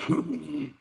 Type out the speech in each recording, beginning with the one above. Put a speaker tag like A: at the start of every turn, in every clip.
A: Shalom,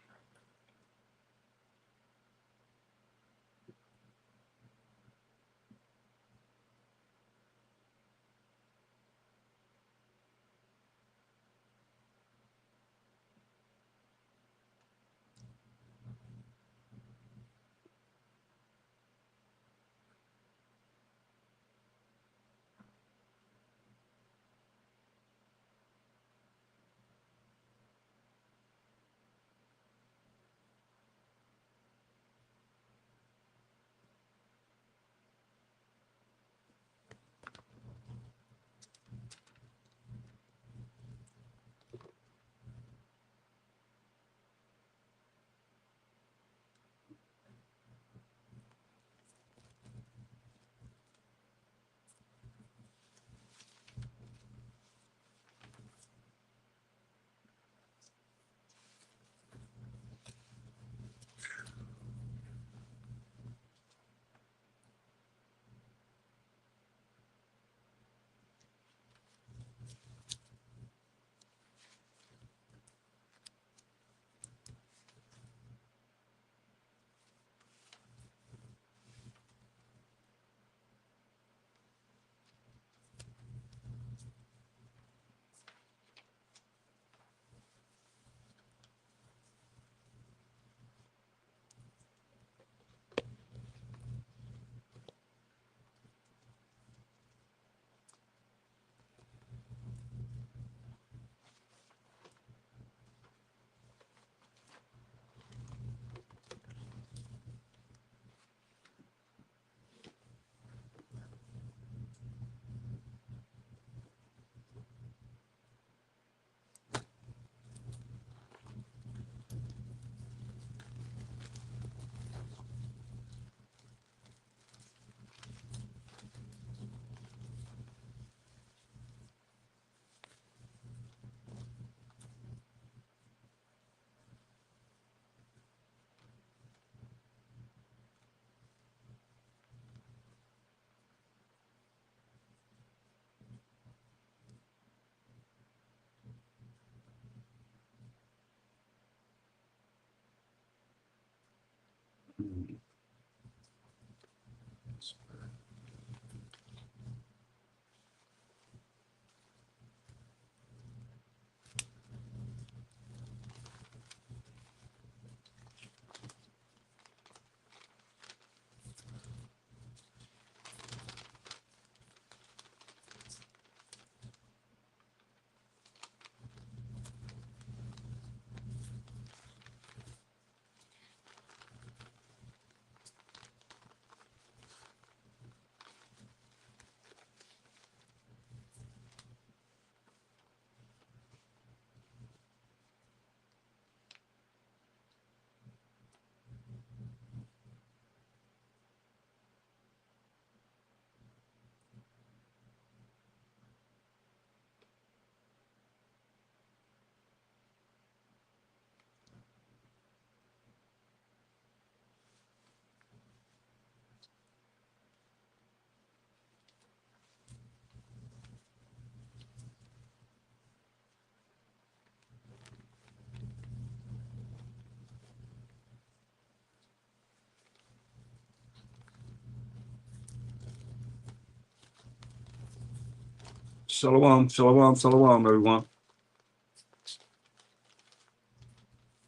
A: shalom, shalom, everyone.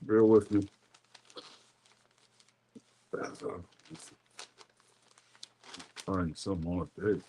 A: Bear with me. Find some more day.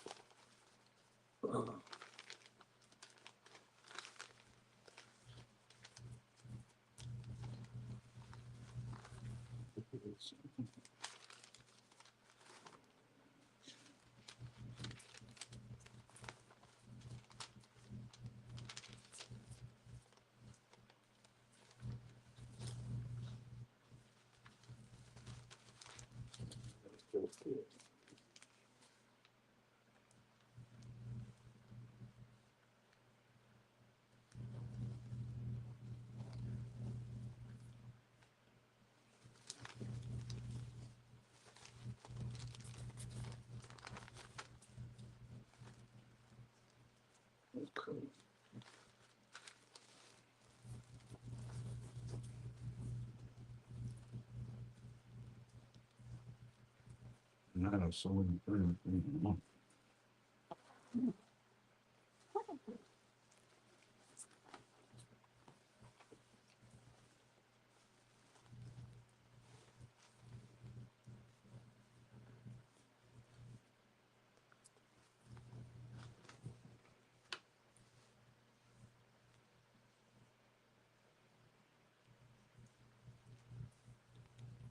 A: And I have so many things.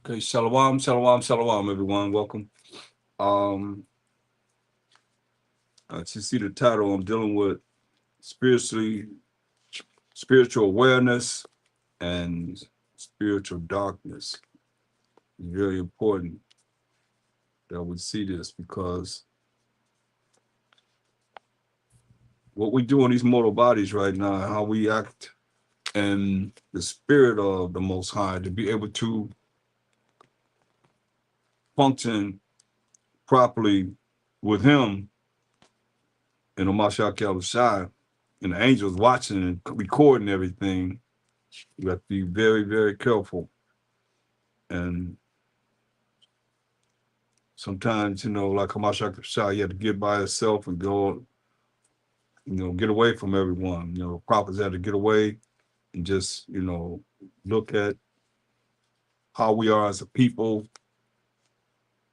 A: Okay, shalom, shalom, shalom, everyone. Welcome. Um, as you see the title, I'm dealing with spiritually, spiritual awareness and spiritual darkness. It's very important that we see this because what we do in these mortal bodies right now, how we act in the spirit of the Most High, to be able to function properly with Him and Amashak Yahushai and the angels watching and recording everything. You have to be very, very careful. And sometimes, like Amashak Yahushai, you have to get by yourself and go, get away from everyone. Prophets had to get away and just, look at how we are as a people.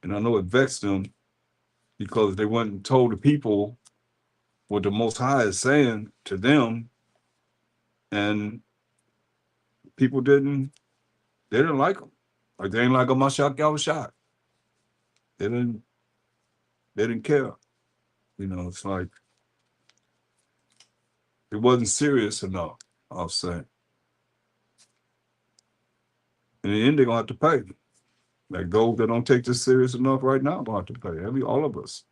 A: And I know it vexed them because they went and told the people what the Most High is saying to them, and people they didn't like them. Like they didn't like a Mashak Yahushua. They didn't care. It's like it wasn't serious enough, I'll say. In the end, they're gonna have to pay. Like those that don't take this serious enough right now gonna have to pay. All of us.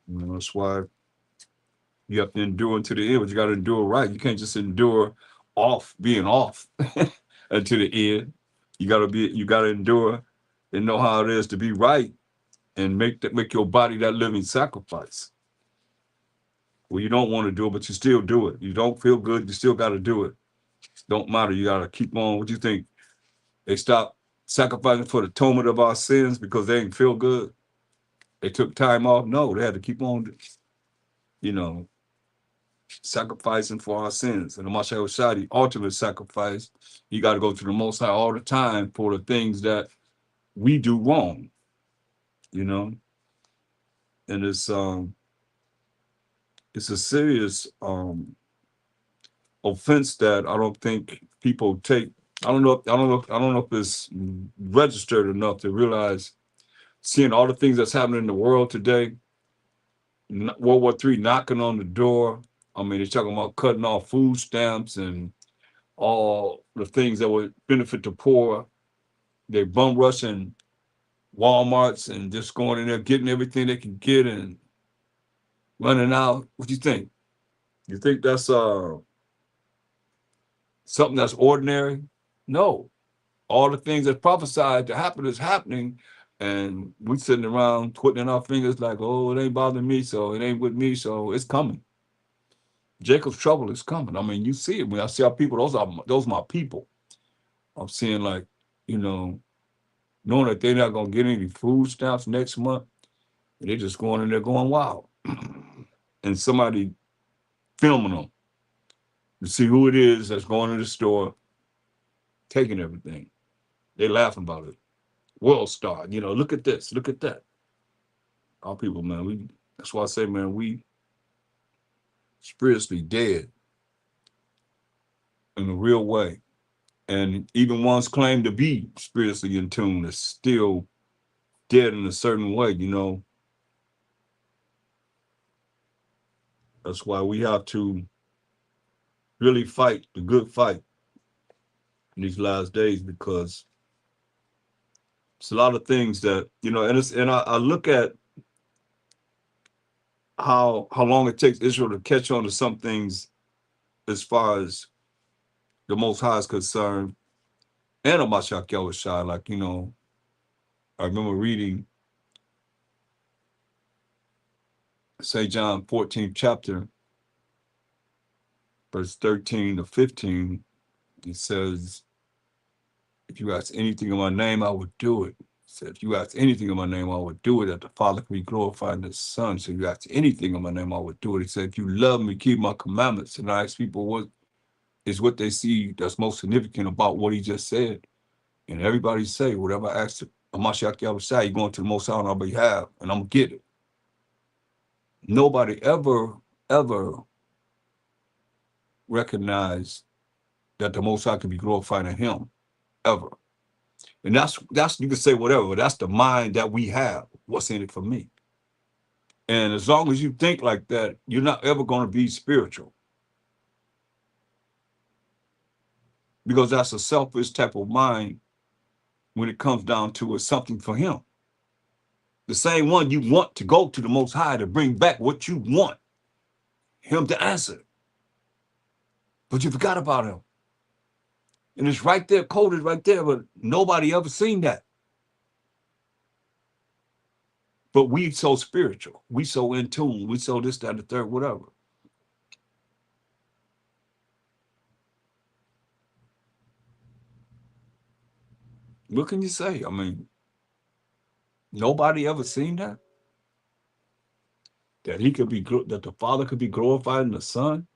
A: That's why you have to endure until the end, but you gotta endure right. You can't just endure being off until the end. You gotta endure and know how it is to be right and make your body that living sacrifice. Well, you don't want to do it, but you still do it. You don't feel good, you still gotta do it. Don't matter. You gotta keep on. What do you think? They stopped sacrificing for the atonement of our sins because they didn't feel good. They took time off. No, they had to keep on, you know, sacrificing for our sins. And the Mashiach Shah, the ultimate sacrifice, you got to go to the Most High all the time for the things that we do wrong, you know. And it's a serious offense that I don't think people take. I don't know if it's registered enough to realize, seeing all the things that's happening in the world today, World War III knocking on the door. I mean, they're talking about cutting off food stamps and all the things that would benefit the poor. They bum rushing Walmarts and just going in there, getting everything they can get and running out. What do you think? You think that's something that's ordinary? No. All the things that prophesied to happen is happening, and we sitting around twiddling our fingers like, oh, it ain't bothering me, so it ain't with me, so it's coming. Jacob's trouble is coming. I mean, you see it when I see our people. Those are my people. I'm seeing, like, you know, knowing that they're not gonna get any food stamps next month, and they're just going in there going wild, and somebody filming them to see who it is that's going to the store taking everything. They laughing about it. World star, look at this, look at that. Our people, man, that's why I say, man, we spiritually dead in a real way. And even ones claim to be spiritually in tune is still dead in a certain way. That's why we have to really fight the good fight in these last days, because it's a lot of things that, I look at how long it takes Israel to catch on to some things as far as the Most High is concerned, and Amashak Yahushai. Like, I remember reading St. John 14th chapter, verse 13 to 15. It says, if you ask anything in my name, I would do it. Said, if you ask anything in my name, I would do it, that the Father can be glorified in the Son. So if you ask anything in my name, I would do it. He said, if you love me, keep my commandments. And I ask people what is what they see that's most significant about what he just said. And everybody say, whatever I ask Amashiach Yahushua, you're going to the Most High on our behalf, and I'm going to get it. Nobody ever recognized that the Most High can be glorified in him, ever. And that's you can say whatever, but that's the mind that we have. What's in it for me? And as long as you think like that, you're not ever going to be spiritual. Because that's a selfish type of mind when it comes down to it's something for him. The same one you want to go to the Most High to bring back what you want him to answer. But you forgot about him. And it's right there, coded right there, but nobody ever seen that. But we so spiritual. We so in tune. We so this, that, the third, whatever. What can you say? I mean, nobody ever seen that? That he could be, that the Father could be glorified in the Son?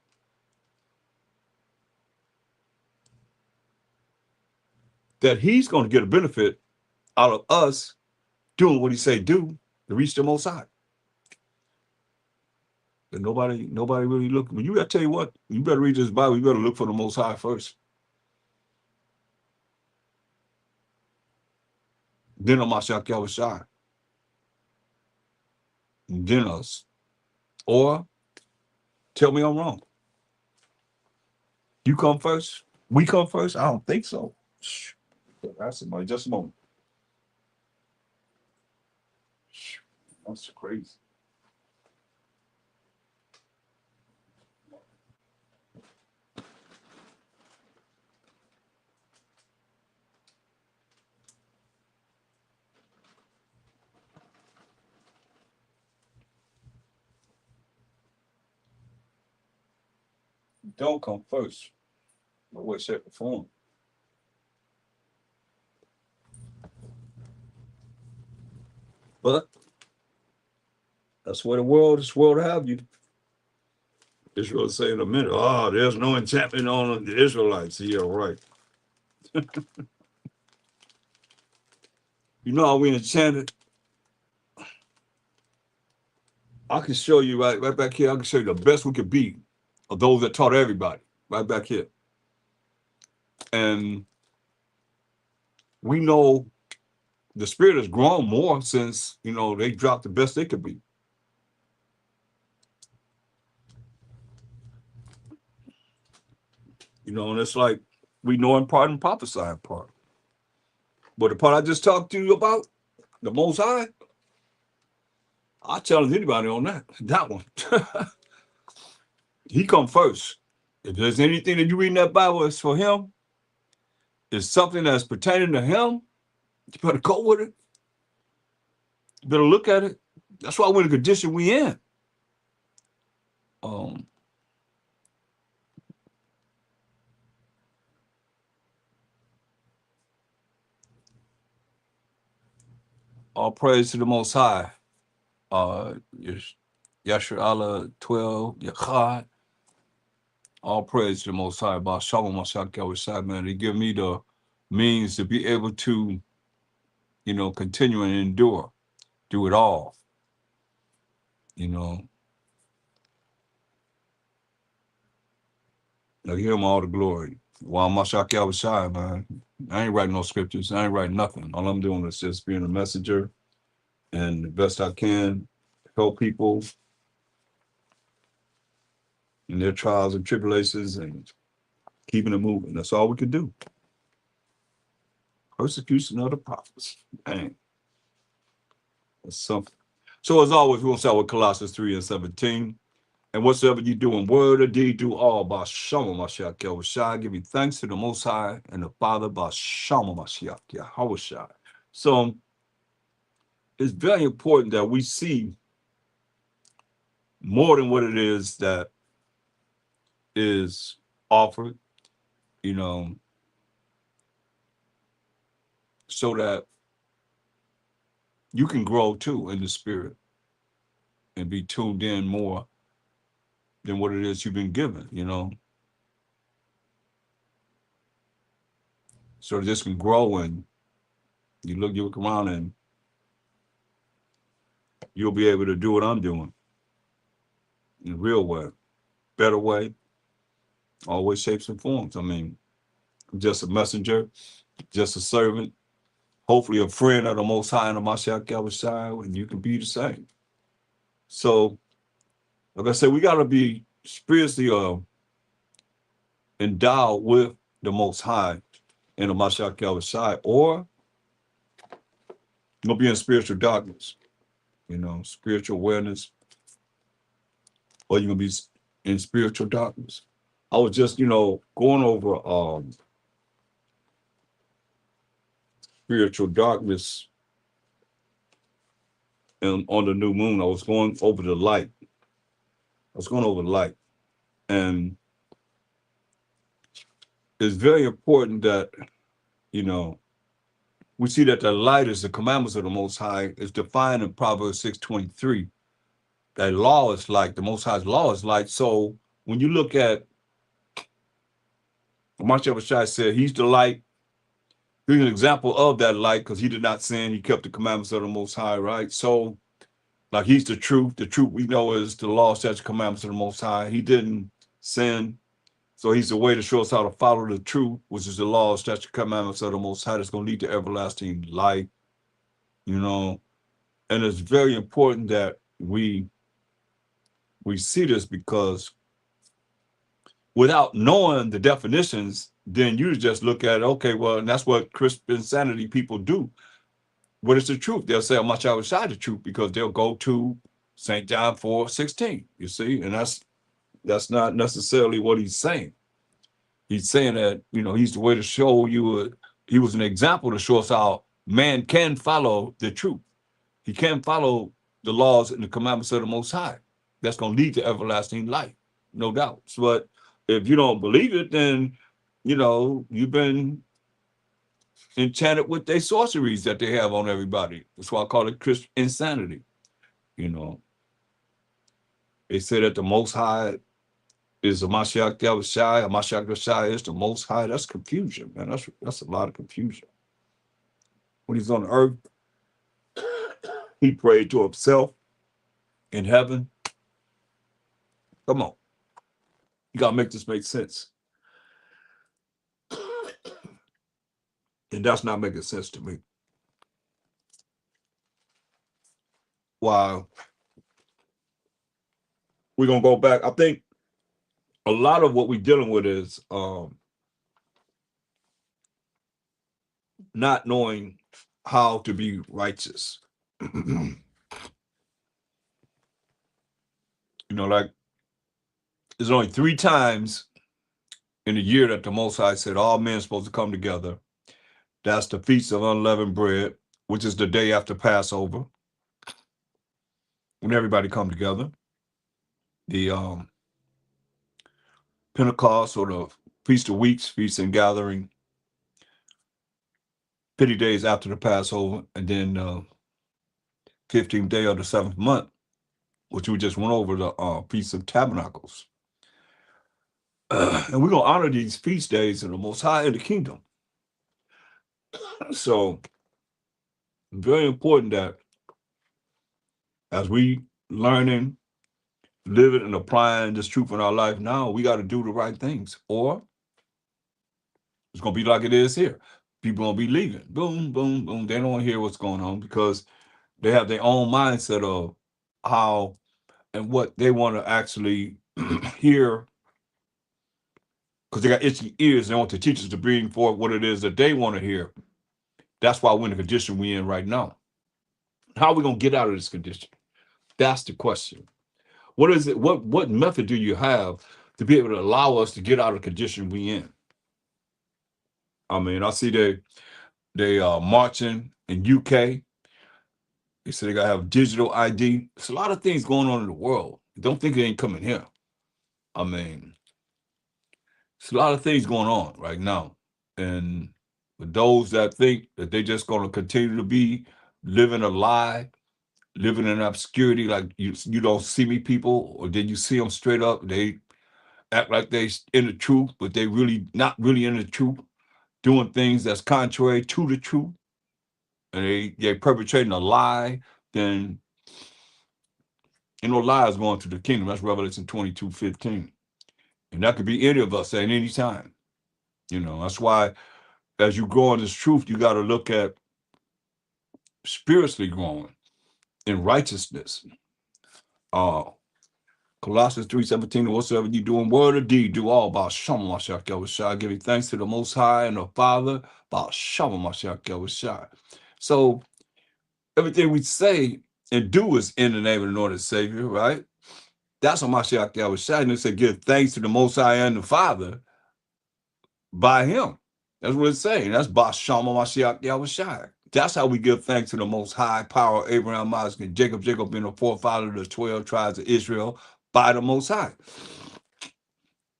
A: That he's going to get a benefit out of us doing what he say do to reach the Most High. And nobody really look. When you got to tell you what, you better read this Bible. You better look for the Most High first. Then Amashiach Yahushua. Then us. Or tell me I'm wrong. You come first? We come first? I don't think so. That's somebody. Just a moment. That's crazy. Don't come first. But what shape or form? But that's where this world have you. Israel say in a minute, oh, there's no enchantment on the Israelites. Yeah, right. You know how we enchanted? I can show you right back here. I can show you the best we could be of those that taught everybody right back here. And we know the spirit has grown more since, they dropped the best they could be. And it's like we know in part and prophesy in part. But the part I just talked to you about, the Most High, I challenge anybody on that one. He come first. If there's anything that you read in that Bible is for him, it's something that's pertaining to him, you better go with it. You better look at it. That's why we're in the condition we in. All praise to the Most High. Yashar Allah 12, Yachad. All praise to the Most High. About Shalom Mashak Yahushua, man. They give me the means to be able to, continue and endure. Do it all. Now give him all the glory. While Mashak Yahushua, man. I ain't writing no scriptures. I ain't writing nothing. All I'm doing is just being a messenger and the best I can help people in their trials and tribulations and keeping it moving. That's all we can do. Persecution of the prophets. Dang. That's something. So as always, we're going to start with Colossians 3:17. And whatsoever you do in word or deed, do all by Shalom Mashiach Yahushua. Giving thanks to the Most High and the Father by Shalom Mashiach Yahushua. So it's very important that we see more than what it is that is offered, so that you can grow too in the spirit and be tuned in more than what it is you've been given, you know. So this can grow, and you look around and you'll be able to do what I'm doing in a real way, better way, always shapes and forms. I mean, I'm just a messenger, just a servant, hopefully a friend of the Most High and of Mashiach Yahushua, and you can be the same. So, like I said, we got to be spiritually endowed with the Most High and the Mashiach Yahushua, or you'll be in spiritual darkness, you know, spiritual awareness, or you're going to be in spiritual darkness. I was just, you know, going over spiritual darkness and on the new moon. I was going over the light. I was going over the light. And it's very important that, you know, we see that the light is the commandments of the Most High is defined in Proverbs 6:23. That law is light. The Most High's law is light. So when you look at Mashiach Shai said he's the light. He's an example of that light because he did not sin. He kept the commandments of the Most High, right? So, like, he's the truth. The truth we know is the law, statutes, commandments of the Most High. He didn't sin. So he's the way to show us how to follow the truth, which is the law, statutes, commandments of the Most High that's going to lead to everlasting life, you know. And it's very important that we see this, because without knowing the definitions, then you just look at it, okay, well, and that's what Christian insanity people do. What is the truth? They'll say, I'm much outside the truth, because they'll go to St. John 4:16, you see, and that's not necessarily what he's saying. He's saying that, you know, he's the way to show you, he was an example to show us how man can follow the truth. He can follow the laws and the commandments of the Most High. That's going to lead to everlasting life, no doubt. But if you don't believe it, then, you know, you've been enchanted with their sorceries that they have on everybody. That's why I call it Christian insanity. You know, they say that the Most High is a Mashiach Yahushua, a Mashiach Yahushua is the Most High. That's confusion, man. That's a lot of confusion. When he's on the earth, he prayed to himself in heaven. Come on, you gotta make this make sense, and that's not making sense to me. Wow, we're gonna go back. I think a lot of what we're dealing with is not knowing how to be righteous. You know, like, there's only 3 times in a year that the Most High said all men are supposed to come together. That's the Feast of Unleavened Bread, which is the day after Passover, when everybody come together. The Pentecost, or the Feast of Weeks, Feast and Gathering, 50 days after the Passover, and then 15th day of the 7th month, which we just went over, the Feast of Tabernacles. And we're going to honor these feast days in the Most High in the kingdom. So, very important that as we learning, living, and applying this truth in our life now, we got to do the right things, or it's going to be like it is here. People going to be leaving. Boom, boom, boom. They don't want to hear what's going on, because they have their own mindset of how and what they want to actually hear, because they got itchy ears. They want the teachers to bring forth what it is that they want to hear. That's why we're in the condition we're in right now. How are we going to get out of this condition? That's the question. What is it? What method do you have to be able to allow us to get out of the condition we in? I mean, I see they marching in UK. They say they gotta have digital ID. There's a lot of things going on in the world. Don't think it ain't coming here. I mean, there's a lot of things going on right now. And for those that think that they just gonna continue to be living a lie, living in obscurity, like you don't see me people, or then you see them straight up. They act like they in the truth, but they really not really in the truth, doing things that's contrary to the truth, and they perpetrating a lie. Then lies going to the kingdom. That's Revelation 22:15, and that could be any of us at any time. That's why as you grow in this truth, you got to look at spiritually growing in righteousness. Uh, Colossians 3:17, whatsoever you do in word or deed, do all by Shama Mashiach Yahushua, giving thanks to the Most High and the Father by Shama Mashiach Yahushua. So everything we say and do is in the name of the Lord and Savior, right? That's what Mashiach Yahushua. And it said, give thanks to the Most High and the Father by Him. That's what it's saying. That's by Shama Mashiach Yahushua. That's how we give thanks to the Most High power of Abraham, Isaac, and Jacob. Jacob being the forefather of the 12 tribes of Israel by the Most High.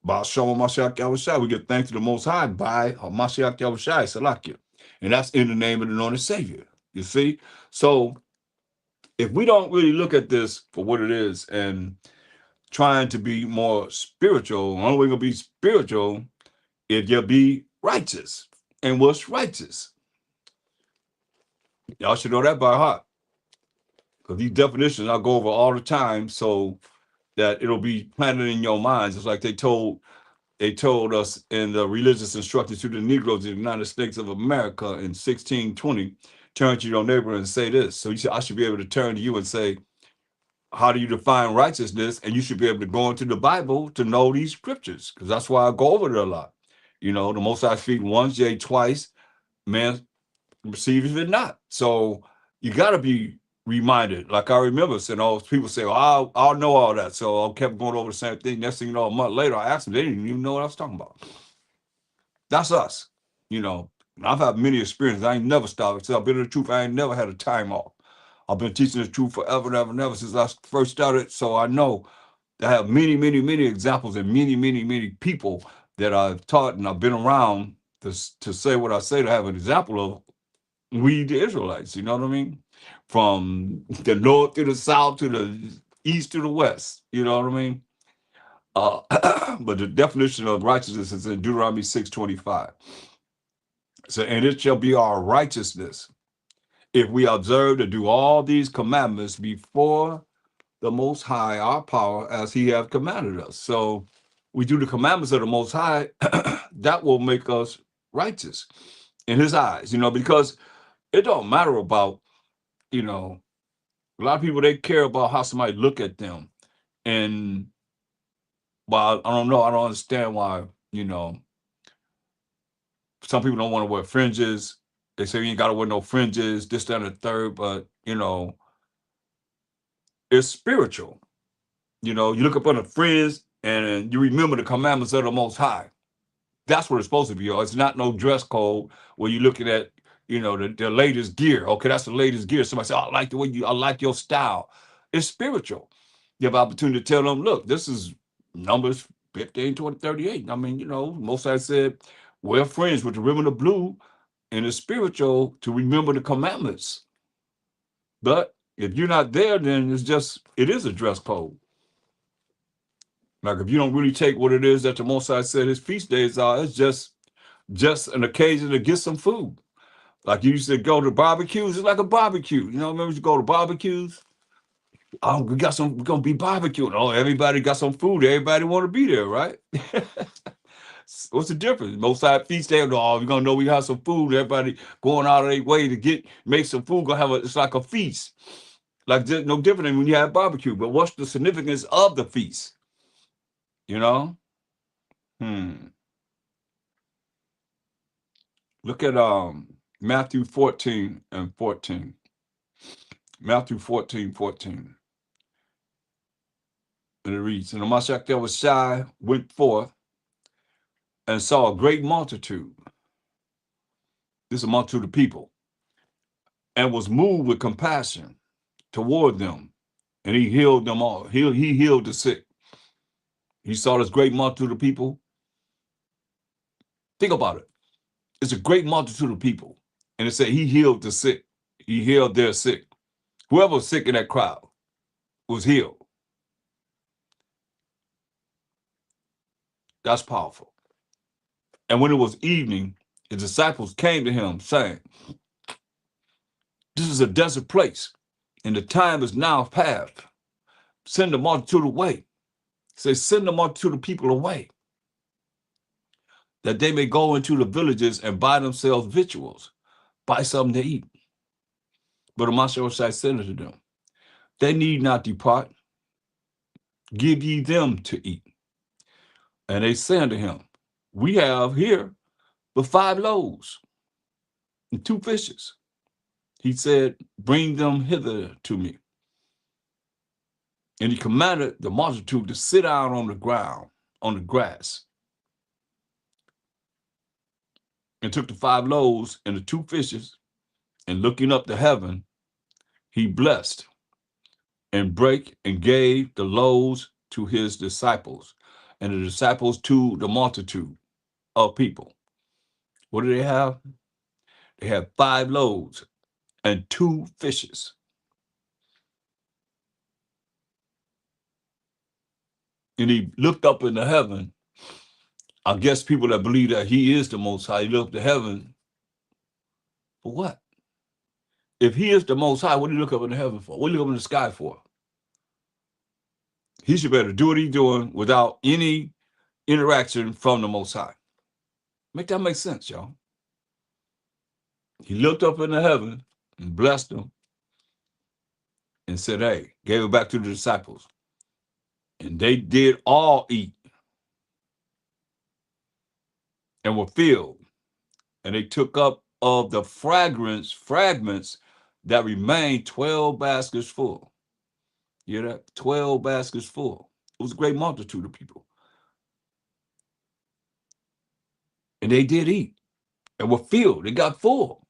A: By Shama Mashiach Yahushua, we give thanks to the Most High by Mashiach Yahushua, Salakia. And that's in the name of the Lord and Savior. You see? So if we don't really look at this for what it is and trying to be more spiritual, the only way we're going to be spiritual is you'll be righteous. And what's righteous? Y'all should know that by heart. Because these definitions I'll go over all the time so that it'll be planted in your minds. It's like they told us in the religious instruction to the Negroes in the United States of America in 1620, turn to your neighbor and say this. So I should be able to turn to you and say, how do you define righteousness? And you should be able to go into the Bible to know these scriptures, because that's why I go over it a lot. The Most High speak once, yea, twice, man receives it not. So you got to be reminded. Like I remember saying, people say, well, I'll know all that. So I kept going over the same thing. Next thing you know, a month later, I asked them, they didn't even know what I was talking about. That's us. I've had many experiences. I ain't never stopped. Since I've been in the truth, I ain't never had a time off. I've been teaching the truth forever and ever and ever since I first started. So I know I have many, many, many examples and many, many, many people that I've taught and I've been around to say what I say, to have an example of we the Israelites, you know what I mean? From the north to the south to the east to the west, you know what I mean? But the definition of righteousness is in Deuteronomy 6:25. So, and it shall be our righteousness if we observe to do all these commandments before the Most High, our power, as He hath commanded us. So we do the commandments of the Most High, that will make us righteous in His eyes, because it don't matter about, a lot of people, they care about how somebody look at them. And while I don't know, I don't understand why, some people don't want to wear fringes. They say you ain't got to wear no fringes, this, that, and the third, but, it's spiritual. You look up on the fringe and you remember the commandments of the Most High. That's what it's supposed to be. It's not no dress code where you're looking at, the latest gear. Okay, that's the latest gear. Somebody say, I like the way I like your style. It's spiritual. You have opportunity to tell them, look, this is Numbers 15, 20, 38. I mean, Mosai said, wear fringe with the ribbon of blue, and it's spiritual to remember the commandments. But if you're not there, then it is a dress code. Like if you don't really take what it is that the Mosai said his feast days are, it's just an occasion to get some food. Like you used to go to barbecues, it's like a barbecue. Remember you go to barbecues? Oh, we're gonna be barbecuing. Oh, everybody got some food. Everybody want to be there, right? What's the difference? Most side feast day, oh, we're gonna know we have some food. Everybody going out of their way to make some food. It's like a feast. Like no different than when you have barbecue. But what's the significance of the feast? Look at Matthew 14:14. Matthew 14:14. And it reads, and the Mashiach that was shy went forth and saw a great multitude. This is a multitude of people. And was moved with compassion toward them. And he healed them all. He healed the sick. He saw this great multitude of people. Think about it. It's a great multitude of people. And it said he healed the sick. He healed their sick. Whoever was sick in that crowd was healed. That's powerful. And when it was evening, his disciples came to him, saying, "This is a desert place, and the time is now past. Send the multitude away." Say, send the multitude of people away, that they may go into the villages and buy themselves victuals, buy something to eat. But the Master said unto them, they need not depart. Give ye them to eat. And they said unto him, we have here but 5 loaves and 2 fishes. He said, bring them hither to me. And he commanded the multitude to sit down on the ground, on the grass, and took the 5 loaves and the 2 fishes, and looking up to heaven, he blessed and brake and gave the loaves to his disciples, and the disciples to the multitude of people. What do they have? They have 5 loaves and 2 fishes. And he looked up into heaven. I guess people that believe that he is the Most High, he looked to heaven for what? If he is the Most High, what do you look up into heaven for? What do you look up in the sky for? He should better do what he's doing without any interaction from the Most High. Make that make sense, y'all. He looked up into heaven and blessed them and said, hey, gave it back to the disciples. And they did all eat and were filled. And they took up of the fragments that remained 12 baskets full. You hear that? 12 baskets full. It was a great multitude of people. And they did eat and were filled. They got full.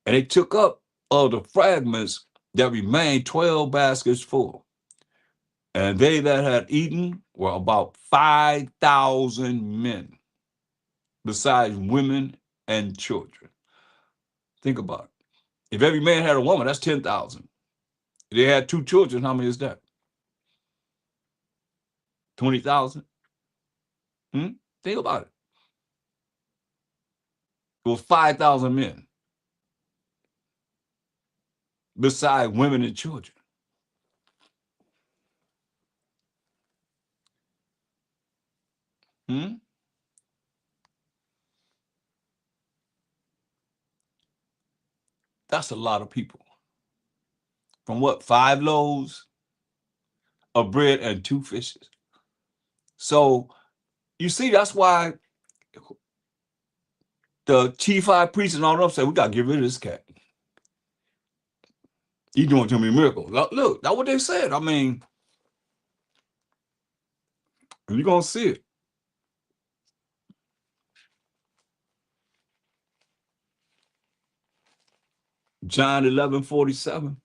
A: And they took up of the fragments that remained 12 baskets full. And they that had eaten were about 5,000 men, besides women and children. Think about it. If every man had a woman, that's 10,000. If they had 2 children, how many is that? 20,000? Think about it. It was 5,000 men, besides women and children. That's a lot of people. From what? 5 loaves of bread and 2 fishes. So you see, that's why the chief high priest and all them said, we got to get rid of this cat. He's doing too many miracles. Look, that's what they said. I mean, you're going to see it. John 11:47.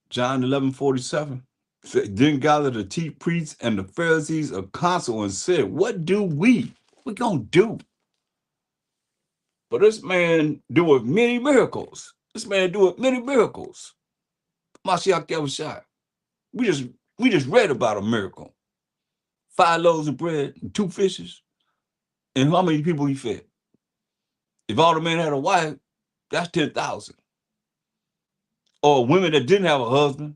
A: John 11:47. Then gathered the chief priests and the Pharisees of council and said, what do we going to do? But this man doeth many miracles. This man doeth many miracles. Mashiach Yahushua. We just read about a miracle. 5 loaves of bread and 2 fishes. And how many people he fed? If all the men had a wife, that's 10,000. Or women that didn't have a husband,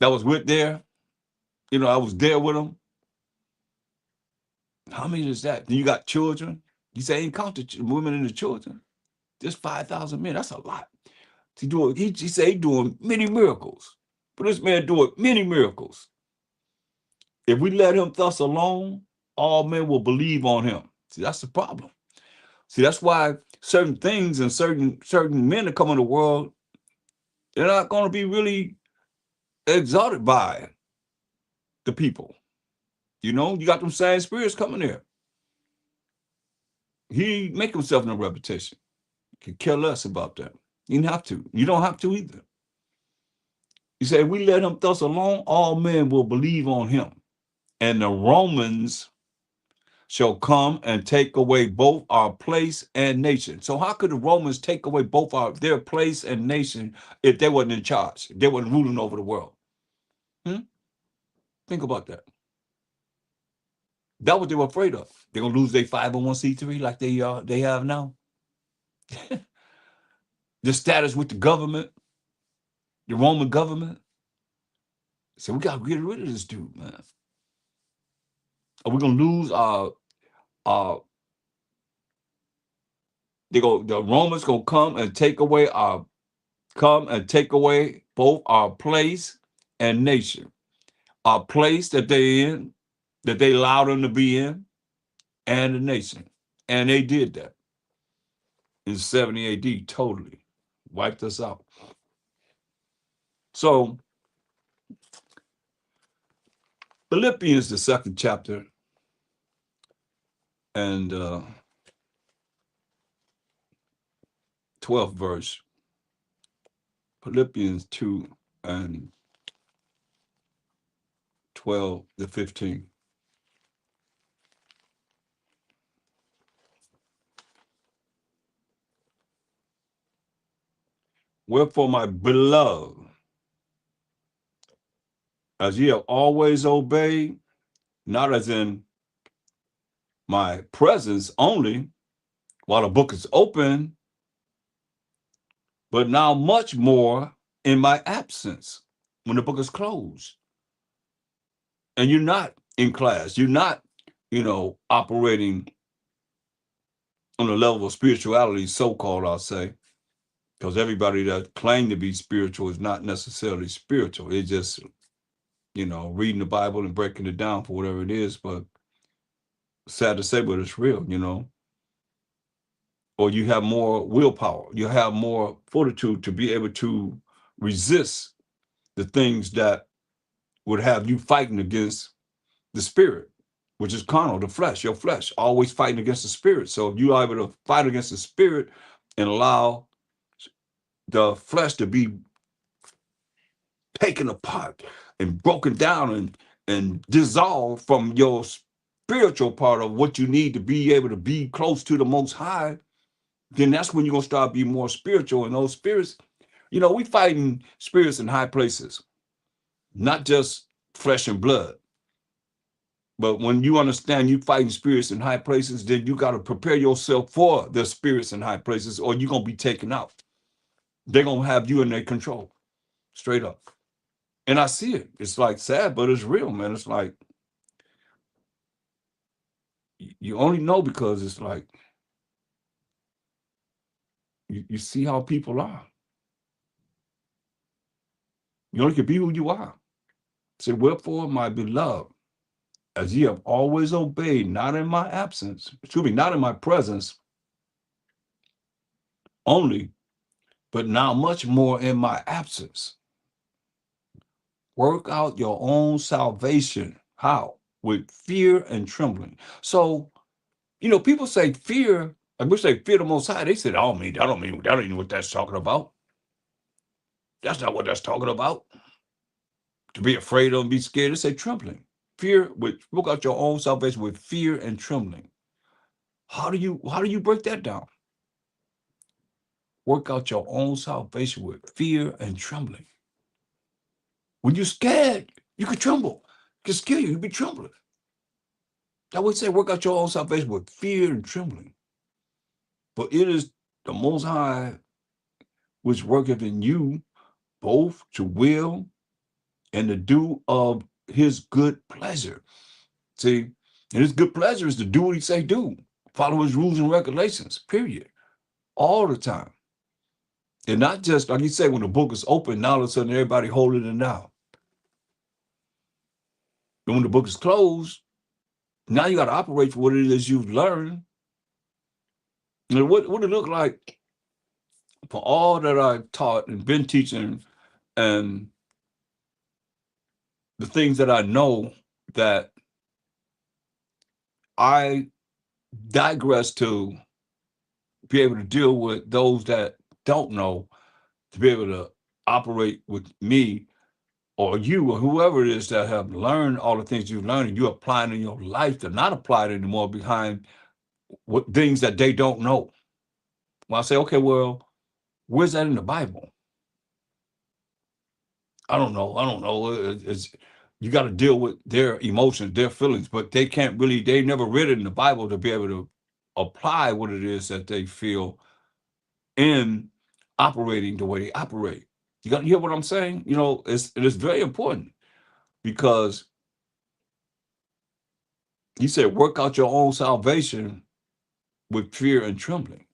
A: that was with there, I was there with them. How many is that? Then you got children. You say ain't count the women and the children. Just 5,000 men. That's a lot. He say he doing many miracles. But this man doing many miracles. If we let him thus alone, all men will believe on him. See, that's the problem. See, that's why certain things and certain men that come in the world, they're not going to be really exalted by the people. You got them same spirits coming there. He make himself no reputation. Could care less about that. You don't have to. You don't have to either. He said, if we let him thus alone, all men will believe on him. And the Romans shall come and take away both our place and nation. So how could the Romans take away both their place and nation if they wasn't in charge? They wasn't ruling over the world. Think about that. That's what they were afraid of. They're gonna lose their 501c3 like they have now. The status with the government, the Roman government. So we gotta get rid of this dude, man. Are we gonna lose our the Romans gonna come and take away both our place and nation. Our place that they in, that they allowed them to be in, and the nation. And they did that in 70 AD, totally. Wiped us out. So Philippians, the second chapter, and 12th verse. Philippians 2 and 12 to 15. Wherefore, my beloved, as ye have always obeyed, not as in my presence only, while the book is open, but now much more in my absence, when the book is closed. And you're not in class. You're not, operating on a level of spirituality, so-called, I'll say, because everybody that claim to be spiritual is not necessarily spiritual. It's just, reading the Bible and breaking it down for whatever it is. But sad to say, but it's real, Or you have more willpower. You have more fortitude to be able to resist the things that would have you fighting against the spirit, which is carnal, the flesh, your flesh, always fighting against the spirit. So if you are able to fight against the spirit and allow the flesh to be taken apart and broken down and dissolved from your spiritual part of what you need to be able to be close to the Most High, then that's when you're going to start being more spiritual. And those spirits, we fighting spirits in high places, not just flesh and blood. But when you understand you fighting spirits in high places, then you got to prepare yourself for the spirits in high places, or you're going to be taken out. They're going to have you in their control, straight up. And I see it. It's like sad, but it's real, man. It's like, you only know because it's like, you see how people are. You only can be who you are. Say, wherefore, my beloved, as ye have always obeyed, not in my absence, not in my presence only, but now much more in my absence. Work out your own salvation. How? With fear and trembling. So, people say fear, I wish they fear the Most High. They said, oh, that don't mean what that's talking about. That's not what that's talking about. To be afraid of and be scared. They say trembling. Fear, work out your own salvation with fear and trembling. How do you break that down? Work out your own salvation with fear and trembling. When you're scared, you can tremble. It can scare you. You be trembling. I would say work out your own salvation with fear and trembling. But it is the Most High which worketh in you both to will and to do of his good pleasure. See, and his good pleasure is to do what he say do. Follow his rules and regulations, period. All the time. And not just, like you say, when the book is open, now all of a sudden everybody holding it down. And when the book is closed, now you got to operate for what it is you've learned. And what it look like for all that I've taught and been teaching and the things that I know that I digress to be able to deal with those that don't know, to be able to operate with me or you or whoever it is that have learned all the things you've learned and you apply it in your life to not apply it anymore behind what things that they don't know. Well, I say, okay, well, where's that in the Bible? I don't know. I don't know. It's you got to deal with their emotions, their feelings, but they can't really. They never read it in the Bible to be able to apply what it is that they feel in operating the way they operate. You got to hear what I'm saying? You know, it is very important because he said, "Work out your own salvation with fear and trembling."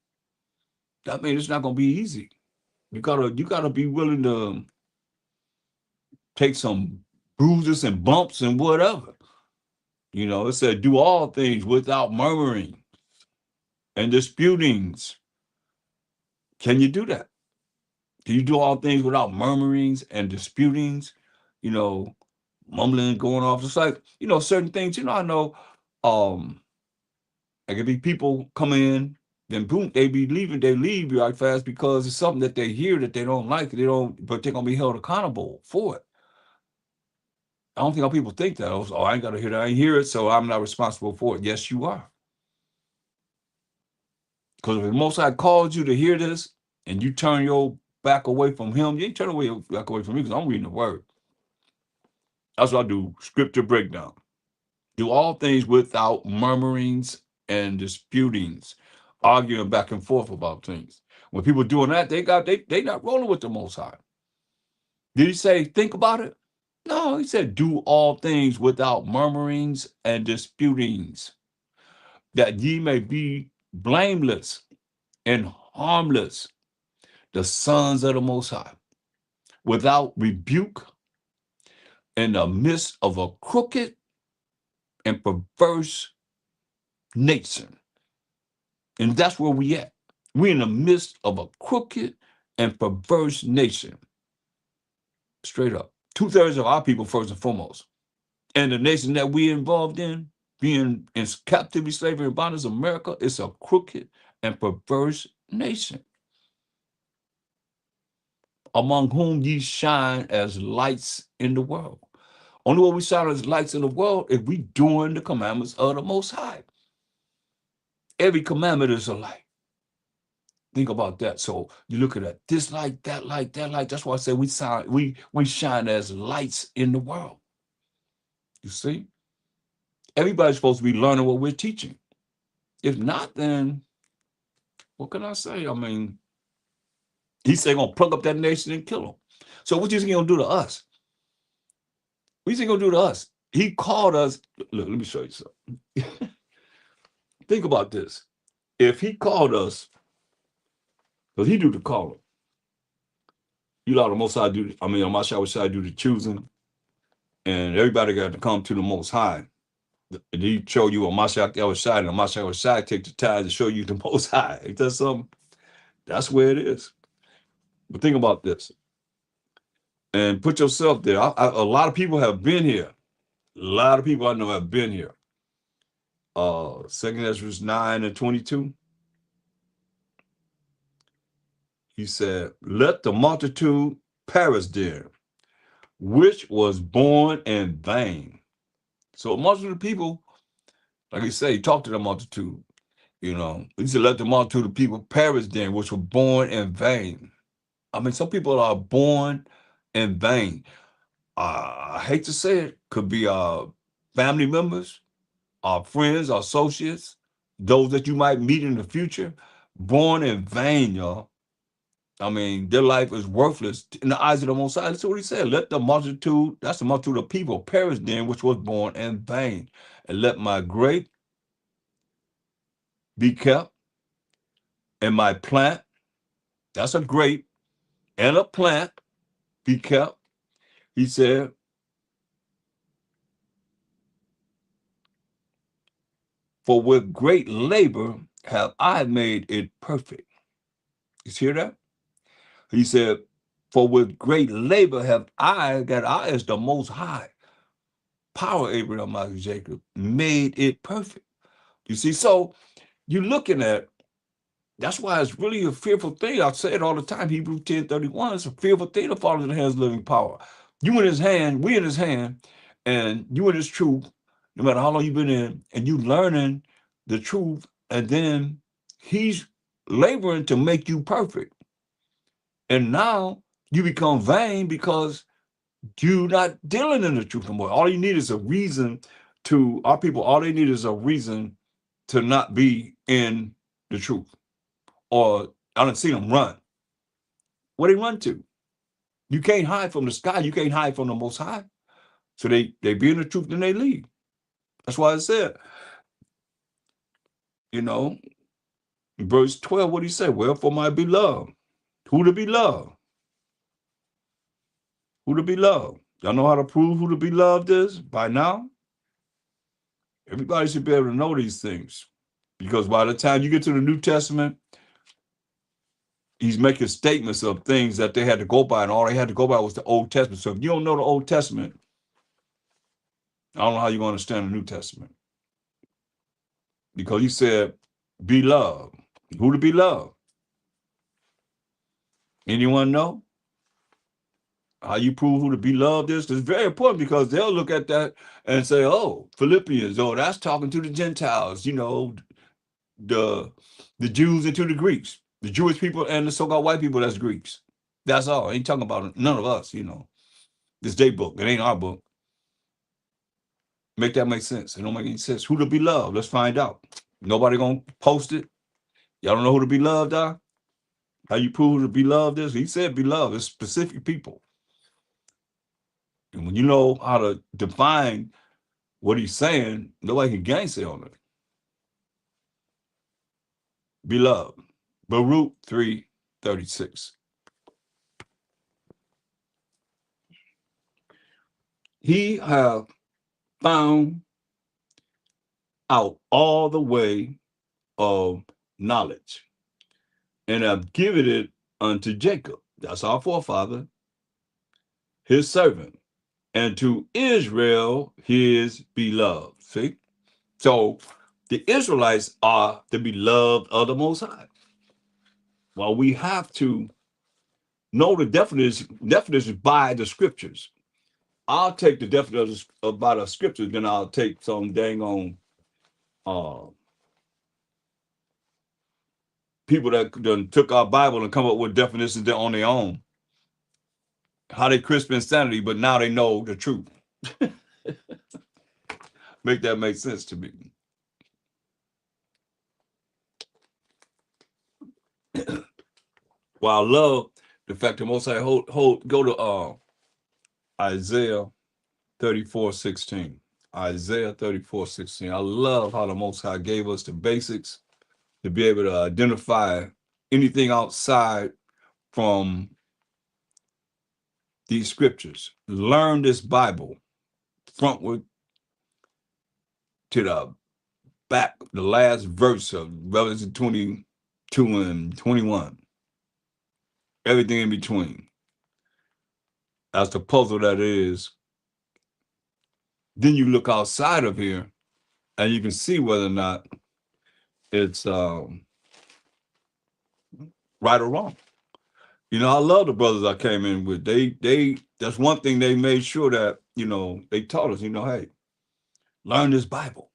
A: That means it's not going to be easy. You gotta be willing to take some bruises and bumps and whatever. You know, it said, do all things without murmuring and disputings. Can you do that? Can you do all things without murmurings and disputings? You know, mumbling, going off. It's like, certain things, I know there could be people come in, then boom, they be leaving, they leave right fast because it's something that they hear that they don't like, but they're gonna be held accountable for it. I don't think how people think that. Oh, I ain't gotta hear that. I ain't hear it, so I'm not responsible for it. Yes, you are. Because if the Most High called you to hear this and you turn your back away from him, you ain't turn back away from me because I'm reading the word. That's what I do, scripture breakdown. Do all things without murmurings and disputings, arguing back and forth about things. When people doing that, they not rolling with the Most High. Did he say think about it? No, he said do all things without murmurings and disputings, that ye may be blameless and harmless, the sons of the Most High, without rebuke in the midst of a crooked and perverse nation. And that's where we at. We're in the midst of a crooked and perverse nation. Straight up. 2/3 of our people, first and foremost. And the nation that we involved in, being in captivity, slavery, and bondage, America, is a crooked and perverse nation. Among whom ye shine as lights in the world. Only way we shine as lights in the world if we doing the commandments of the Most High. Every commandment is a light. Think about that. So you look at this light, that light, that light. That's why I say we shine as lights in the world. You see, everybody's supposed to be learning what we're teaching. If not, then what can I say? I mean, he said gonna plug up that nation and kill them. So what you think he gonna do to us? What you think he gonna do to us? He called us. Look, let me show you something. Think about this. If he called us, because he do the calling. You know, the Most High do. I mean, on my side do the choosing, and everybody got to come to the Most High. And he show you on my side, the other side, and my side take the time to show you the Most High. Ain't that something? That's where it is. But think about this, and put yourself there. A lot of people have been here. A lot of people I know have been here. 2 Ezra 9:22. He said, "Let the multitude perish there, which was born in vain." So a multitude of people, like he said, he talked to the multitude. He said, "Let the multitude of people perish then, which were born in vain." I mean, some people are born in vain. I hate to say it, could be our family members, our friends, our associates, those that you might meet in the future, born in vain, y'all. I mean, their life is worthless in the eyes of the Most High. That's what he said. Let the multitude, that's the multitude of people, perish then, which was born in vain. And let my grape be kept, and my plant, that's a grape, and a plant be kept. He said, for with great labor have I made it perfect. You hear that? He said, for with great labor have I, that I is the Most High, power Abraham, Isaac, Jacob, made it perfect. You see, so you're looking at, that's why it's really a fearful thing. I say it all the time, Hebrews 10:31, it's a fearful thing to fall in the hands of living power. You in his hand, we in his hand, and you in his truth, no matter how long you've been in, and you learning the truth, and then he's laboring to make you perfect. And now you become vain because you're not dealing in the truth anymore. All you need is a reason to, our people, all they need is a reason to not be in the truth. Or I don't see them run. Where they run to? You can't hide from the sky. You can't hide from the Most High. So they be in the truth, then they leave. That's why I said, you know, in verse 12, what he said, wherefore my beloved. Who to be loved? Who to be loved? Y'all know how to prove who to be loved is by now? Everybody should be able to know these things. Because by the time you get to the New Testament, he's making statements of things that they had to go by, and all they had to go by was the Old Testament. So if you don't know the Old Testament, I don't know how you're going to understand the New Testament. Because he said, be loved. Who to be loved? Anyone know? How you prove who to be loved is? It's very important because they'll look at that and say, oh, Philippians, oh, that's talking to the Gentiles, the Jews and to the Greeks, the Jewish people and the so-called white people, that's Greeks. That's all. Ain't talking about none of us, This day book. It ain't our book. Make that make sense. It don't make any sense. Who to be loved? Let's find out. Nobody gonna post it. Y'all don't know who to be loved are? How you prove who to be loved is? He said be loved. It's specific people. And when you know how to define what he's saying, nobody can gainsay on it. Beloved. Baruch 3:36. He have found out all the way of knowledge and have given it unto Jacob. That's our forefather, his servant, and to Israel, his beloved. See? So the Israelites are the beloved of the Most High. Well, we have to know the definition by the scriptures. I'll take the definition by the scriptures, then I'll take some dang on people that done took our Bible and come up with definitions on their own. How they crisp insanity, but now they know the truth. Make that make sense to me. Well, I love the fact that Most High go to Isaiah 34:16. Isaiah 34:16. I love how the Most High gave us the basics to be able to identify anything outside from these scriptures. Learn this Bible frontward to the back, the last verse of Revelation 22 and 21. Everything in between. That's the puzzle that is. Then you look outside of here and you can see whether or not it's right or wrong. I love the brothers I came in with. They that's one thing they made sure that, they taught us, hey, learn this Bible.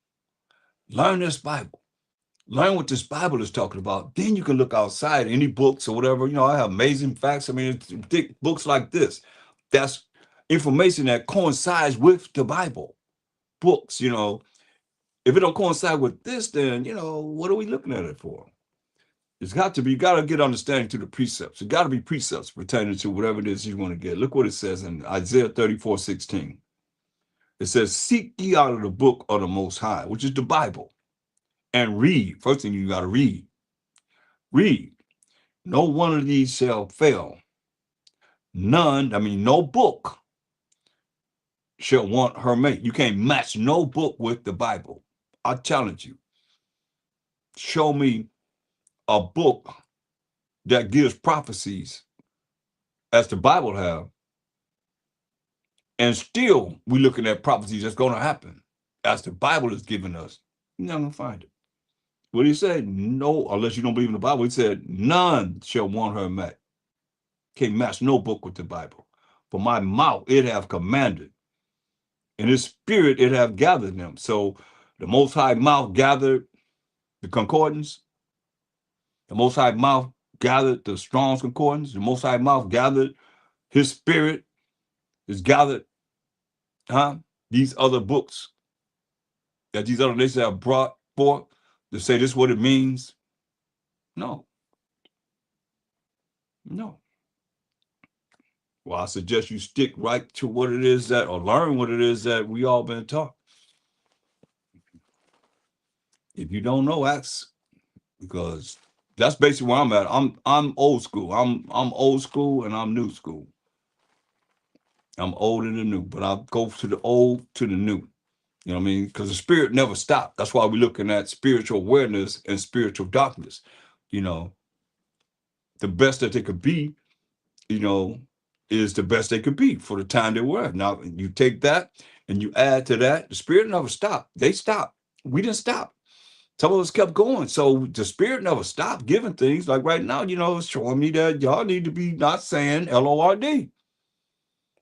A: Learn this Bible. Learn what this Bible is talking about. Then you can look outside any books or whatever. I have amazing facts. I mean, it's thick books like this. That's information that coincides with the Bible. Books, if it don't coincide with this, then, what are we looking at it for? It's got to be, you got to get understanding to the precepts. It got to be precepts pertaining to whatever it is you want to get. Look what it says in Isaiah 34:16. It says, seek ye out of the book of the Most High, which is the Bible, and read. First thing you got to read. Read. No one of these shall fail. None, no book shall want her mate. You can't match no book with the Bible. I challenge you. Show me a book that gives prophecies as the Bible have, and still we're looking at prophecies that's going to happen as the Bible is giving us. You're not going to find it. What did he say? No, unless you don't believe in the Bible. He said, none shall want her met. Can't match no book with the Bible. For my mouth it have commanded, and his spirit it have gathered them. So the Most High mouth gathered the concordance. The Most High mouth gathered the Strong's concordance. The Most High mouth gathered his spirit is gathered, these other books that these other nations have brought forth to say this is what it means. No. No. Well, I suggest you stick right to what it is that, or learn what it is that we all been taught. If you don't know, ask, because that's basically where I'm at. I'm old school. I'm old school and I'm new school. I'm old and the new, but I go to the old to the new. You know what I mean? Because the spirit never stopped. That's why we're looking at spiritual awareness and spiritual darkness. You know, the best that they could be, you know, is the best they could be for the time they were. Now, you take that and you add to that, the spirit never stopped. They stopped. We didn't stop. Some of us kept going. So the spirit never stopped giving things. Like right now, you know, it's showing me that y'all need to be not saying LORD,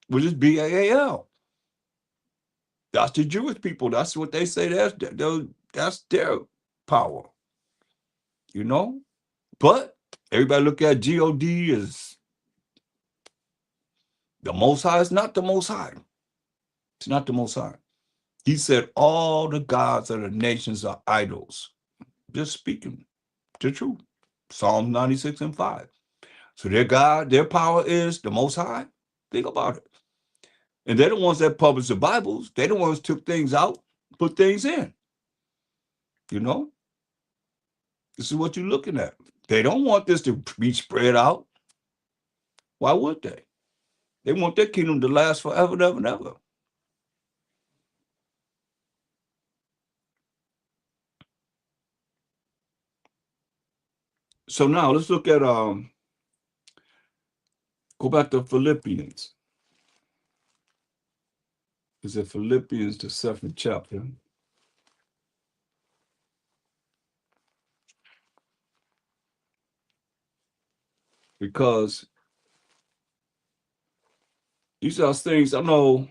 A: which is BAAL. That's the Jewish people. That's what they say. That's their power, you know? But everybody look at God as the Most High. Is not the Most High. It's not the Most High. He said all the gods of the nations are idols. Just speaking the truth. Psalm 96 and 5. So their God, their power is the Most High. Think about it. And they're the ones that publish the Bibles. They're the ones who took things out, put things in. You know? This is what you're looking at. They don't want this to be spread out. Why would they? They want their kingdom to last forever and ever and ever. So now let's look at go back to Philippians. Is it Philippians, the 7th chapter? Because these are things I know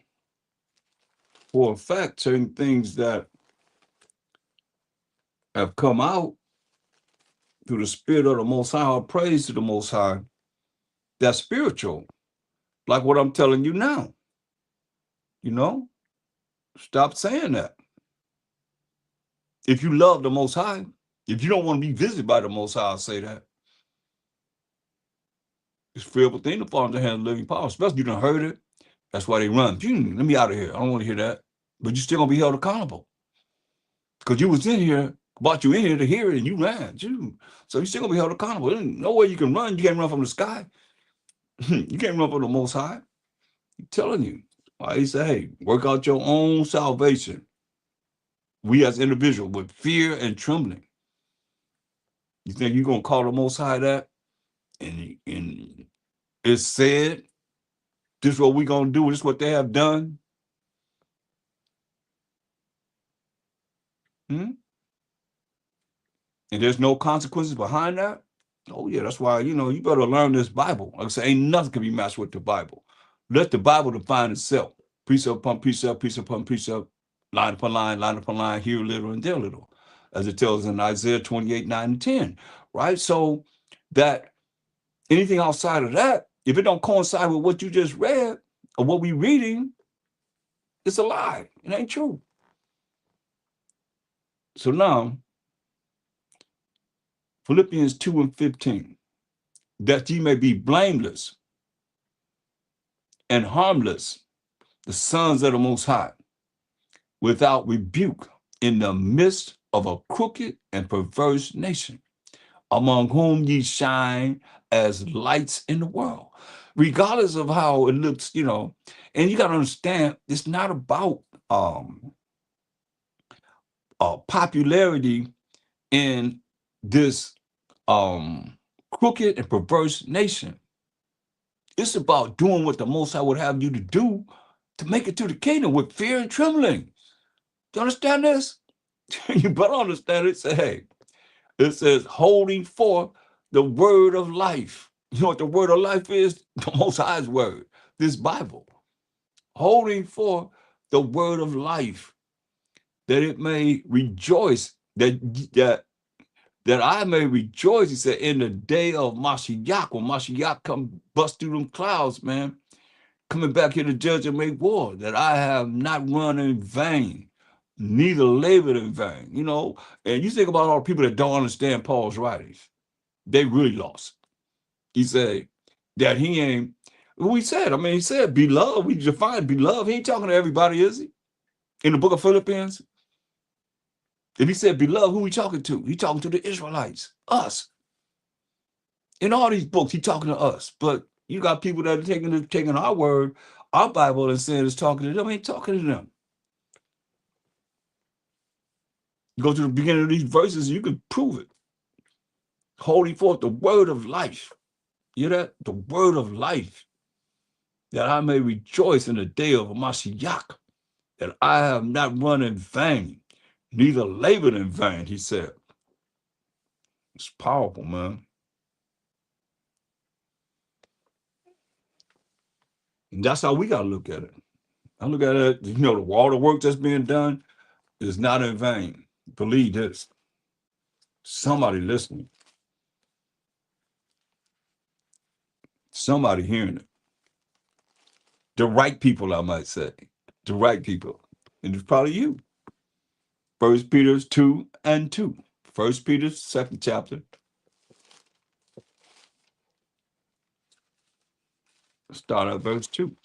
A: for a fact, certain things that have come out through the spirit of the Most High, or praise to the Most High, that's spiritual. Like what I'm telling you now. You know? Stop saying that. If you love the Most High, if you don't want to be visited by the Most High, I'll say that. It's filled within the Father's hand of living power. Especially you done heard it. That's why they run. Let me out of here. I don't want to hear that. But you're still going to be held accountable. Because you was in here, brought you in here to hear it, and you ran. So you're still going to be held accountable. There's no way you can run. You can't run from the sky. You can't run from the Most High. I'm telling you. Why he said, hey, work out your own salvation. We as individuals with fear and trembling. You think you're going to call the Most High that? And it's said, this is what we're going to do. This is what they have done. And there's no consequences behind that. Oh, yeah, that's why, you better learn this Bible. Like I say, ain't nothing can be matched with the Bible. Let the Bible define itself. Precept upon precept, precept upon precept, line upon line, here a little and there a little, as it tells in Isaiah 28, 9 and 10, right? So that anything outside of that, if it don't coincide with what you just read or what we reading, it's a lie. It ain't true. So now, Philippians 2 and 15, that ye may be blameless and harmless, the sons of the Most High, without rebuke in the midst of a crooked and perverse nation, among whom ye shine as lights in the world. Regardless of how it looks, and you got to understand, it's not about popularity in this crooked and perverse nation. It's about doing what the Most High would have you to do to make it to the kingdom with fear and trembling. Do you understand this? You better understand it. Say, hey, it says holding forth the word of life. You know what the word of life is? The Most High's word. this Bible, holding forth the word of life, that it may rejoice, that I may rejoice, he said, in the day of Mashiach, when Mashiach come bust through them clouds, man, coming back here to judge and make war, that I have not run in vain, neither labored in vain, you know. And you think about all the people that don't understand Paul's writings, they really lost. He said that he ain't, who he said, I mean, he said, beloved, we define beloved. He ain't talking to everybody, is he? In the book of Philippians, if he said beloved, who he talking to? He talking to the Israelites, us. In all these books, he talking to us. But you got people that are taking our word, our Bible, and saying it's talking to them. Ain't talking to them. You go to the beginning of these verses, you can prove it. Holding forth the word of life. You hear that? The word of life. That I may rejoice in the day of Mashiach. That I have not run in vain, neither labored in vain, he said. It's powerful, man. And that's how we got to look at it. I look at it, you know, all the work that's being done is not in vain. Believe this. Somebody listening. Somebody hearing it. The right people, I might say. The right people. And it's probably you. 1 Peter 2 and 2. 1 Peter 2nd chapter. Start at verse 2.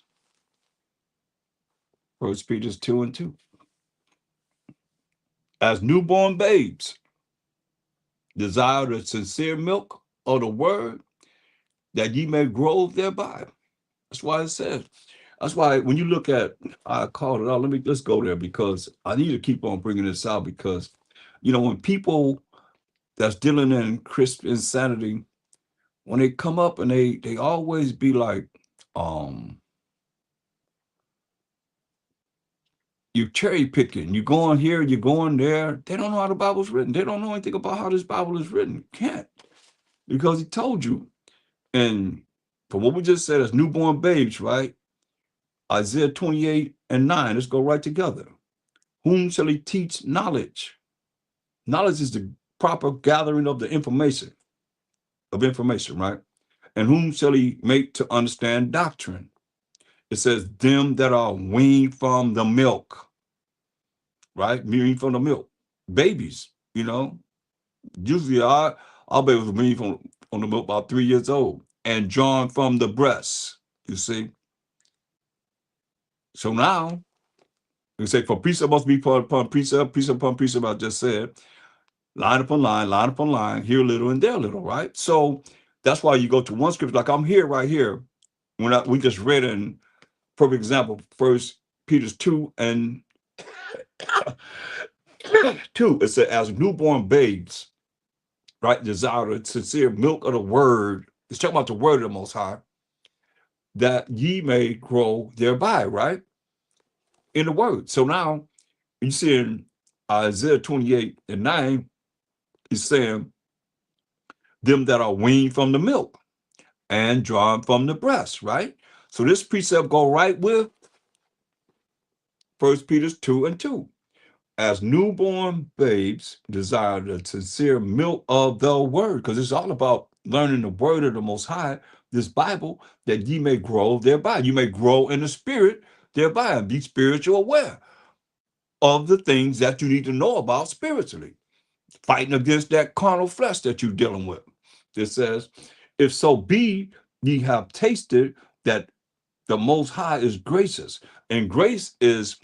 A: 1 Peter 2 and 2. As newborn babes, desire the sincere milk of the word, that ye may grow thereby. That's why it says. That's why when you look at, I called it out. Let's go there, because I need to keep on bringing this out, because, you know, when people that's dealing in crisp insanity, when they come up and they always be like, you cherry picking, you going here, you're going there. They don't know how the Bible's written. They don't know anything about how this Bible is written. Can't, because he told you. And from what we just said, as newborn babes, right? Isaiah 28 and 9, let's go right together. Whom shall he teach knowledge? Knowledge is the proper gathering of the information, right? And whom shall he make to understand doctrine? It says, them that are weaned from the milk, right? Weaned from the milk. Babies, you know. Usually our babies were weaned from the milk about 3 years old and drawn from the breast, you see. So now, we say, for precept must be upon precept, precept upon precept, I just said, line upon line, here a little and there a little, right? So that's why you go to one scripture, like I'm here, right here, when we just read in, perfect example, 1 Peter 2 and 2, it said, as newborn babes, right, desire the sincere milk of the word. It's talking about the word of the Most High, that ye may grow thereby, right? In the word. So now you see in Isaiah 28 and 9, he's saying, them that are weaned from the milk and drawn from the breast, right? So this precept go right with 1 Peter 2 and 2. As newborn babes desire the sincere milk of the word, because it's all about learning the word of the Most High, this Bible, that ye may grow thereby. You may grow in the spirit thereby and be spiritual aware of the things that you need to know about spiritually, fighting against that carnal flesh that you're dealing with. It says, if so be ye have tasted that the Most High is gracious. And grace is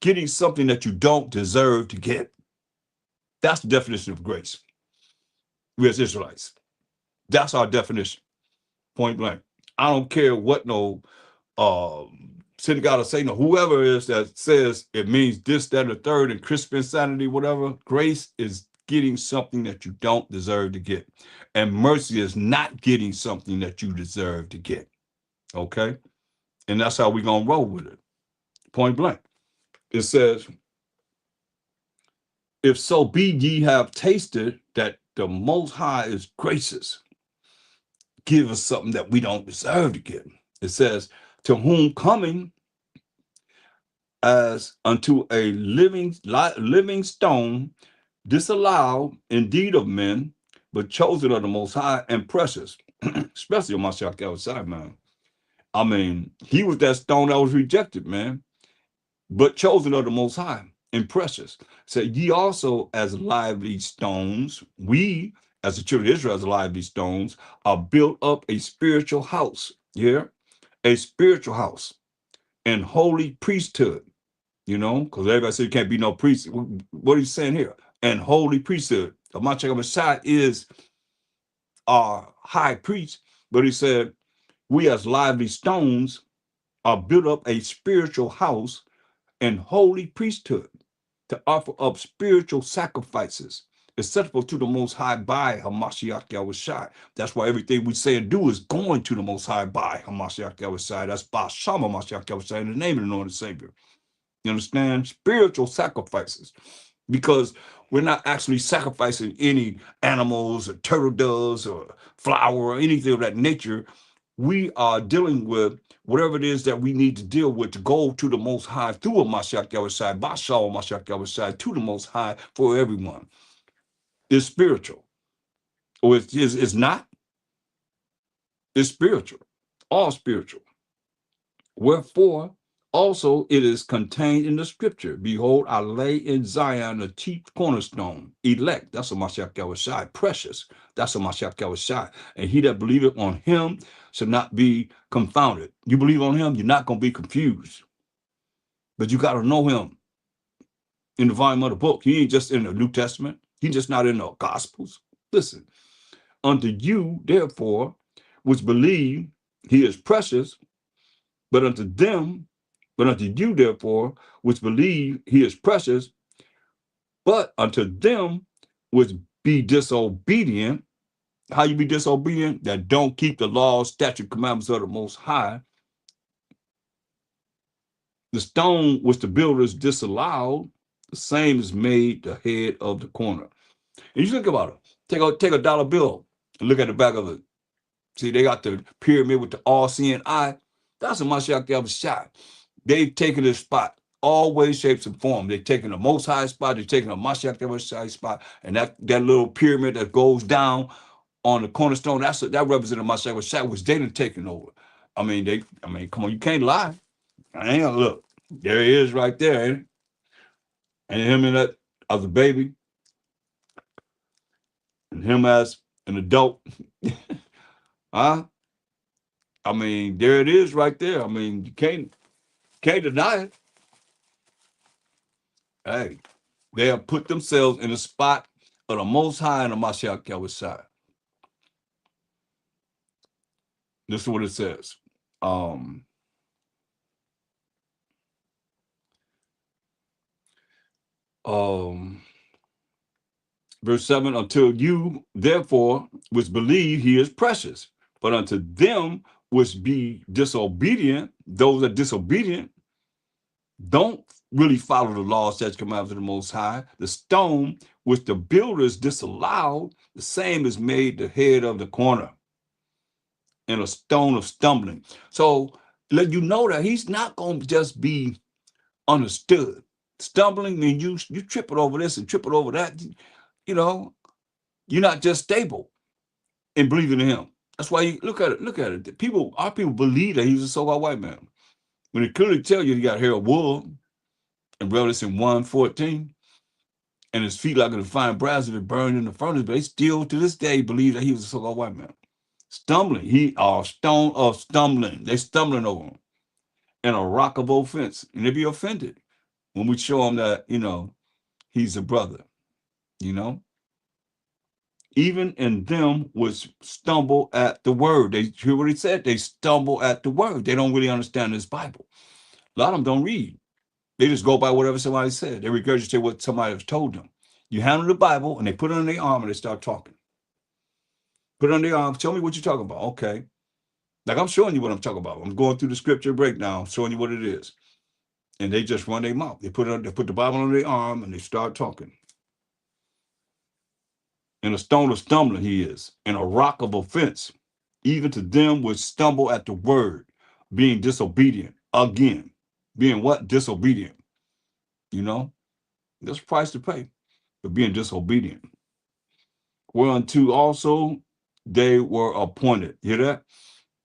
A: getting something that you don't deserve to get. That's the definition of grace. We as Israelites. That's our definition. Point blank. I don't care what no synagogue or Satan or whoever it is that says it means this, that, or the third, and crisp insanity, whatever. Grace is getting something that you don't deserve to get. And mercy is not getting something that you deserve to get. Okay? And that's how we're going to roll with it. Point blank. It says, if so be ye have tasted that the Most High is gracious, give us something that we don't deserve to get. It says, to whom coming as unto a living stone, disallowed indeed of men, but chosen of the Most High and precious, especially on my shock outside, man. I mean, he was that stone that was rejected, man, but chosen of the Most High and precious. So ye also as lively stones, we as the children of Israel as lively stones, are built up a spiritual house. Yeah, a spiritual house and holy priesthood. Because everybody said you can't be no priest. What are you saying here? And holy priesthood. Mashiach Messiah is our high priest, but he said, we as lively stones are built up a spiritual house and holy priesthood to offer up spiritual sacrifices acceptable to the Most High by Hamashiach Yahushai. That's why everything we say and do is going to the Most High by Hamashiach Yahushai. That's by Shama Hamashiach Yahushai in the name of the Lord and Savior. You understand? Spiritual sacrifices. Because we're not actually sacrificing any animals or turtle doves or flour or anything of that nature. We are dealing with whatever it is that we need to deal with to go to the Most High through a Mashiach Yahushai, Bashal Mashiach Yahushai, to the Most High for everyone. It's spiritual. Or it's not. It's spiritual. All spiritual. Wherefore, also it is contained in the scripture. Behold, I lay in Zion the chief cornerstone, elect. That's a Mashiach Yahushai. Precious. That's a Mashiach Yahushai. And he that believeth on him shall not be confounded. You believe on him, you're not going to be confused. But you got to know him in the volume of the book. He ain't just in the New Testament. He's just not in the Gospels. Listen, unto you, therefore, which believe he is precious, but unto you, therefore, which believe he is precious, but unto them which be disobedient. How you be disobedient? That don't keep the laws, statute, commandments of the Most High. The stone which the builders disallowed, the same is made the head of the corner. And you think about it. Take a dollar bill and look at the back of it. See, they got the pyramid with the all-seeing eye. That's a Mashiach Yahushai. They've taken this spot, all ways, shapes, and forms. They've taken the Most High spot. They've taken a Mashiach Yahushai spot, and that little pyramid that goes down on the cornerstone, that represents Mashiach Yahushai, which they done taken over. I mean, come on, you can't lie. I ain't gonna look. There he is, right there, ain't it? And him and that as a baby, and him as an adult. Huh? I mean, there it is right there. I mean, you can't deny it. Hey, they have put themselves in the spot of the Most High and the Mashiach Yahushai. This is what it says. Verse 7, until you, therefore, which believe he is precious, but unto them which be disobedient, those that disobedient, don't really follow the law, statutes, commandments of the Most High, the stone which the builders disallowed, the same is made the head of the corner and a stone of stumbling. So let you know that he's not going to just be understood. Stumbling means you trip it over this and trip it over that. You know, you're not just stable in believing in him. That's why you look at it. Look at it. Our people believe that he's a so-called white man. When they clearly tell you he got hair of wool in Revelation 1:14, and his feet like a fine brass if it burned in the furnace, but they still to this day believe that he was a so-called white man. Stumbling. He are stone of stumbling. They stumbling over him. And a rock of offense. And they be offended when we show them that, he's a brother, you know. Even in them which stumble at the word. They hear what he said. They stumble at the word. They don't really understand this Bible. A lot of them don't read. They just go by whatever somebody said. They regurgitate what somebody has told them. You handle the Bible and they put it on their arm and they start talking. Put it on their arm. Show me what you're talking about. Okay. Like I'm showing you what I'm talking about. I'm going through the scripture breakdown, showing you what it is. And they just run their mouth. They put the Bible on their arm and they start talking. And a stone of stumbling he is, and a rock of offense, even to them which stumble at the word. being disobedient again. Being what? Disobedient. You know, there's a price to pay for being disobedient. Whereunto also they were appointed. Hear that?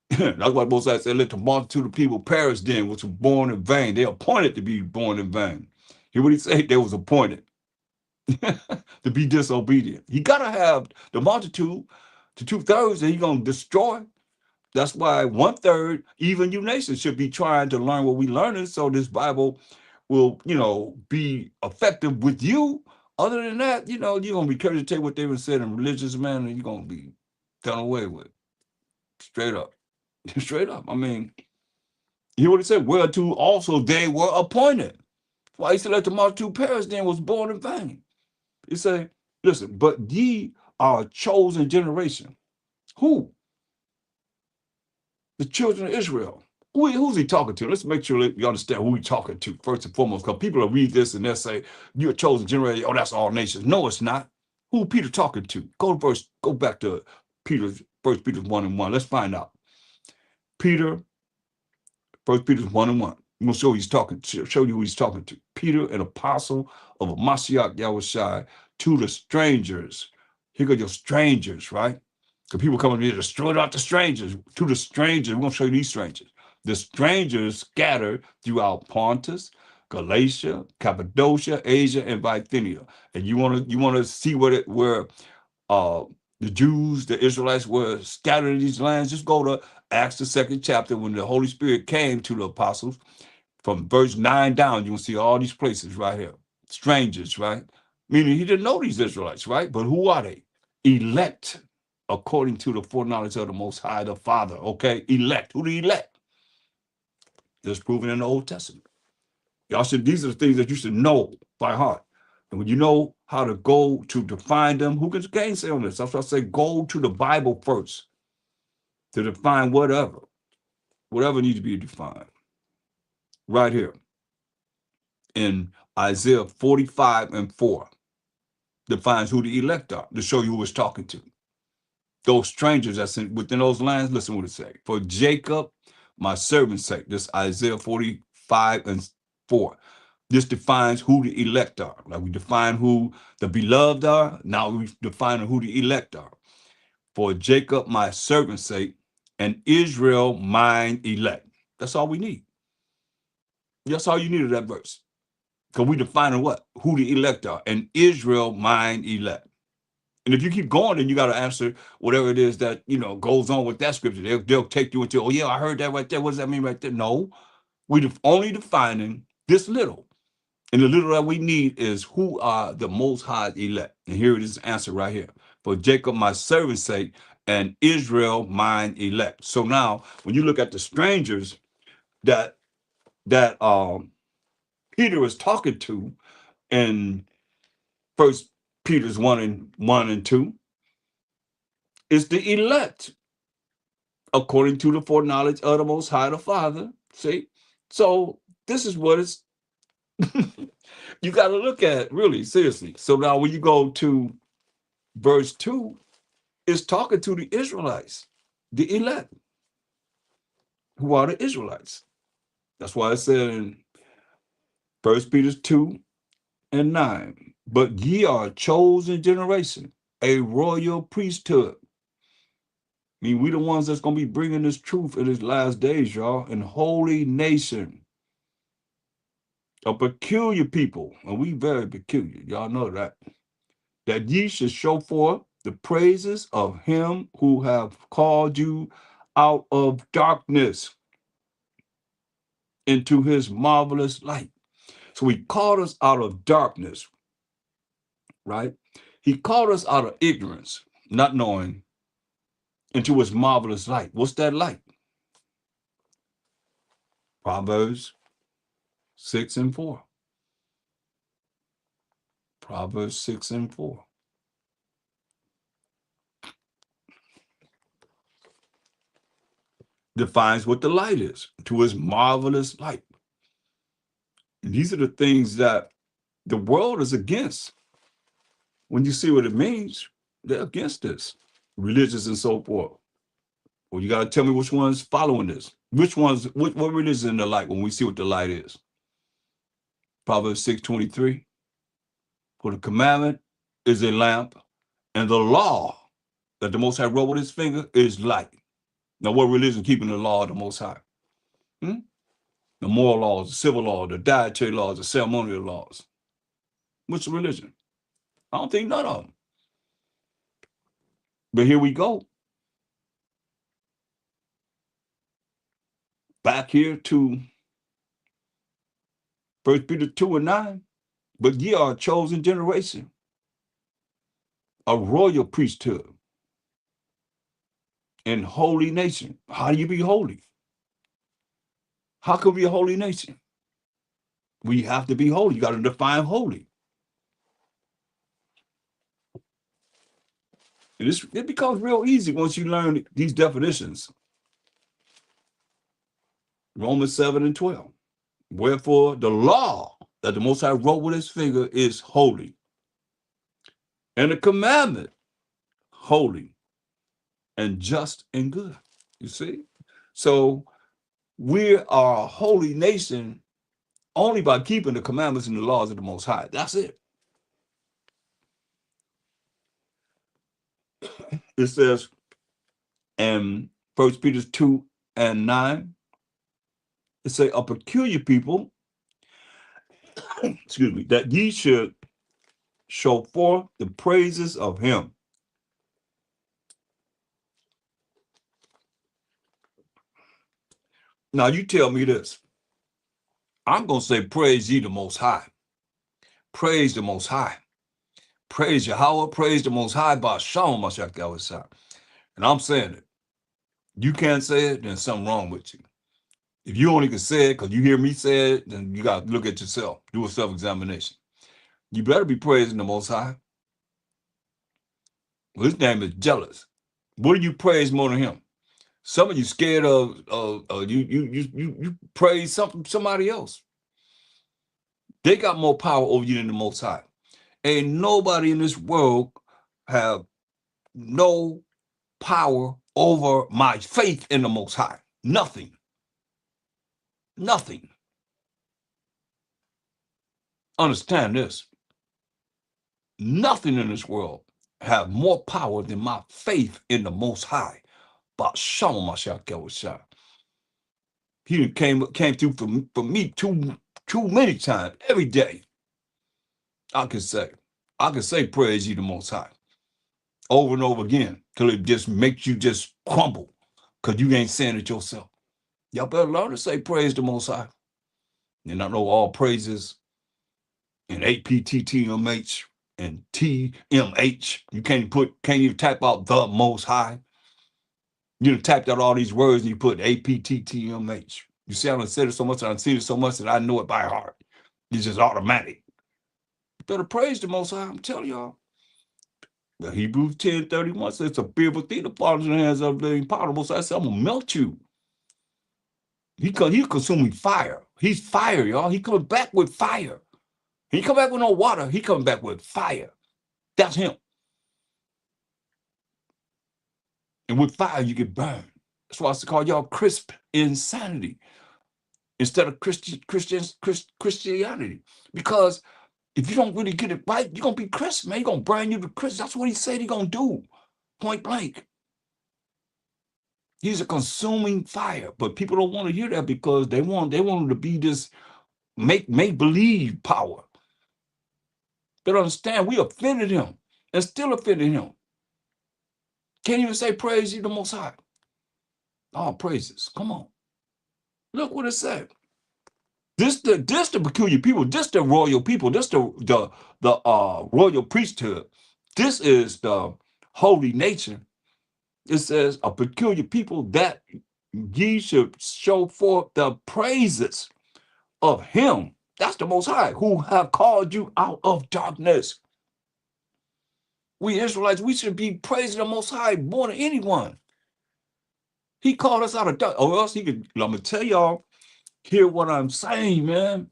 A: That's why Moses said, let the multitude of people perish then, which were born in vain. They appointed to be born in vain. Hear what he said? They was appointed to be disobedient. He got to have the multitude to 2/3 that he's going to destroy. That's why 1/3, even you nations, should be trying to learn what we learning so this Bible will, be effective with you. Other than that, you're going to be regurgitate what they were said in religious manner, you're going to be done away with. Straight up. Straight up. I mean, he would have said, whereto also they were appointed. Why he said, let the multitude perish then was born in vain. He said, listen, but ye are a chosen generation. Who? The children of Israel. Who's he talking to? Let's make sure that you understand who he's talking to first and foremost, because people will read this and they'll say, you're a chosen generation. Oh, that's all nations. No, it's not. Who Peter talking to? Go back to First Peter 1:1. Let's find out. Peter, First Peter 1:1. I'm gonna show you who he's talking to. Peter, an apostle of Mashiach Yahushai, to the strangers. Here go your strangers, right? So people coming here to destroy out the strangers. To the strangers, we're gonna show you these strangers. The strangers scattered throughout Pontus, Galatia, Cappadocia, Asia, and Bithynia. And you wanna see where the Jews, the Israelites were scattered in these lands? Just go to Acts the 2nd chapter when the Holy Spirit came to the apostles. From verse 9 down, you will see all these places right here. Strangers, right? Meaning he didn't know these Israelites, right? But who are they? Elect according to the foreknowledge of the Most High, the Father. Okay, elect. Who the elect? That's proven in the Old Testament. These are the things that you should know by heart. And when you know how to go to define them, who can gainsay on this? That's why I say go to the Bible first to define whatever needs to be defined. Right here in Isaiah 45:4 defines who the elect are, to show you who it's talking to. Those strangers that's within those lands, listen what it say. For Jacob, my servant's sake, this Isaiah 45:4. This defines who the elect are. Like we define who the beloved are, now we define who the elect are. For Jacob, my servant's sake, and Israel, mine elect. That's all we need. That's all you need of that verse. Because we define what? Who the elect are. And Israel, mine elect. And if you keep going, then you got to answer whatever it is that, goes on with that scripture. They'll take you into, oh, yeah, I heard that right there. What does that mean right there? No, we're only defining this little. And the little that we need is who are the Most High elect. And here it is, answer right here. For Jacob, my servant's sake, and Israel, mine elect. So now, when you look at the strangers that Peter is talking to in First Peter's 1:1-2, is the elect according to the foreknowledge of the Most High, the Father. See? So this is what it's you got to look at really seriously. So now when you go to verse 2, it's talking to the Israelites, the elect, who are the Israelites. That's why it said in First Peter 2:9, but ye are a chosen generation, a royal priesthood. I mean, we the ones that's going to be bringing this truth in these last days, y'all, and holy nation. A peculiar people, and we very peculiar, y'all know that ye should show forth the praises of him who have called you out of darkness into his marvelous light. So he called us out of darkness, right? He called us out of ignorance, not knowing, into his marvelous light. What's that light? Proverbs 6:4. Proverbs 6:4. Defines what the light is, to his marvelous light. And these are the things that the world is against. When you see what it means, they're against this. Religious and so forth. Well, you got to tell me which one's following this. What really is in the light when we see what the light is? Proverbs 6:23. For the commandment is a lamp, and the law that the Most High wrote with his finger is light. Now, what religion keeping the law of the Most High? Hmm? The moral laws, the civil laws, the dietary laws, the ceremonial laws. What's the religion? I don't think none of them. But here we go. Back here to 1 Peter 2:9. But ye are a chosen generation, a royal priesthood, and holy nation. How do you be holy? How can we be a holy nation? We have to be holy. You got to define holy. And it becomes real easy once you learn these definitions. Romans 7:12. Wherefore the law that the Most High wrote with his finger is holy, and the commandment holy and just and good. You see? So we are a holy nation only by keeping the commandments and the laws of the Most High. That's it. It says in 1 Peter 2:9, it say a peculiar people, excuse me, that ye should show forth the praises of him. Now you tell me this. I'm going to say praise ye the Most High. Praise the Most High. Praise Yahweh. Praise the Most High by Shalom Mashiach. And I'm saying it. You can't say it, then something wrong with you. If you only can say it because you hear me say it, then you got to look at yourself. Do a self-examination. You better be praising the Most High. Well, his name is jealous. What do you praise more than him? Some of you scared of you praise somebody else. They got more power over you than the Most High. Ain't nobody in this world have no power over my faith in the Most High. Nothing. Nothing. Understand this. Nothing in this world have more power than my faith in the Most High. But Shalom Mashiach. He came through for me too many times every day. I can say praise ye the Most High over and over again till it just makes you just crumble because you ain't saying it yourself. Y'all better learn to say praise the Most High. And I know all praises in APTTMH and TMH. You can't even type out the Most High. You typed out all these words and you put APTTMH. You see, I done said it so much, I done seen it so much that I know it by heart. It's just automatic. You better praise the Most High, I'm telling y'all. The Hebrews 10:31 says it's a fearful thing to fall into the hands of the impossible. So I said, I'm gonna melt you. He's consuming fire. He's fire, y'all. He coming back with fire. He come back with no water. He coming back with fire. That's him. And with fire, you get burned. That's why I call y'all crisp insanity instead of Christianity. Because if you don't really get it right, you're going to be crisp, man. You're going to burn you to crisp. That's what he said he's going to do, point blank. He's a consuming fire, but people don't want to hear that because they want him to be this make-believe power. They don't understand we offended him and still offended him. Can't even say praise ye the Most High. All praises. Come on. Look what it said. This the peculiar people. This the royal people. This the royal priesthood. This is the holy nature. It says a peculiar people that ye should show forth the praises of him. That's the Most High who have called you out of darkness. We Israelites, we should be praising the Most High more than anyone. He called us out of darkness, or else he could. I'm gonna tell y'all. Hear what I'm saying, man.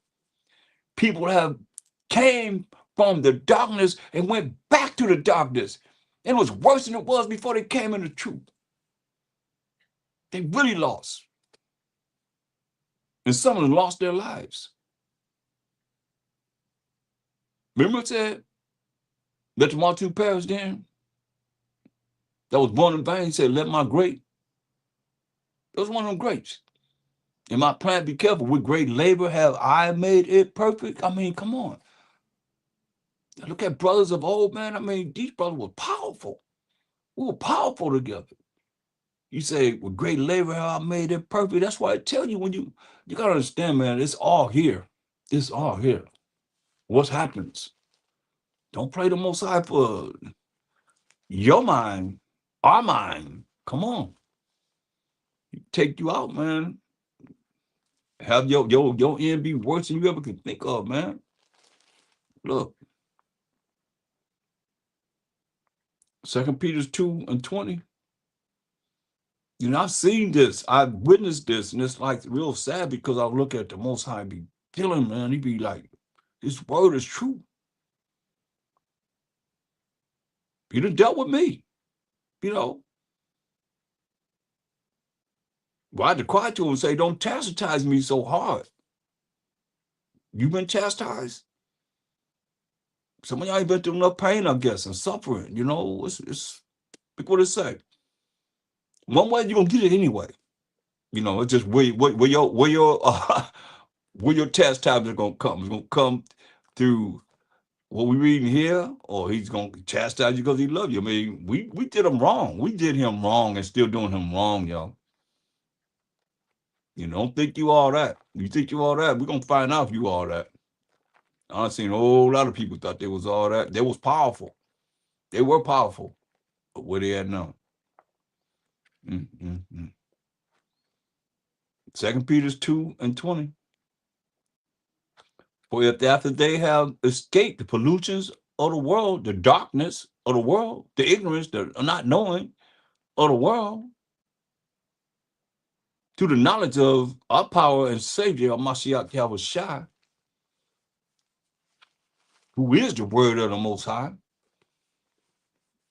A: People have came from the darkness and went back to the darkness. And it was worse than it was before they came in the truth. They really lost. And some of them lost their lives. Remember I said, let the multitude perish then? That was born in vain. He said, let my grape. That was one of them grapes. And my plant, be careful. With great labor have I made it perfect. I mean, come on. Look at brothers of old, man. I mean, these brothers were powerful. We were powerful together. You say, with great labor have I made it perfect. That's why I tell you, when you got to understand, man, it's all here. It's all here. What happens? Don't play the Most High for your mind, our mind. Come on. Take you out, man. Have your end be worse than you ever could think of, man. Look, 2 Peter 2:20. You know, I've seen this, I've witnessed this, and it's like real sad because I look at the Most High be killing, man. He be like, his word is true. He done dealt with me, you know. Well, I had to cry to him and say, don't chastise me so hard. You've been chastised. Some of y'all ain't been through enough pain, I guess, and suffering. You know, it's what it say. One way you're gonna get it anyway. You know, it's just where your where your chastisement is gonna come. It's gonna come through what we reading here, or he's gonna chastise you because he loves you. I mean, we did him wrong. We did him wrong and still doing him wrong, y'all. You don't think you all that. You think you all that. We're gonna find out if you all that. I've seen a whole lot of people thought they was all that. They was powerful. They were powerful. But where they at now? 2 Peter 2:20. For if after they have escaped the pollutions of the world, the darkness of the world, the ignorance, the not knowing of the world, to the knowledge of our power and Savior, Mashiach Yahushua, who is the word of the Most High,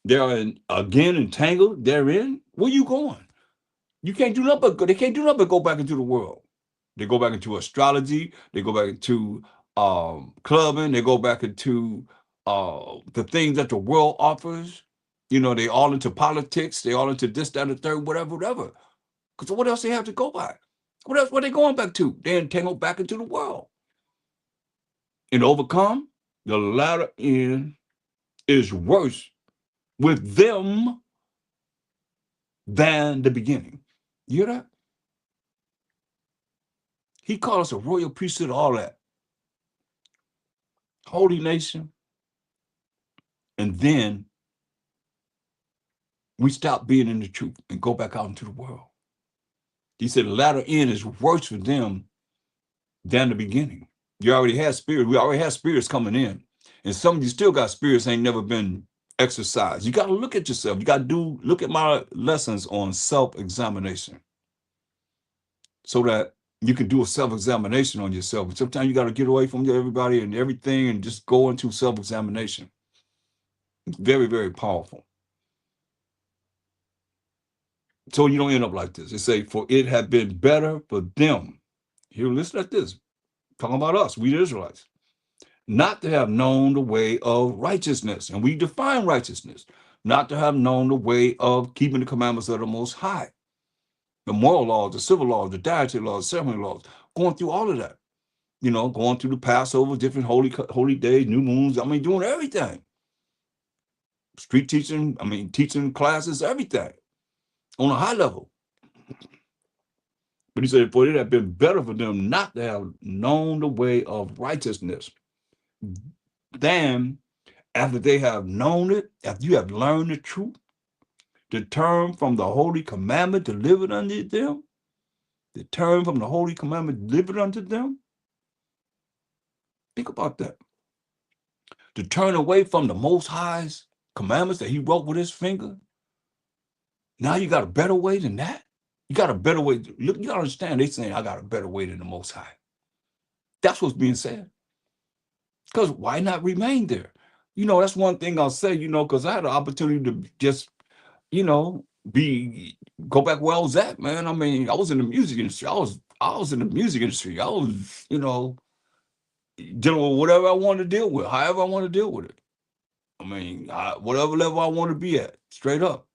A: they are again entangled therein. Where you going? You can't do nothing but they can't do nothing but go back into the world. They go back into astrology. They go back into clubbing. They go back into the things that the world offers. You know, they all into politics. They all into this, that, and the third, whatever, whatever. Because what else they have to go by? What else? What are they going back to? They entangled back into the world. And overcome, the latter end is worse with them than the beginning. You hear that? He called us a royal priesthood, all that. Holy nation. And then we stop being in the truth and go back out into the world. He said the latter end is worse for them than the beginning. You already had spirits. We already had spirits coming in. And some of you still got spirits ain't never been exercised. You got to look at yourself. You got to look at my lessons on self-examination so that you can do a self-examination on yourself. Sometimes you got to get away from everybody and everything and just go into self-examination. It's very, very powerful. So you don't end up like this. It say, for it had been better for them. Here, listen at this. Talking about us, we the Israelites, not to have known the way of righteousness. And we define righteousness, not to have known the way of keeping the commandments of the Most High. The moral laws, the civil laws, the dietary laws, the ceremony laws, going through all of that. You know, going through the Passover, different holy days, new moons. I mean, doing everything. Street teaching, I mean, teaching classes, everything on a high level. But he said, for it had been better for them not to have known the way of righteousness than after they have known it, after you have learned the truth, to turn from the holy commandment delivered unto them, to turn from the holy commandment delivered unto them. Think about that. To turn away from the Most High's commandments that he wrote with his finger. Now you got a better way than that? You got a better way. Look, you got to understand, they saying, I got a better way than the Most High. That's what's being said. Because why not remain there? You know, that's one thing I'll say, you know, because I had an opportunity to just, you know, go back where I was at, man. I mean, I was in the music industry. I was I was in the music industry. I was, dealing with whatever I want to deal with, however I want to deal with it. I mean, whatever level I want to be at, straight up.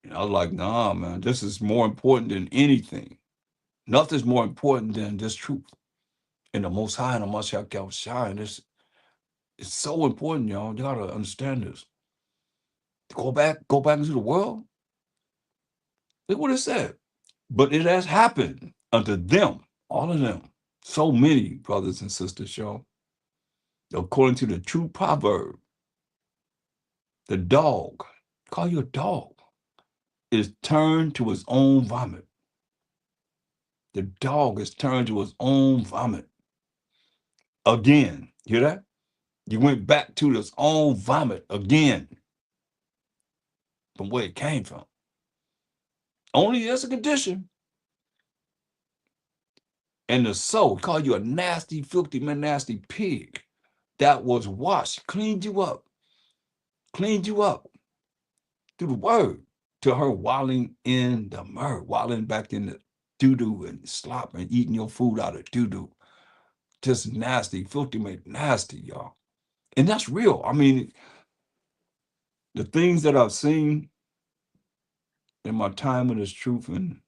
A: And I was like, nah, man, this is more important than anything. Nothing's more important than this truth. And the Most High and the Most High shall shine. It's so important, y'all. You gotta understand this. Go back into the world. Look what it said. But it has happened unto them, all of them. So many brothers and sisters, y'all. According to the true proverb, the dog, call you a dog, is turned to his own vomit. The dog is turned to his own vomit. Again, hear that? You went back to his own vomit again from where it came from. Only as a condition. And the soul, call you a nasty, filthy, man, nasty pig that was washed, cleaned you up through the word to her wallowing in the mud, wallowing back in the doo-doo and slop and eating your food out of doo-doo. Just nasty, filthy, man, nasty, y'all. And that's real. I mean, the things that I've seen in my time in this truth and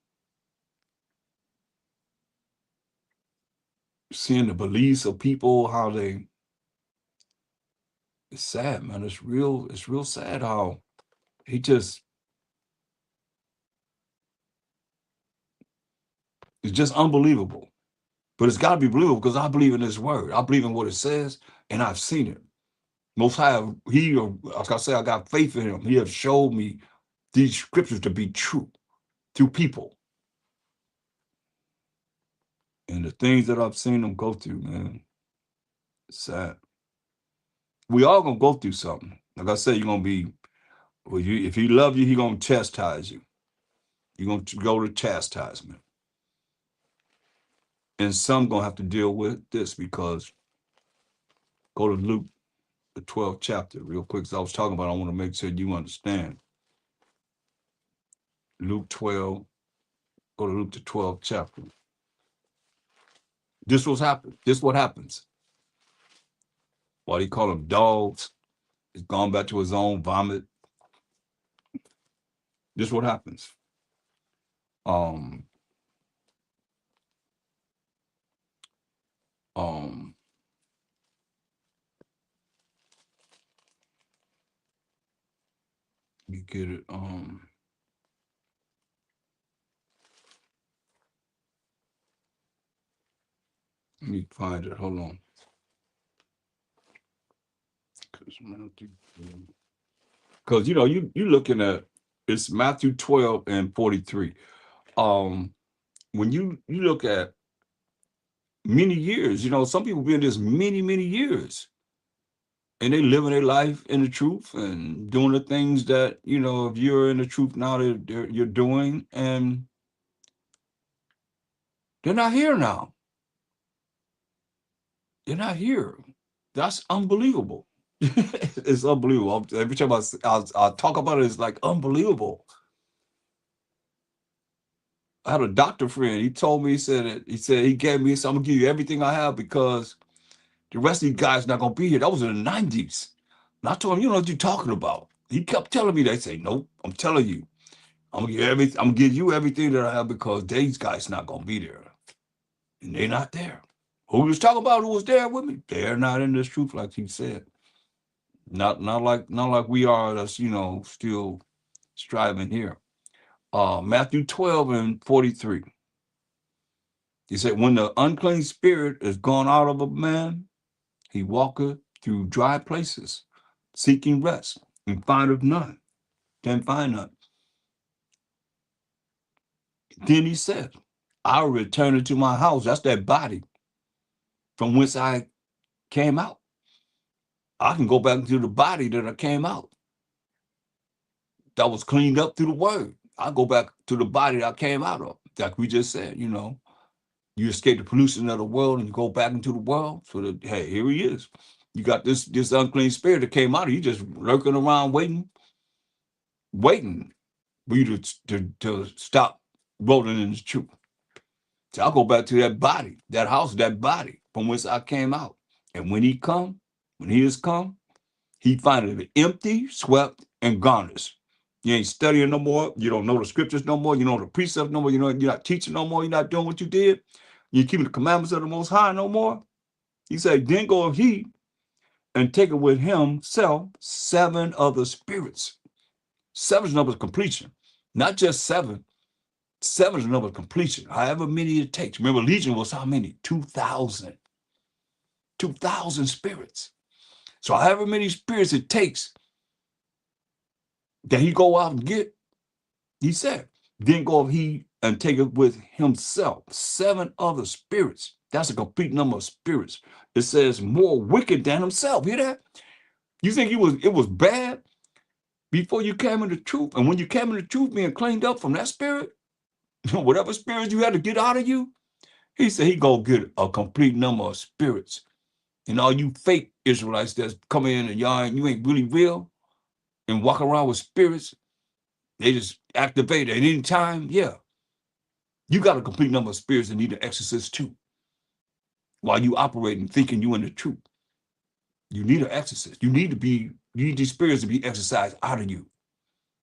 A: seeing the beliefs of people, how it's sad, man. It's real sad how he just, it's just unbelievable. But it's got to be believable because I believe in his word. I believe in what it says, and I've seen it. Most High, like I say, I got faith in him. He has showed me these scriptures to be true through people. And the things that I've seen them go through, man, it's sad. We all gonna go through something. Like I said, you're gonna be, if he love you, he gonna chastise you. You're gonna go to chastisement. And some gonna have to deal with this because go to Luke, the 12th chapter, real quick. Because I was talking about, I want to make sure you understand. Luke 12, go to Luke, the 12th chapter. This what happens. Why do you call them dogs? He's gone back to his own vomit. This what happens. Um, um, you get it. Let me find it. Hold on. Because you looking at, it's Matthew 12 and 43. When you look at many years, some people been this many years, and they living their life in the truth and doing the things that if you're in the truth now that you're doing, and they're not here now. They're not here. That's unbelievable. It's unbelievable. Every time I talk about it, it's like unbelievable. I had a doctor friend. He told me, he said he gave me, so I'm gonna give you everything I have because the rest of you guys not gonna be here. That was in the 90s. And I told him, you know what you're talking about. He kept telling me, they say, nope, I'm telling you, I'm gonna give you everything that I have because these guys not gonna be there. And they're not there. Who was talking about who was there with me? They're not in this truth, like he said. Not like we are that's still striving here. Matthew 12 and 43. He said, when the unclean spirit is gone out of a man, he walketh through dry places, seeking rest, and findeth none. Can't find none. Then he said, I'll return into my house. That's that body from whence I came out. I can go back into the body that I came out. That was cleaned up through the word. I go back to the body that I came out of. Like we just said, you escape the pollution of the world and you go back into the world. So that, hey, here he is. You got this unclean spirit that came out of you, just lurking around waiting for you to stop rolling in the truth. So I'll go back to that body, that house, that body from whence I came out. And when he is come, he findeth it empty, swept, and garnished. You ain't studying no more. You don't know the scriptures no more. You don't know the precepts no more. You're not teaching no more. You're not doing what you did. You keeping the commandments of the Most High no more. He said, then goeth he and taketh with himself 7 other spirits. 7 is the number of completion, not just 7. 7 is the number of completion, however many it takes. Remember, Legion was how many? 2,000. 2,000 spirits. So however many spirits it takes that he go out and get, he said, then go he and take it with himself 7 other spirits. That's a complete number of spirits. It says more wicked than himself. Hear that? You think it was bad before you came in the truth? And when you came in the truth, being cleaned up from that spirit, whatever spirits you had to get out of you, he said he go get a complete number of spirits. And all you fake Israelites that's coming in and you ain't really real and walk around with spirits, they just activate at any time. Yeah. You got a complete number of spirits that need an exorcist too. While you operating, thinking you in the truth. You need an exorcist. You need these spirits to be exorcised out of you.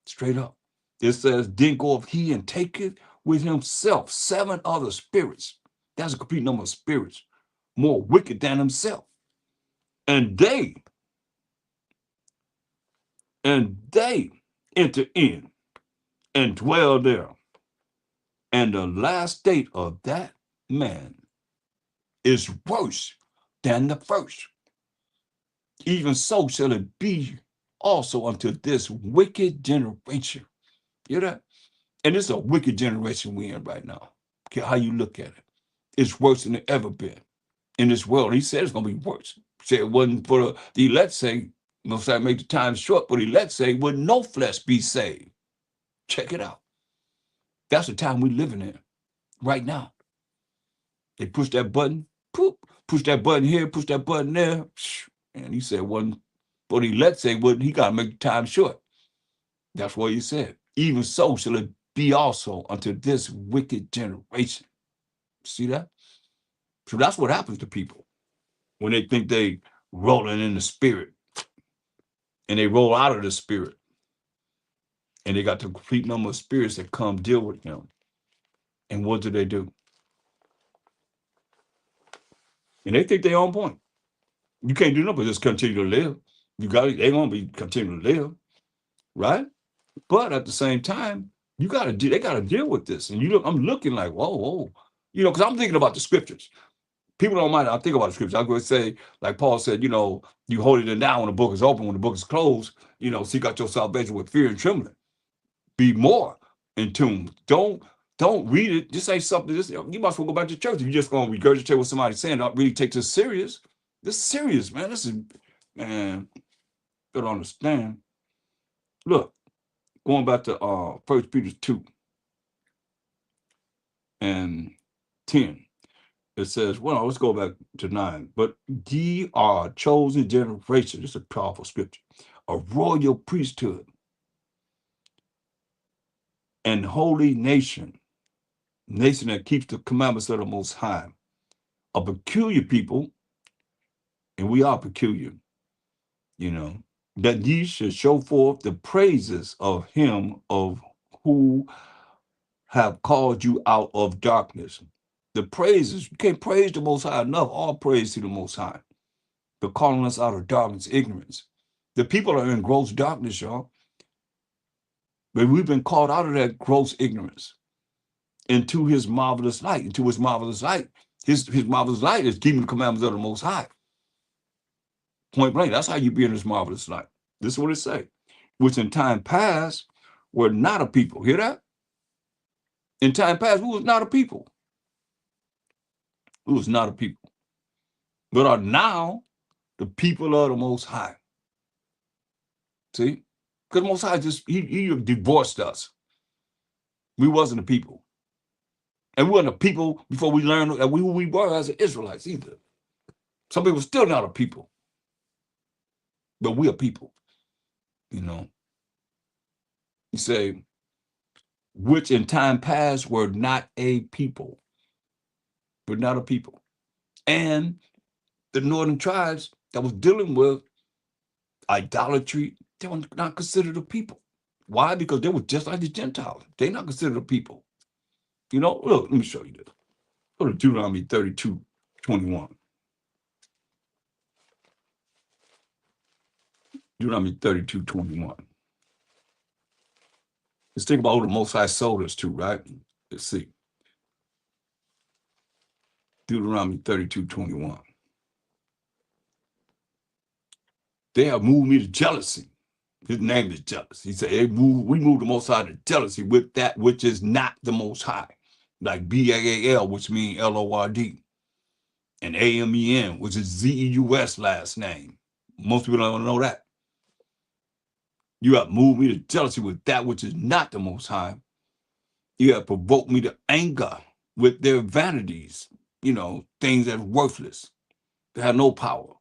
A: Straight up. It says, then goeth he and taketh with himself 7 other spirits. That's a complete number of spirits, more wicked than himself. And they enter in and dwell there. And the last state of that man is worse than the first. Even so shall it be also unto this wicked generation. You hear that? And it's a wicked generation we're in right now. Okay, how you look at it. It's worse than it ever been in this world. He said it's going to be worse. He said it wasn't for the elect say, most I make the time short, but the elect say, would no flesh be saved? Check it out. That's the time we're living in right now. They push that button, poop, push that button here, push that button there. And he said, one, but the elect say, well, he got to make the time short. That's what he said. Even so shall it be also unto this wicked generation. See that? So that's what happens to people when they think they rolling in the spirit and they roll out of the spirit. And they got the complete number of spirits that come deal with them. And what do? And they think they're on point. You can't do nothing but just continue to live. They're gonna be continuing to live, right? But at the same time, they gotta deal with this. And I'm looking like, whoa. Because I'm thinking about the scriptures. People don't mind. I think about the scriptures. I'm going to say, like Paul said, you hold it down when the book is open, when the book is closed, seek out your salvation with fear and trembling. Be more in tune. Don't read it. Just say something. You might as well go back to church. If you're just going to regurgitate what somebody's saying, don't really take this serious. This is serious, man. Man, you don't understand. Look, going back to 1 Peter 2 and 10. It says, well, let's go back to 9. But ye are a chosen generation. It's a powerful scripture. A royal priesthood and holy nation that keeps the commandments of the Most High. A peculiar people, and we are peculiar, that ye should show forth the praises of him of who have called you out of darkness. The praises, you can't praise the Most High enough. All praise to the Most High. But calling us out of darkness, ignorance. The people are in gross darkness, y'all. But we've been called out of that gross ignorance into his marvelous light, His marvelous light is keeping the commandments of the Most High. Point blank, that's how you be in his marvelous light. This is what it say. Which in time past were not a people. Hear that? In time past, we was not a people. We was not a people. But are now the people of the Most High. See? Because the Most High he divorced us. We wasn't a people. And we weren't a people before we learned that who we were as Israelites either. Some people still not a people. But we are people. You say, which in time past were not a people. were not a people. And the northern tribes that was dealing with idolatry, they were not considered a people. Why? Because they were just like the Gentiles. They're not considered a people. You know, look, let me show you this. Go to Deuteronomy 32:21. Deuteronomy 32:21. Let's think about who the Most High sold us to, right? Let's see. Deuteronomy 32:21. They have moved me to jealousy. His name is jealous. He said, we moved the Most High to jealousy with that which is not the Most High. Like BAAL, which means LORD. And AMEN, which is ZEUS last name. Most people don't know that. You have moved me to jealousy with that which is not the Most High. You have provoked me to anger with their vanities, things that are worthless, that have no power.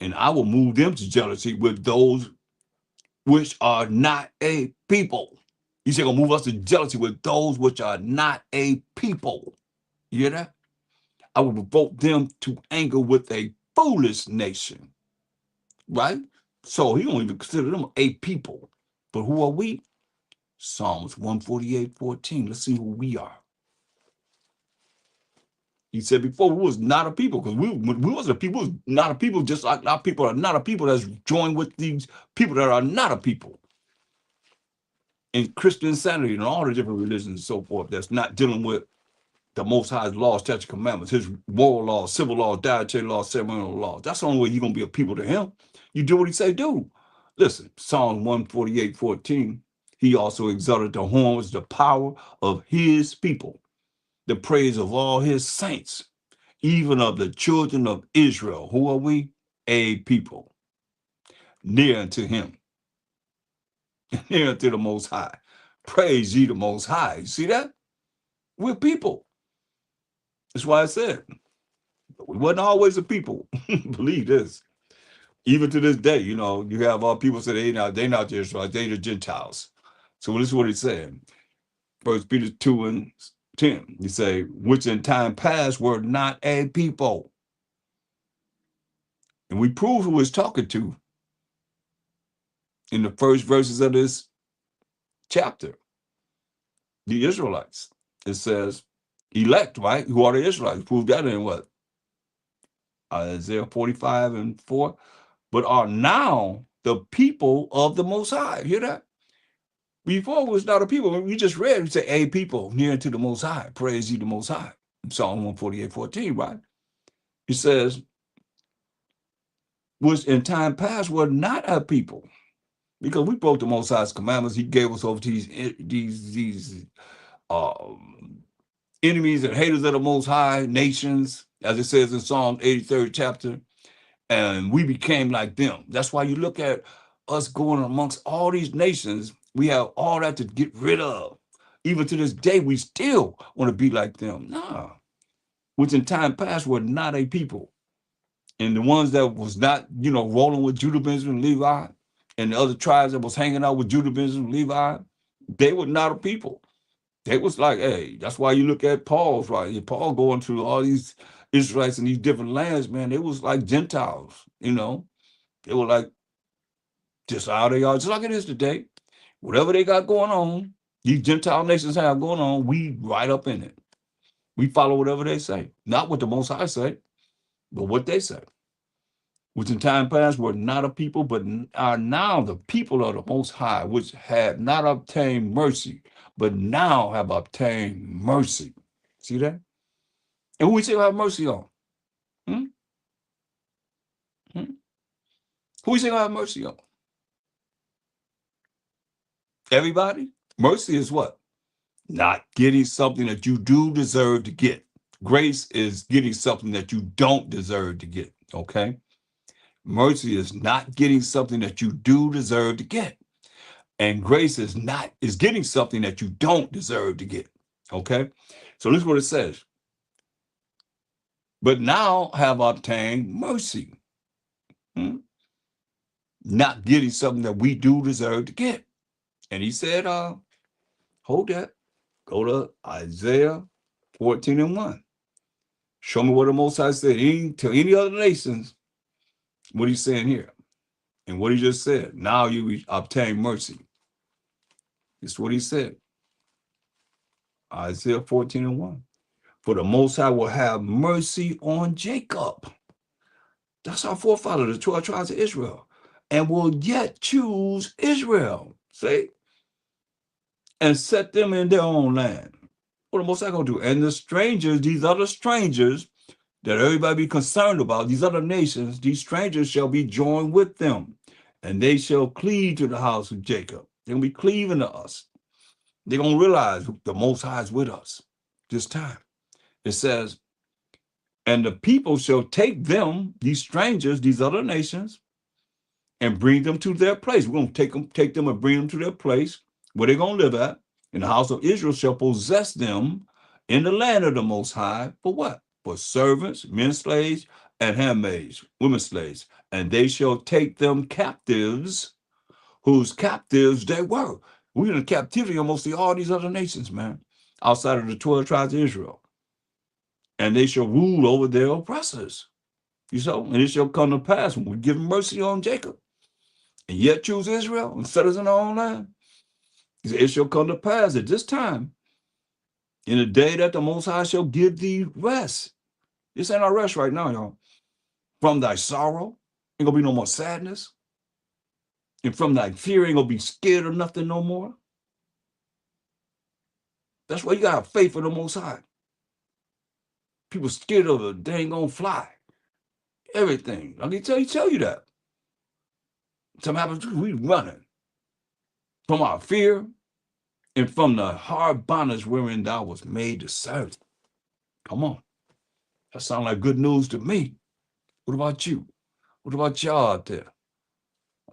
A: And I will move them to jealousy with those which are not a people. You say gonna move us to jealousy with those which are not a people. You hear that? I will provoke them to anger with a foolish nation. Right? So he don't even consider them a people. But who are we? Psalms 148:14. Let's see who we are. He said before we was not a people, because we was a people, not a people, just like our people are not a people that's joined with these people that are not a people. In Christian insanity and all the different religions and so forth, that's not dealing with the Most High's laws, statutes, commandments, his moral laws, civil laws, dietary laws, ceremonial laws. That's the only way you're going to be a people to him. You do what he say do. Listen, Psalm 148:14, he also exalted the horns, the power of his people, the praise of all his saints, even of the children of Israel. Who are we? A people, near unto him, near unto the Most High. Praise ye the Most High. You see that? We're people. That's why I said, we wasn't always a people. Believe this. Even to this day, you have all people say they not the Israelites, they the Gentiles. So this is what he's saying. 1 Peter 2:10. He say, which in time past were not a people. And we prove who he's talking to in the first verses of this chapter. The Israelites. It says, elect, right? Who are the Israelites? Prove that in what? Isaiah 45:4. But are now the people of the Most High. Hear that? Before it was not a people. We just read, we say, a people near to the Most High. Praise ye the Most High. Psalm 148:14, right? It says, which in time past were not a people. Because we broke the Most High's commandments. He gave us over to these enemies and haters of the Most High, nations, as it says in Psalm 83rd chapter. And we became like them. That's why you look at us going amongst all these nations, we have all that to get rid of. Even to this day, we still want to be like them. Nah. Which in time past were not a people. And the ones that was not, rolling with Judah, Benjamin, Levi, and the other tribes that was hanging out with Judah, Benjamin, Levi, they were not a people. They was like, hey, that's why you look at Paul's, right? Paul going through all these Israelites in these different lands, man, they was like Gentiles, They were like, just how they are, just like it is today. Whatever they got going on, these Gentile nations have going on, we right up in it. We follow whatever they say. Not what the Most High say, but what they say. Which in time past were not a people, but are now the people of the Most High, which had not obtained mercy, but now have obtained mercy. See that? And who we say have mercy on? Hmm? Hmm? Who we say have mercy on? Everybody? Mercy is what? Not getting something that you do deserve to get. Grace is getting something that you don't deserve to get, okay? Mercy is not getting something that you do deserve to get. And grace is getting something that you don't deserve to get, okay? So this is what it says. But now have obtained mercy. Not getting something that we do deserve to get. And he said, hold that. Go to Isaiah 14:1. Show me what the Most High said to any other nations, what he's saying here. And what he just said, now you obtain mercy. It's what he said. Isaiah 14:1. For the Most High will have mercy on Jacob. That's our forefather, the 12 tribes of Israel. And will yet choose Israel. See? And set them in their own land. What the Most High gonna do? And the strangers, these other strangers that everybody be concerned about, these other nations, these strangers shall be joined with them. And they shall cleave to the house of Jacob. They're gonna be cleaving to us. They're gonna realize the Most High is with us this time. It says, and the people shall take them, these strangers, these other nations, and bring them to their place. We're going to take them and bring them to their place where they're going to live at. And the house of Israel shall possess them in the land of the Most High for what? For servants, men slaves, and handmaids, women slaves. And they shall take them captives, whose captives they were. We're in captivity almost all these other nations, man, outside of the 12 tribes of Israel. And they shall rule over their oppressors. You saw, and it shall come to pass when we give mercy on Jacob, and yet choose Israel and set us in our own land. He said, it shall come to pass at this time, in the day that the Most High shall give thee rest. This ain't our rest right now, y'all. From thy sorrow, ain't gonna be no more sadness. And from thy fear, ain't gonna be scared of nothing no more. That's why you gotta have faith in the Most High. People scared of it, they ain't gonna fly. Everything. I can tell you that. Something happens, we running from our fear and from the hard bondage wherein thou was made to serve. Come on. That sounds like good news to me. What about you? What about y'all out there?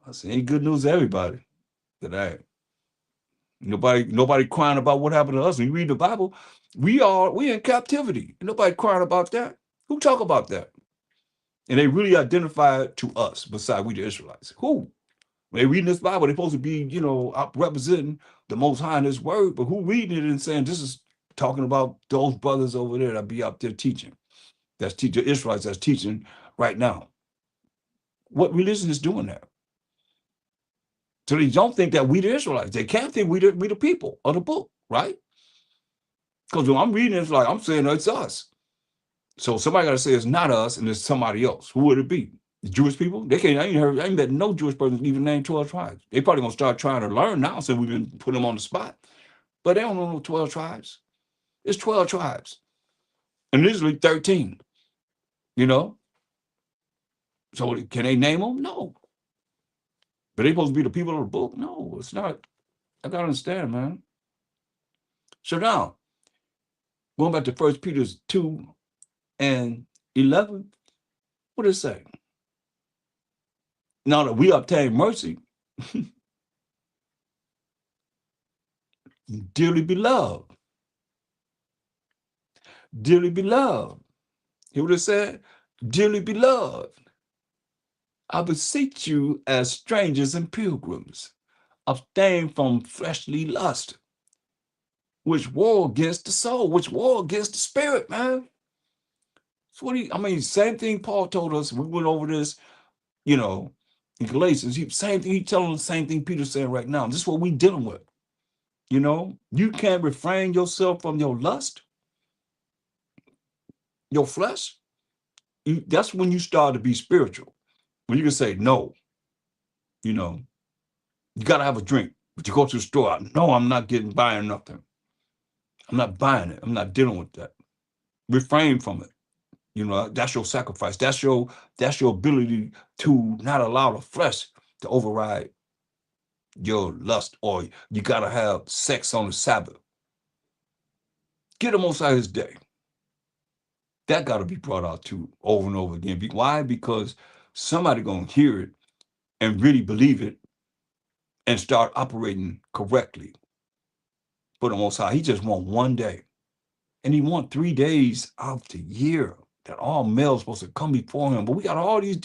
A: I say, ain't good news to everybody. That nobody crying about what happened to us. When you read the Bible, we in captivity. Nobody crying about that. Who talk about that? And they really identify to us, besides we the Israelites. Who? When they reading this Bible, they're supposed to be, representing the Most High in His Word, but who reading it and saying this is talking about those brothers over there that be out there teaching? That's teaching Israelites that's teaching right now. What religion is doing that? So they don't think that we the Israelites. They can't think we the people of the book, right? Because when I'm reading it, it's like I'm saying it's us. So somebody got to say it's not us and it's somebody else. Who would it be? The Jewish people? They can't. I ain't met no Jewish person even name 12 tribes. They probably gonna start trying to learn now since we've been putting them on the spot. But they don't know no 12 tribes. It's 12 tribes, and usually 13. You know. So can they name them? No. But they supposed to be the people of the book? No, it's not. I gotta understand, man. So now, going back to 1 Peter 2:11, what does it say? Now that we obtain mercy, dearly beloved, dearly beloved. Hear what it said? Dearly beloved, I beseech you as strangers and pilgrims, abstain from fleshly lust, which war against the soul, which war against the spirit, man. So same thing Paul told us. We went over this, in Galatians. Same thing, he telling the same thing Peter's saying right now. This is what we dealing with. You can't refrain yourself from your lust, your flesh. That's when you start to be spiritual. When you can say no, you gotta have a drink, but you go to the store. No, I'm not buying nothing. I'm not buying it. I'm not dealing with that. Refrain from it. That's your sacrifice. That's your ability to not allow the flesh to override your lust, or you gotta have sex on the Sabbath. Get them outside his day. That gotta be brought out too over and over again. Why? Because somebody gonna hear it and really believe it and start operating correctly for the Most High. He just want one day. And he want 3 days out the year that all males supposed to come before him. But we got all these,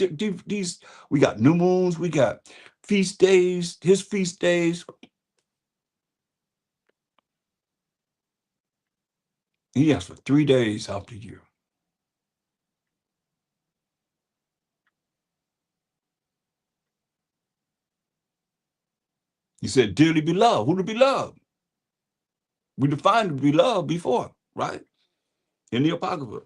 A: we got new moons, we got feast days, his feast days. He asked for 3 days out the year. He said, dearly beloved. Who the beloved? We defined beloved before, right? In the Apocrypha.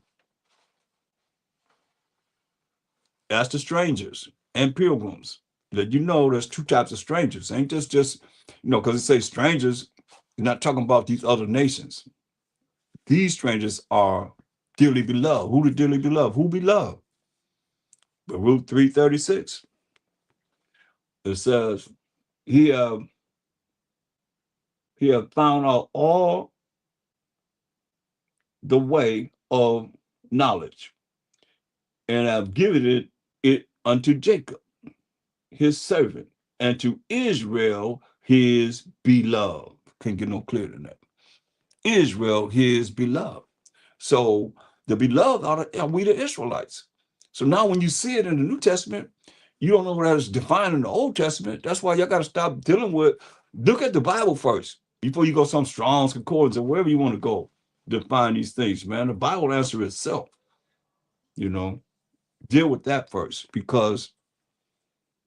A: That's the strangers and pilgrims. That there's two types of strangers. Ain't this just, because it says strangers, you're not talking about these other nations. These strangers are dearly beloved. Who the dearly beloved? Who beloved? Baruch 3:36. It says, he have found out all the way of knowledge, and have given it unto Jacob, his servant, and to Israel, his beloved. Can't get no clearer than that. Israel, his beloved. So the beloved are we the Israelites. So now when you see it in the New Testament, you don't know what that is defined in the Old Testament. That's why y'all got to stop dealing with, look at the Bible first before you go some Strong's Concordance or wherever you want to go define these things, man. The Bible answers itself, deal with that first, because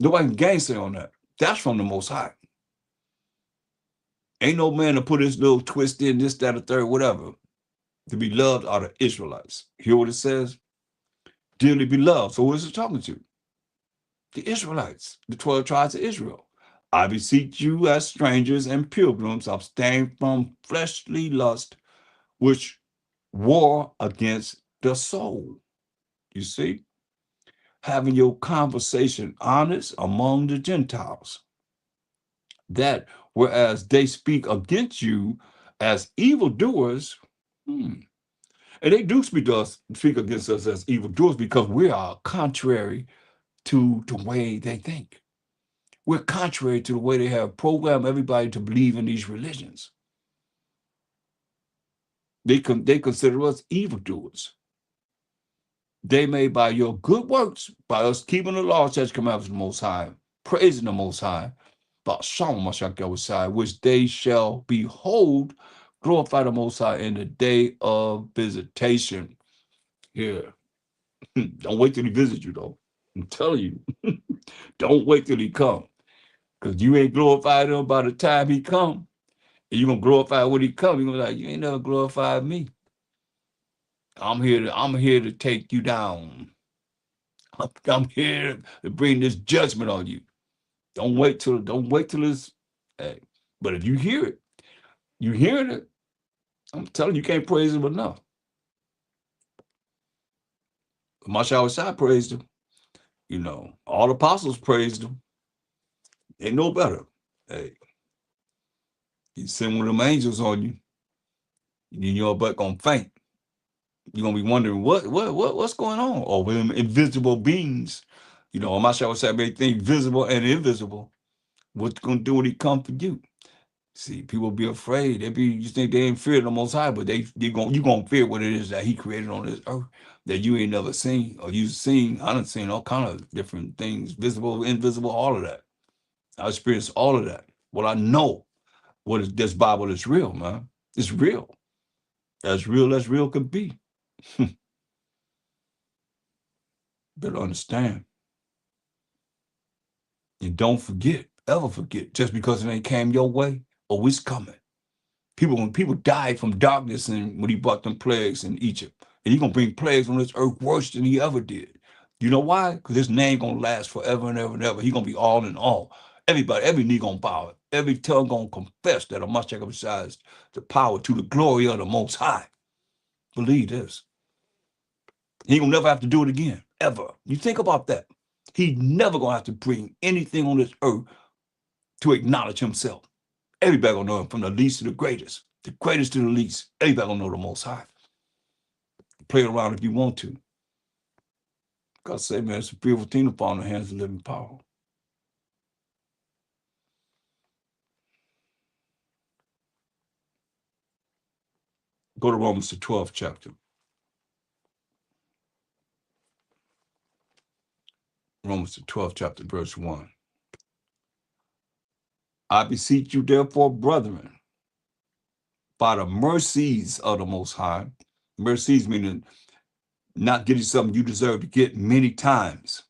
A: nobody can gainsay on that. That's from the Most High. Ain't no man to put his little twist in, this, that, or third, whatever. The beloved are the Israelites. Hear what it says? Dearly beloved. So who is it talking to? The Israelites, the 12 tribes of Israel. I beseech you as strangers and pilgrims, abstain from fleshly lust, which war against the soul. You see? Having your conversation honest among the Gentiles, that whereas they speak against you as evildoers, and they do speak against us as evildoers because we are contrary to the way they think. We're contrary to the way they have programmed everybody to believe in these religions. They consider us evildoers. They may, by your good works, by us keeping the law, statutes, commandments of the Most High, praising the Most High, which they shall behold, glorify the Most High in the day of visitation. Yeah. Don't wait till he visits you, though. I'm telling you. Don't wait till he come. Because you ain't glorified him by the time he come. And you're going to glorify when he come. You're going to be like, you ain't never glorified me. I'm here to take you down. I'm here to bring this judgment on you. Don't wait till it's, hey. But if you hear it, you hearing it, I'm telling you, you can't praise him enough. Mashawashai praised him. All the apostles praised him. They know better. Hey, you send one of them angels on you, you're butt gonna faint. You're gonna be wondering what's going on. Or with them invisible beings, Mashawashai made things visible and invisible. What's gonna do when he come for you? See, people be afraid. You think they ain't fear the Most High, but you gonna fear what it is that He created on this earth that you ain't never seen, or you seen. I done seen all kind of different things, visible, invisible, all of that. I experienced all of that. Well, I know this Bible is real, man. It's real. As real could be. Better understand. And don't forget, ever forget, just because it ain't came your way, oh, it's coming. When people died from darkness and when he brought them plagues in Egypt, and he's gonna bring plagues on this earth worse than he ever did. You know why? Because his name gonna last forever and ever and ever. He gonna be all in all. Everybody, every knee gonna bow. Every tongue gonna confess that a Mashiach besides the power to the glory of the Most High. Believe this. He gonna never have to do it again, ever. You think about that. He never gonna have to bring anything on this earth to acknowledge himself. Everybody gonna know him from the least to the greatest to the least. Everybody gonna know the Most High. Play around if you want to. God say, man, it's a beautiful thing to fall in the hands of living power. Go to Romans, the 12th chapter. Romans, the 12th chapter, verse 1. I beseech you, therefore, brethren, by the mercies of the Most High. Mercies meaning not getting something you deserve to get many times.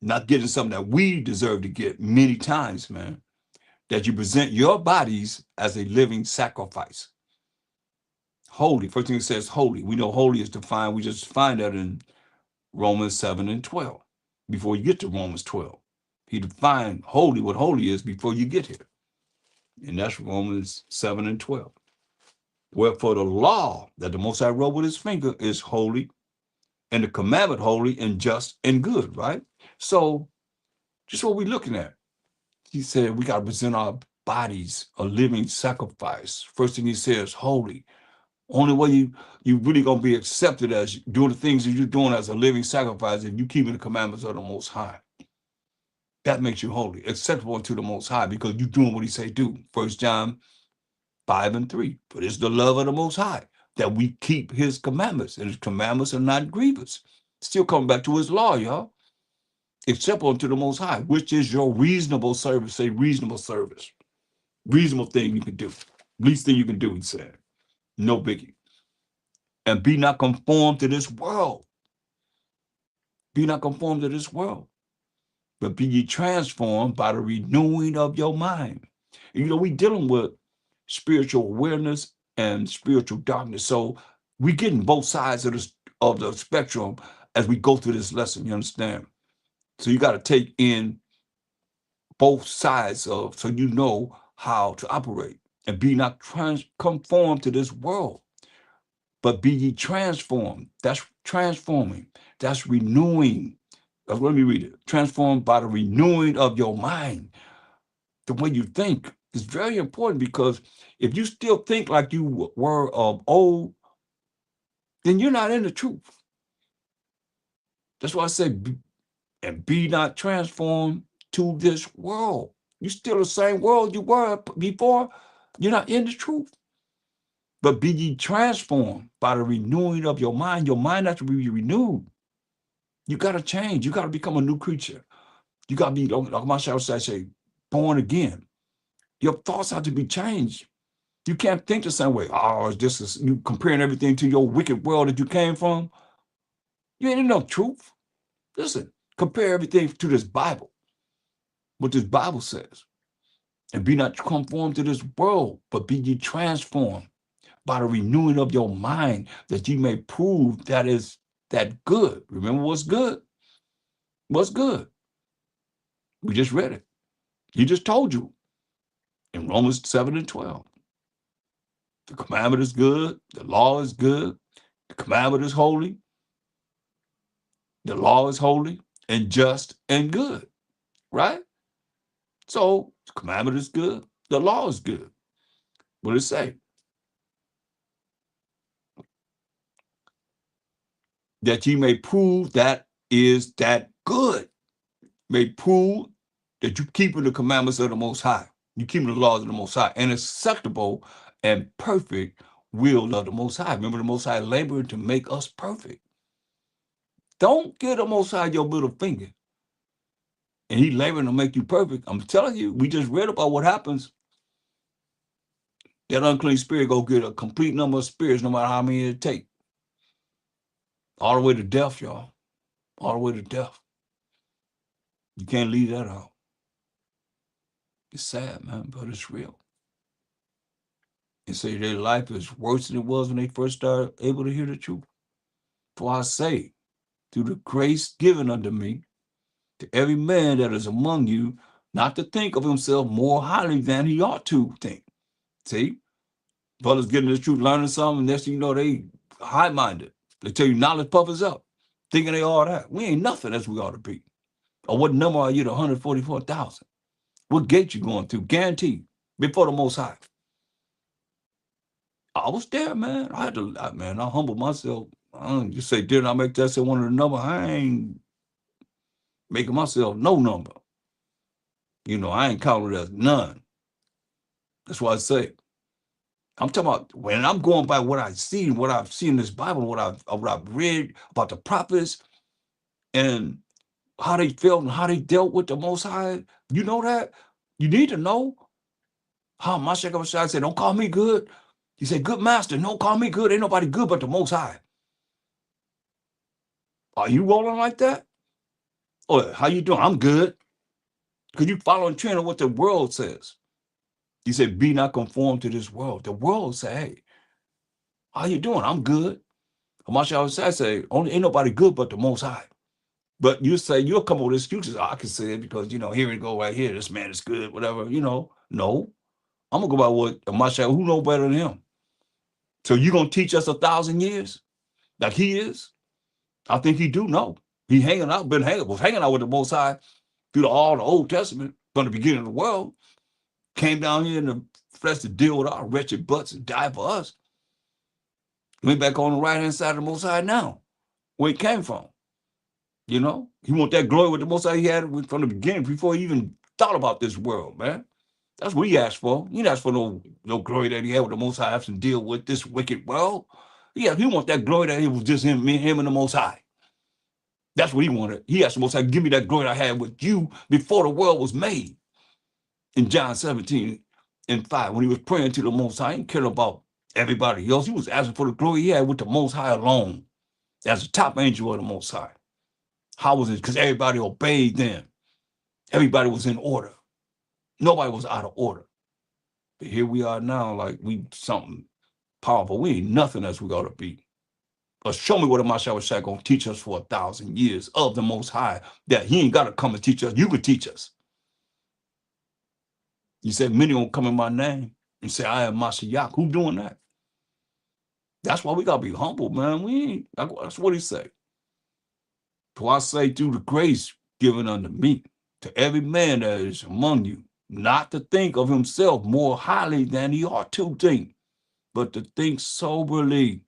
A: Not getting something that we deserve to get many times, man. that you present your bodies as a living sacrifice. Holy. First thing it says holy. We know holy is defined. We just find that in Romans 7 and 12. Before you get to Romans 12. He defined holy, what holy is, before you get here. And that's Romans 7 and 12. Wherefore the law that the Most High wrote with his finger is holy, and the commandment holy and just and good, right? So just what we're looking at. He said we got to present our bodies a living sacrifice. First thing he says, holy. Only way you really gonna be accepted as doing the things that you're doing as a living sacrifice if you keeping the commandments of the Most High. That makes you holy, acceptable to the Most High, because you're doing what he say do. 1 John 5 and 3. But it's the love of the Most High that we keep his commandments, and his commandments are not grievous. Still coming back to his law, y'all. Acceptable unto the Most High, which is your reasonable service. Say reasonable service. Reasonable thing you can do. Least thing you can do, he said. No biggie. And be not conformed to this world. Be not conformed to this world, but be ye transformed by the renewing of your mind. And, we dealing with spiritual awareness and spiritual darkness. So we getting both sides of the spectrum as we go through this lesson, you understand? So you got to take in both sides of, so you know how to operate. And be not conformed to this world, but be ye transformed. That's transforming. That's renewing. Let me read it. Transformed by the renewing of your mind. The way you think is very important, because if you still think like you were of old, then you're not in the truth. That's why I say, and be not transformed to this world. You're still the same world you were before. You're not in the truth. But be ye transformed by the renewing of your mind. Your mind has to be renewed. You got to change. You got to become a new creature. You got to be, like my shall say, born again. Your thoughts have to be changed. You can't think the same way. Oh, this is you comparing everything to your wicked world that you came from. You ain't in no truth. Listen, compare everything to this Bible, what this Bible says. And be not conformed to this world, but be ye transformed by the renewing of your mind, that ye may prove that is that good. Remember what's good? What's good? We just read it. He just told you in Romans 7 and 12. The commandment is good. The law is good. The commandment is holy. The law is holy and just and good, right? So the commandment is good. The law is good. What does it say? That ye may prove that is that good. May prove that you keeping the commandments of the Most High. You keeping the laws of the Most High, and acceptable and perfect will of the Most High. Remember, the Most High labored to make us perfect. Don't give the Most High your middle finger, and he laboring to make you perfect. I'm telling you, we just read about what happens. That unclean spirit go get a complete number of spirits, no matter how many it take. All the way to death, y'all. All the way to death. You can't leave that out. It's sad, man, but it's real. And say their life is worse than it was when they first started able to hear the truth. For I say, through the grace given unto me, to every man that is among you, not to think of himself more highly than he ought to think. See? Brothers getting the truth, learning something, next thing you know, they high-minded. They tell you knowledge puffers up, thinking they all that. We ain't nothing as we ought to be. Or what number are you to 144,000? What gate you going through? Guaranteed. Before the Most High. I was there, man. I had to, man, I humbled myself. You say, didn't I make that say one of the number? I ain't making myself no number. I ain't counted as none. That's why I say. I'm talking about when I'm going by what I see, what I've seen in this Bible, what I've read about the prophets and how they felt and how they dealt with the Most High. You know that? You need to know how Mashiach said, don't call me good. He said, good master, don't call me good. Ain't nobody good but the Most High. Are you rolling like that? Or how you doing? I'm good. Because you following trend of what the world says. He said, be not conformed to this world. The world say, hey, how you doing? I'm good. Hamashiach say, only ain't nobody good but the Most High. But you say, you'll come up with excuses. Oh, I can say it because, here we go right here. This man is good, whatever, No, I'm going to go by what Hamashiach, who know better than him? So you going to teach us 1,000 years like he is? I think he do know. He was hanging out with the Most High through all the Old Testament from the beginning of the world. Came down here in the flesh to deal with our wretched butts and die for us. Went back on the right-hand side of the Most High now, where he came from. He want that glory with the Most High he had from the beginning before he even thought about this world, man. That's what he asked for. He didn't ask for no glory that he had with the Most High have to deal with this wicked world. Yeah, he want that glory that it was just him and the Most High. That's what he wanted. He asked the Most High, give me that glory I had with you before the world was made. In John 17:5, when he was praying to the Most High, he didn't care about everybody else. He was asking for the glory he had with the Most High alone, as the top angel of the Most High. How was it? Because everybody obeyed them. Everybody was in order. Nobody was out of order. But here we are now, like we something powerful. We ain't nothing as we got to be. But show me what a Mashiach going to teach us for 1,000 years of the Most High, that he ain't got to come and teach us. You could teach us. He said, many won't come in my name and say, I am Mashiach. Who doing that? That's why we got to be humble, man. That's what he say. So I say, through the grace given unto me, to every man that is among you, not to think of himself more highly than he ought to think, but to think soberly,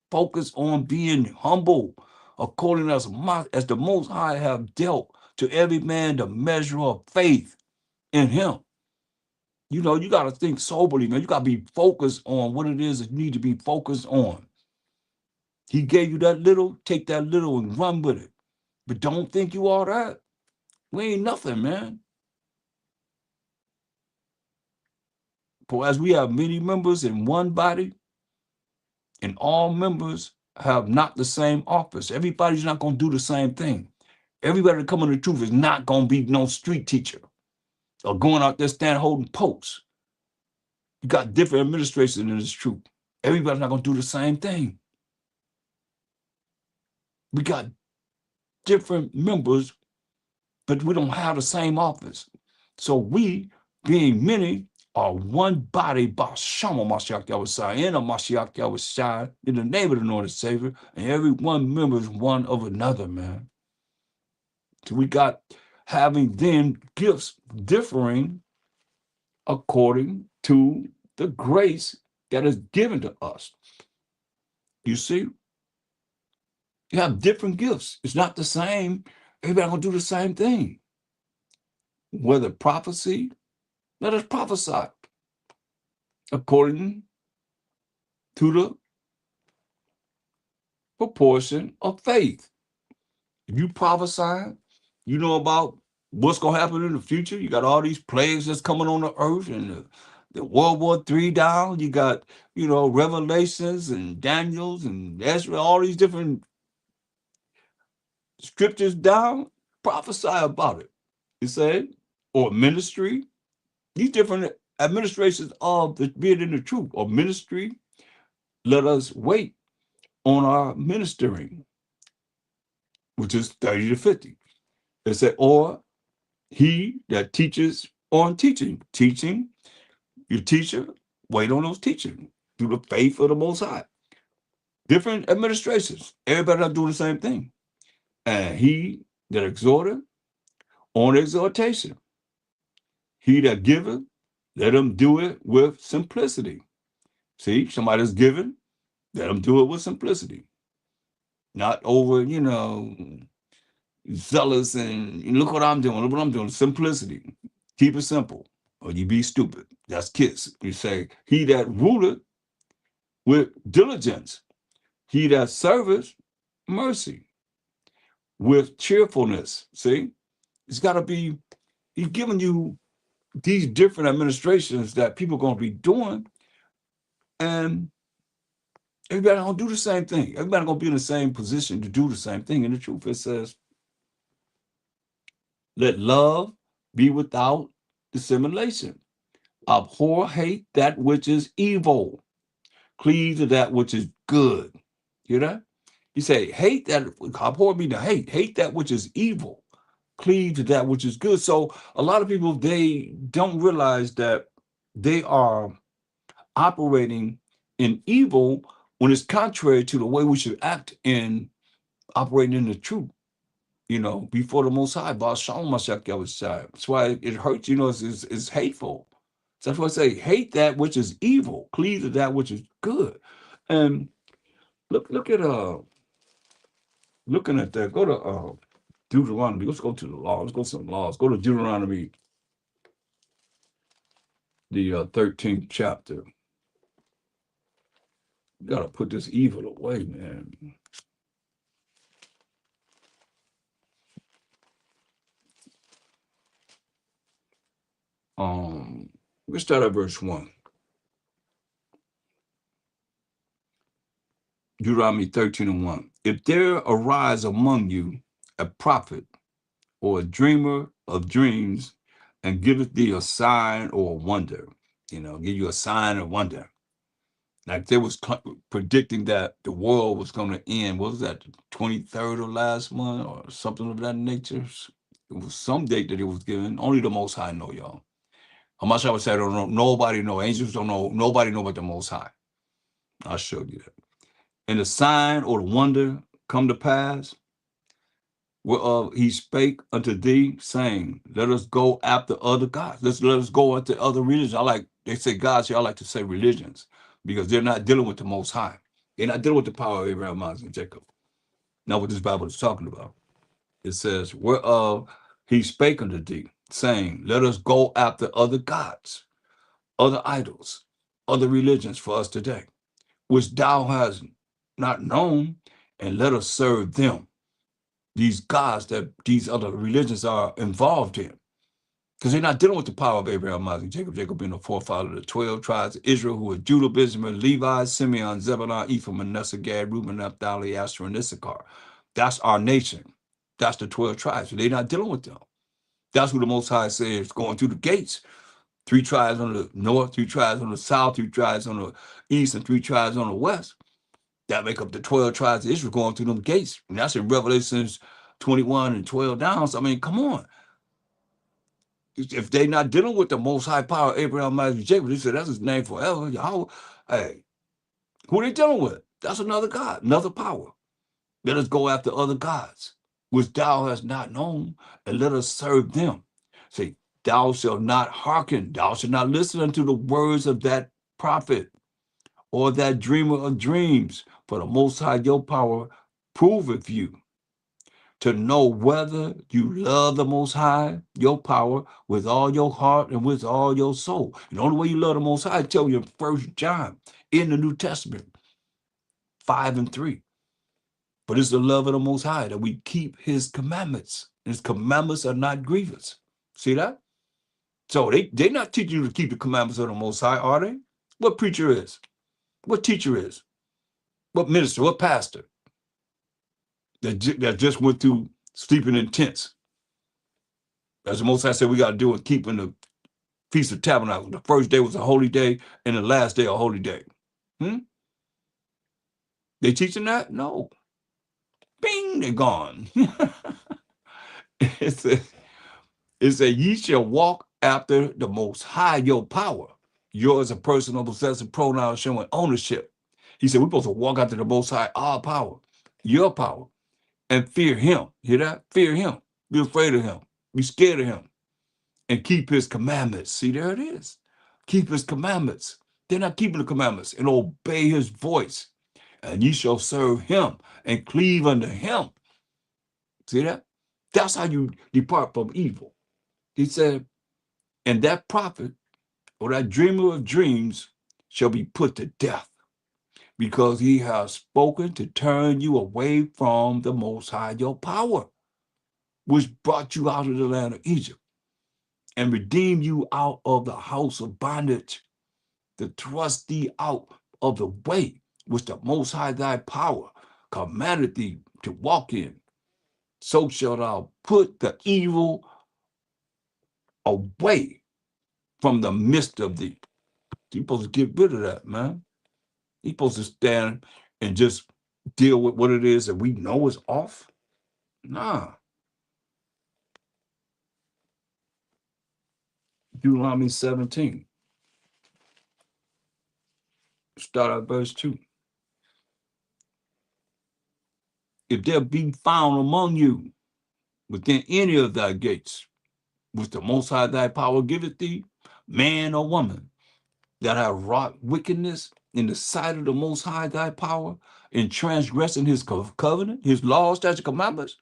A: focus on being humble, according as the Most High have dealt to every man the measure of faith in him. You got to think soberly, man. You got to be focused on what it is that you need to be focused on. He gave you that little, take that little and run with it. But don't think you all that. We ain't nothing, man. For as we have many members in one body, and all members have not the same office. Everybody's not going to do the same thing. Everybody that come in the truth is not going to be no street teacher or going out there standing holding posts. You got different administrations in this truth. Everybody's not going to do the same thing. We got different members, but we don't have the same office. So we, being many, are one body, Bashama Mashiach Yahushua, in a Mashiach Yahushua, in the name of the Lord and Savior, and every one member is one of another, man. So we got having then gifts differing according to the grace that is given to us. You see, you have different gifts. It's not the same. Everybody gonna do the same thing. Whether prophecy, let us prophesy according to the proportion of faith. If you prophesy, you know about what's going to happen in the future. You got all these plagues that's coming on the earth, and the World War III down. You got, Revelations and Daniels and Ezra, all these different scriptures down. Prophesy about it. You say, or ministry. These different administrations of being in the truth or ministry. Let us wait on our ministering, which is 30 to 50. It said, or he that teaches on teaching. Teaching, your teacher, wait on those teaching through the faith of the Most High. Different administrations. Everybody not doing the same thing. And he that exhorteth on exhortation. He that giveth, let him do it with simplicity. See, somebody's giving, let him do it with simplicity. Not over, zealous and look what I'm doing, look what I'm doing. Simplicity. Keep it simple, or you be stupid. That's KISS. You say, he that ruleth with diligence, he that serveth mercy with cheerfulness. See, it's got to be, he's giving you these different administrations that people are going to be doing, and everybody don't do the same thing. Everybody going to be in the same position to do the same thing. In the truth, it says, let love be without dissimulation. Abhor, hate that which is evil. Cleave to that which is good. You know? He say, hate that, abhor mean to hate. Hate that which is evil. Cleave to that which is good. So a lot of people, they don't realize that they are operating in evil when it's contrary to the way we should act in operating in the truth, before the Most High. That's why it hurts, it's hateful. So that's why I say, hate that which is evil, cleave to that which is good. And look at looking at that, go to Deuteronomy. Let's go to the law. Let's go to some laws. Go to Deuteronomy, the 13th chapter. You gotta put this evil away, man. Let's start at verse 1. Deuteronomy 13:1. If there arise among you a prophet or a dreamer of dreams, and giveth thee a sign or a wonder, give you a sign or wonder. Like they was predicting that the world was going to end. What was that, the 23rd of last month or something of that nature? It was some date that it was given. Only the Most High know, y'all. How much I would say I don't know. Nobody know. Angels don't know. Nobody know but the Most High. I'll show you that. And the sign or the wonder come to pass, whereof he spake unto thee, saying, let us go after other gods. Let us go after other religions. They say gods here, I like to say religions, because they're not dealing with the Most High. They're not dealing with the power of Abraham, Isaac, and Jacob. Not what this Bible is talking about. It says, whereof he spake unto thee, saying, let us go after other gods, other idols, other religions for us today, which thou hast not known, and let us serve them. These gods that these other religions are involved in, because they're not dealing with the power of Abraham, Isaac, Jacob, Jacob being the forefather of the 12 tribes of Israel, who are Judah, Benjamin, Levi, Simeon, Zebulun, Ephraim, Manasseh, Gad, Reuben, Naphtali, Asher, and Issachar. That's our nation. That's the 12 tribes. So they're not dealing with them. That's who the Most High says going through the gates. 3 tribes on the north, 3 tribes on the south, 3 tribes on the east, and 3 tribes on the west. That make up the 12 tribes of Israel going through them gates. And that's in Revelations 21 and 12 down. So, I mean, come on. If they're not dealing with the Most High power, Abraham, Isaac, Jacob, they said that's his name forever. Hey, who they dealing with? That's another God, another power. Let us go after other gods, which thou hast not known, and let us serve them. Say, thou shalt not hearken, thou shalt not listen unto the words of that prophet or that dreamer of dreams, for the Most High your power proveth you to know whether you love the Most High, your power, with all your heart and with all your soul. And the only way you love the Most High, I tell you in 1 John in the New Testament, 5 and 3. But it's the love of the Most High that we keep his commandments. His commandments are not grievous. See that? So they're not teaching you to keep the commandments of the Most High, are they? What preacher is? What teacher is? What minister? What pastor? That just went through sleeping in tents. As the Most High said, we got to do it, keeping the Feast of Tabernacles. The first day was a holy day, and the last day a holy day. They teaching that? No. Bing, they're gone. It said, ye shall walk after the Most High, your power. Yours a personal possessive pronoun showing ownership. He said, we're supposed to walk after the Most High, our power, your power, and fear him. Hear that? Fear him. Be afraid of him. Be scared of him. And keep his commandments. See, there it is. Keep his commandments. They're not keeping the commandments, and obey his voice. And ye shall serve him and cleave unto him. See that? That's how you depart from evil. He said, and that prophet or that dreamer of dreams shall be put to death, because he has spoken to turn you away from the Most High, your power, which brought you out of the land of Egypt and redeemed you out of the house of bondage, to thrust thee out of the way which the Most High thy power commanded thee to walk in. So shalt thou put the evil away from the midst of thee. You're supposed to get rid of that, man. You're supposed to stand and just deal with what it is that we know is off. Nah. Deuteronomy 17. Start at verse 2. If there be found among you within any of thy gates, which the Most High thy power giveth thee, man or woman, that have wrought wickedness in the sight of the Most High thy power, in transgressing his covenant, his laws, statutes, commandments,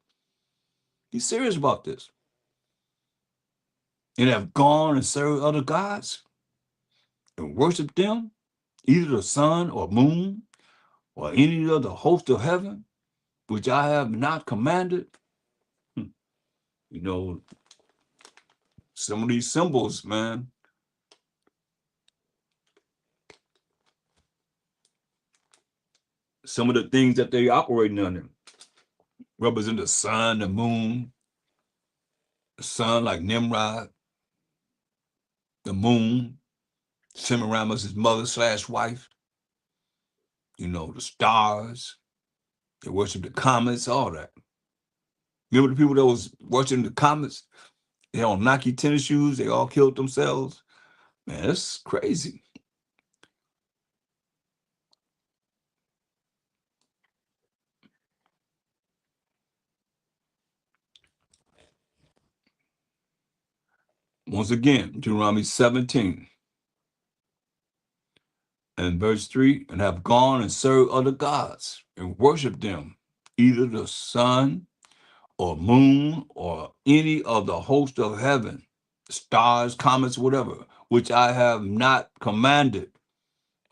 A: he's serious about this, and have gone and served other gods and worshiped them, either the sun or moon, or any of the host of heaven, which I have not commanded. You know, some of these symbols, man, some of the things that they operating under represent the sun, the moon, the sun like Nimrod, the moon, Semiramis, his mother slash wife, you know, the stars, they worship the comets, all that. Remember the people that was worshiping the comets? They on Nike tennis shoes, they all killed themselves. Man, that's crazy. Once again, Deuteronomy 17 and verse 3, and have gone and served other gods and worshiped them, either the sun or moon or any of the host of heaven, stars, comets, whatever, which I have not commanded.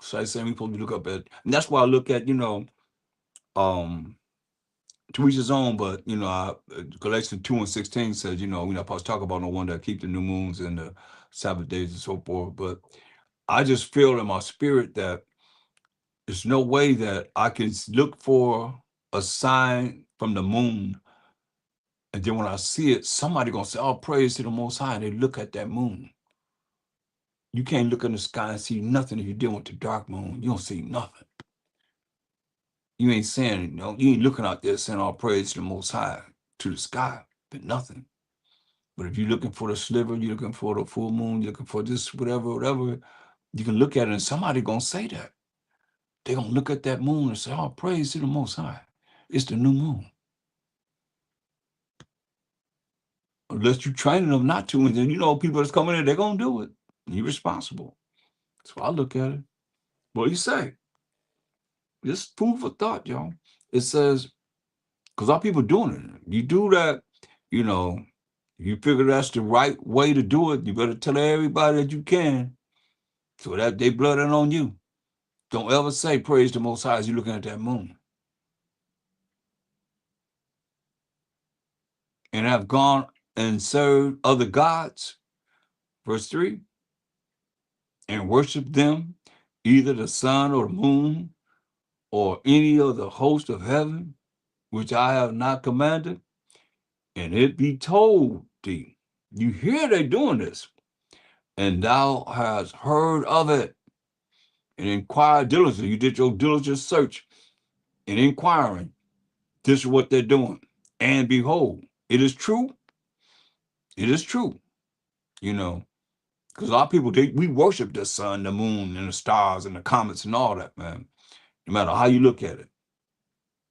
A: So I say we supposed to look up at, and that's why I look at, to each his own, but Galatians 2:16 says, we're not supposed to talk about no one that keep the new moons and the Sabbath days and so forth. But I just feel in my spirit that there's no way that I can look for a sign from the moon, and then when I see it, somebody gonna say, "Oh, praise to the Most High," and they look at that moon. You can't look in the sky and see nothing if you're dealing with the dark moon. You don't see nothing. You ain't saying, you ain't looking out there saying, "All praise to the Most High," to the sky, but nothing. But if you're looking for the sliver, you're looking for the full moon, you're looking for this, whatever, you can look at it and somebody gonna say that. They're gonna look at that moon and say, "Oh, praise to the Most High. It's the new moon." Unless you're training them not to, and then people that's coming in, they're gonna do it. You're responsible. That's why I look at it. What do you say? Just food for thought, y'all. It says, because our people doing it. You do that, you figure that's the right way to do it, you better tell everybody that you can, so that they blood it on you. Don't ever say praise the Most High as you're looking at that moon. And have gone and served other gods, verse 3, and worship them, either the sun or the moon, or any of the host of heaven, which I have not commanded, and it be told thee. You hear they doing this, and thou hast heard of it, and inquired diligently. You did your diligent search and inquiring. This is what they're doing. And behold, it is true. It is true. Because a lot of people, we worship the sun, the moon, and the stars, and the comets, and all that, man. No matter how you look at it.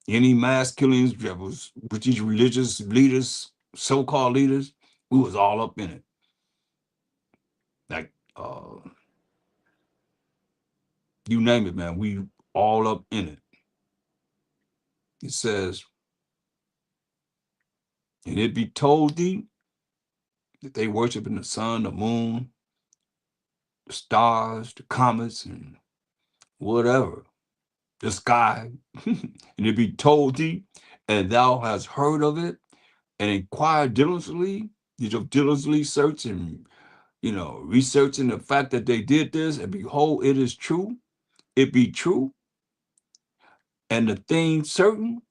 A: Any mass killings that was with these religious leaders, so-called leaders, we was all up in it. Like, you name it, man, we all up in it. It says, and it be told thee that they worship in the sun, the moon, the stars, the comets, and whatever, the sky. And it be told thee, and thou hast heard of it, and inquired diligently, you just diligently search and researching the fact that they did this, and behold, it is true. It be true. And the thing certain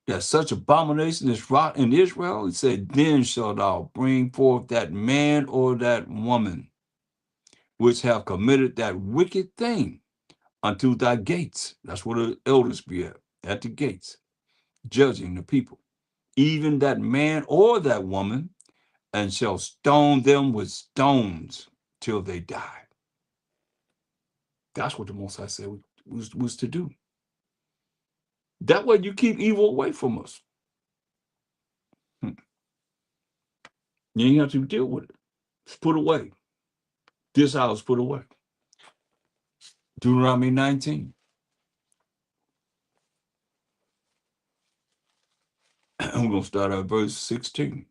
A: that such abomination is wrought in Israel, he said, then shalt thou bring forth that man or that woman which have committed that wicked thing unto thy gates. That's where the elders be at the gates, judging the people, even that man or that woman, and shall stone them with stones till they die. That's what the Most High said was to do. That way you keep evil away from us. You ain't have to deal with it. It's put away. This house put away. Deuteronomy 19. I'm going to start at verse 16.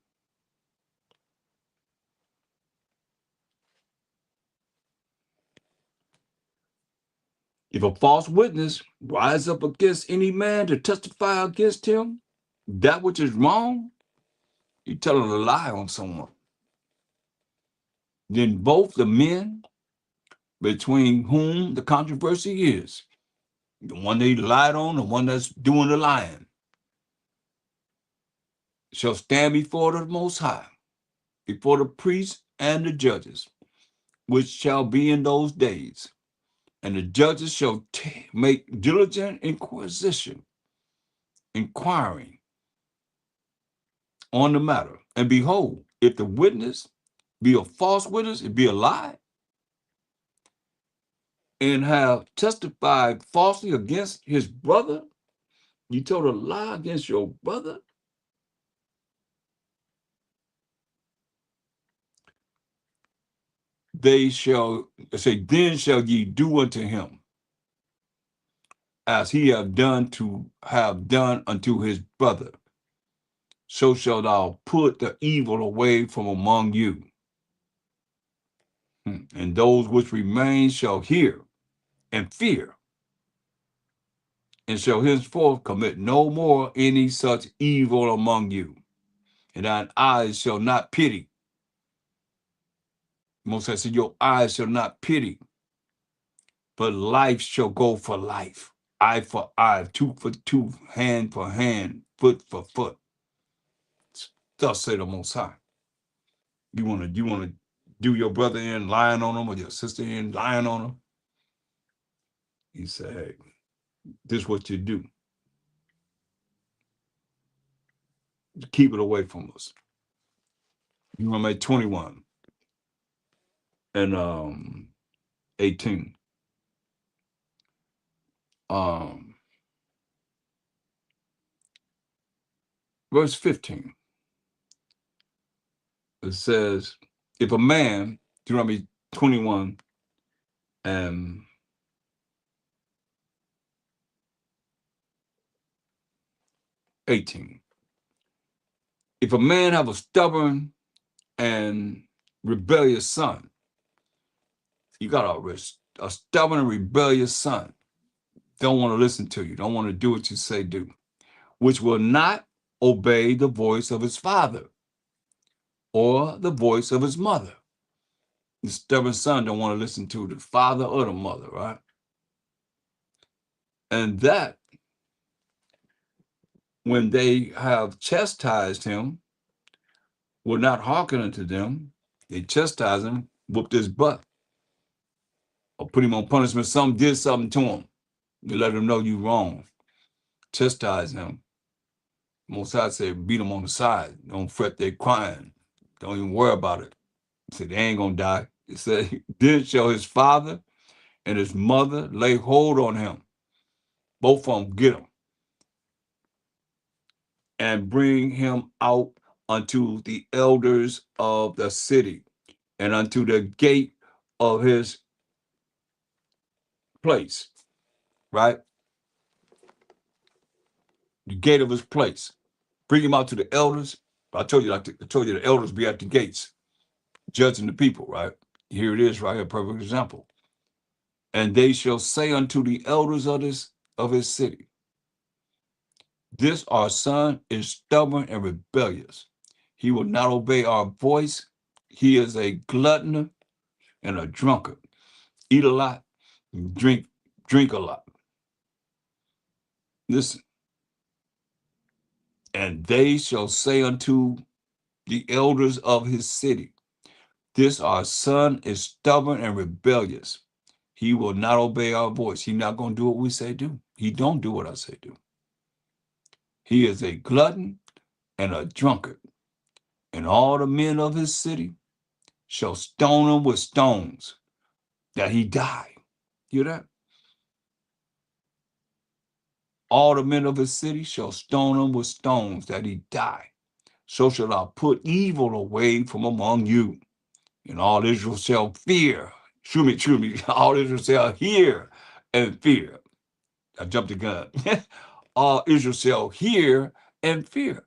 A: If a false witness rise up against any man to testify against him, that which is wrong, you telling a lie on someone. Then both the men between whom the controversy is, the one they lied on, the one that's doing the lying, shall stand before the Most High, before the priests and the judges, which shall be in those days. And the judges shall make diligent inquiring on the matter. And behold, if the witness be a false witness, it be a lie, and have testified falsely against his brother, you told a lie against your brother, they shall say, then shall ye do unto him as he have done unto his brother. So shalt thou put the evil away from among you. And those which remain shall hear and fear, and shall henceforth commit no more any such evil among you. And thine eyes shall not pity. Moses said, your eyes shall not pity, but life shall go for life, eye for eye, tooth for tooth, hand for hand, foot for foot. Thus say the Most High. You wanna do your brother in lying on him, or your sister in lying on him? He said, hey, this is what you do. Keep it away from us. You want to make 21 and 18. Verse 15. It says, if a man, Deuteronomy 21 and 18. If a man have a stubborn and rebellious son, you got a stubborn and rebellious son, don't want to listen to you, don't want to do what you say do, which will not obey the voice of his father or the voice of his mother. The stubborn son don't want to listen to the father or the mother, right? And that when they have chastised him, will not hearken unto them, they chastise him, whooped his butt, or put him on punishment. Some did something to him. They let him know you wrong. Chastise him. Most High said, beat him on the side. Don't fret, they crying. Don't even worry about it. He said, they ain't gonna die. He said, then shall his father and his mother lay hold on him. Both of them get him. And bring him out unto the elders of the city and unto the gate of his place, right? The gate of his place. Bring him out to the elders. I told you the elders be at the gates, judging the people, right? Here it is, right here, perfect example. And they shall say unto the elders of his city, this our son is stubborn and rebellious. He will not obey our voice. He is a glutton and a drunkard. Eat a lot, drink a lot. Listen. And they shall say unto the elders of his city, This our son is stubborn and rebellious. He will not obey our voice. He's not going to do what we say do. He don't do what I say do. He is a glutton and a drunkard, and all the men of his city shall stone him with stones, that he die. Hear that? All the men of his city shall stone him with stones, that he die. So shall I put evil away from among you, and all Israel shall fear. Shoo me, all Israel shall hear and fear. I jumped the gun. All Israel shall hear and fear.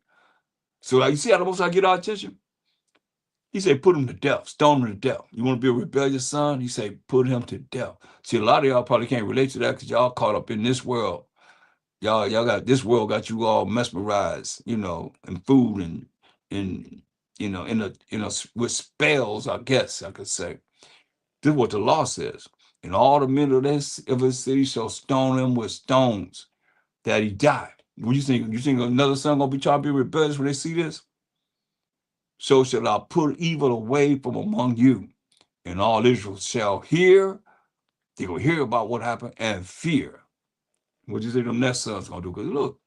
A: So like, you see how the Most High get our attention? He said, put him to death, stone him to death. You want to be a rebellious son? He said, put him to death. See, a lot of y'all probably can't relate to that because y'all caught up in this world. Y'all got this world got you all mesmerized, and food and with spells, I guess I could say. This is what the law says. And all the men of his city shall stone him with stones, that he die. What do you think? You think another son gonna be trying to be rebellious when they see this? So shall I put evil away from among you, and all Israel shall hear. They will hear about what happened and fear. What do you think the next son's gonna do? Because look,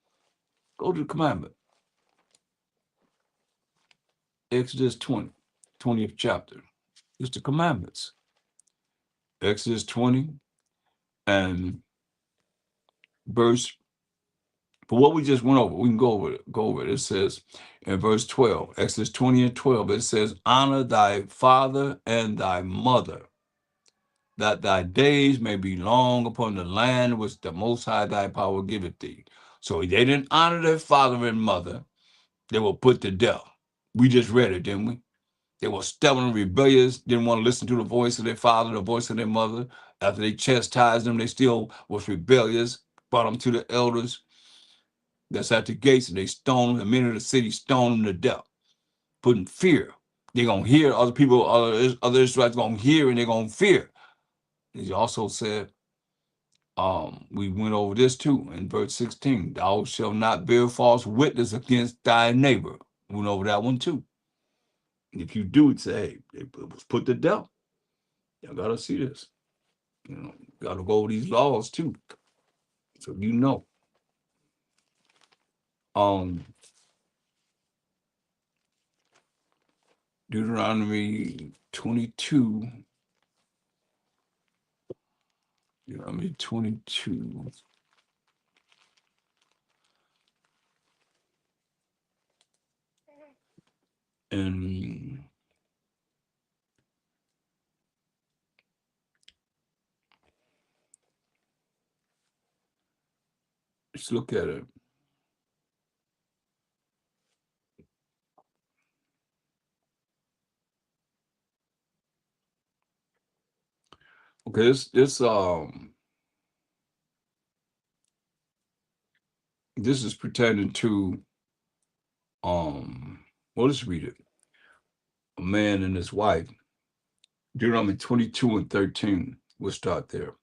A: go to the commandment. Exodus 20, 20th chapter. It's the commandments. Exodus 20 and verse, for what we just went over, we can go over it. It says in verse 12, Exodus 20 and 12, it says, honor thy father and thy mother, that thy days may be long upon the land which the Most High thy power giveth thee. So they didn't honor their father and mother. They were put to death. We just read it, didn't we? They were stubborn and rebellious, didn't want to listen to the voice of their father, the voice of their mother. After they chastised them, they still was rebellious, brought them to the elders that's at the gates, and they stoned them. The men of the city stoned them to death, putting fear. They're going to hear other people, other Israelites going to hear, and they're going to fear. He also said, we went over this too in verse 16, thou shalt not bear false witness against thy neighbor. We went over that one too. If you do, say, hey, it was put to death. Y'all gotta see this. Gotta go over these laws too. So Deuteronomy 22. Deuteronomy 22. And let's look at it. Okay, this is pertaining to well, let's read it. A man and his wife. Deuteronomy 22 and 13. We'll start there.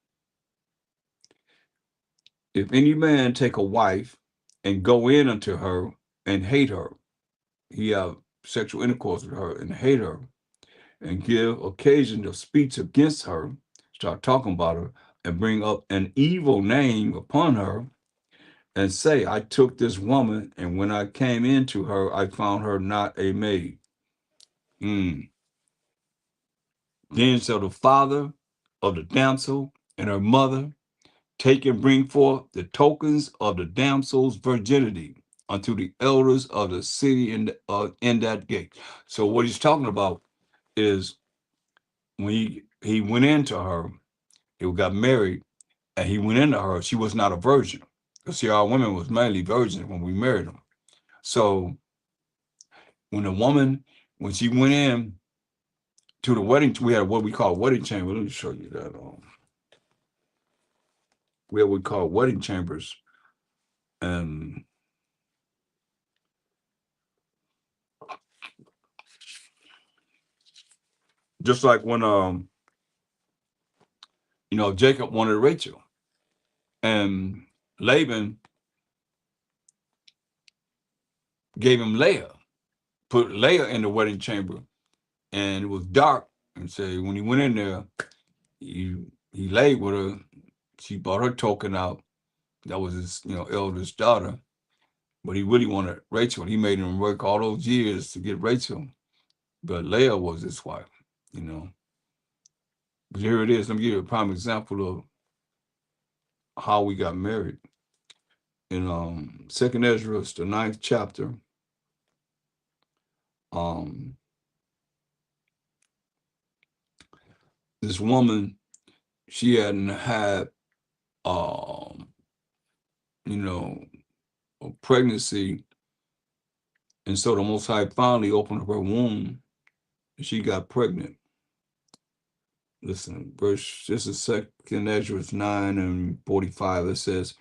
A: If any man take a wife and go in unto her and hate her, he have sexual intercourse with her and hate her, and give occasion of speech against her, start talking about her, and bring up an evil name upon her, and say, I took this woman, and when I came into her, I found her not a maid. Then shall the father of the damsel and her mother take and bring forth the tokens of the damsel's virginity unto the elders of the city in that gate. So what he's talking about is when he went into her, he got married, and he went into her, she was not a virgin. Because see, our women was mainly virgins when we married them. So when the woman, when she went in to the wedding, we had what we call wedding chamber. Let me show you that. We had what we call wedding chambers. And just like when Jacob wanted Rachel, and Laban gave him Leah, put Leah in the wedding chamber, and it was dark and say when he went in there, he laid with her. She brought her token out. That was his, eldest daughter. But he really wanted Rachel. He made him work all those years to get Rachel. But Leah was his wife, you know. But here it is. Let me give you a prime example of how we got married. In Second Ezra, the ninth chapter, um, this woman, she hadn't had, um, you know, a pregnancy, and so the Most High finally opened up her womb, and she got pregnant. Listen, this is Second Ezra 9:45. It says,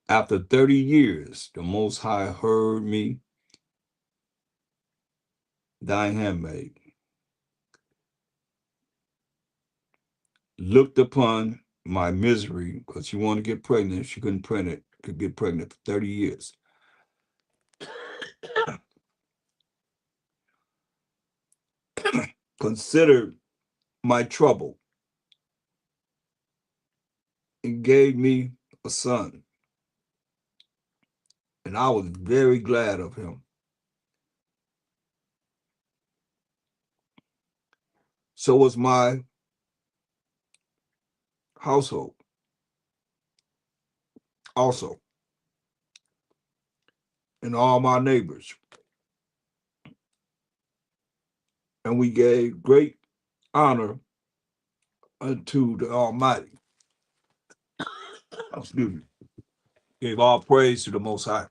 A: after 30 years, the Most High heard me, thy handmaid, looked upon my misery, because she wanted to get pregnant. She could get pregnant for 30 years. Considered my trouble, and gave me a son. And I was very glad of him. So was my household also, and all my neighbors. And we gave great honor unto the Almighty. Excuse me. Gave all praise to the Most High.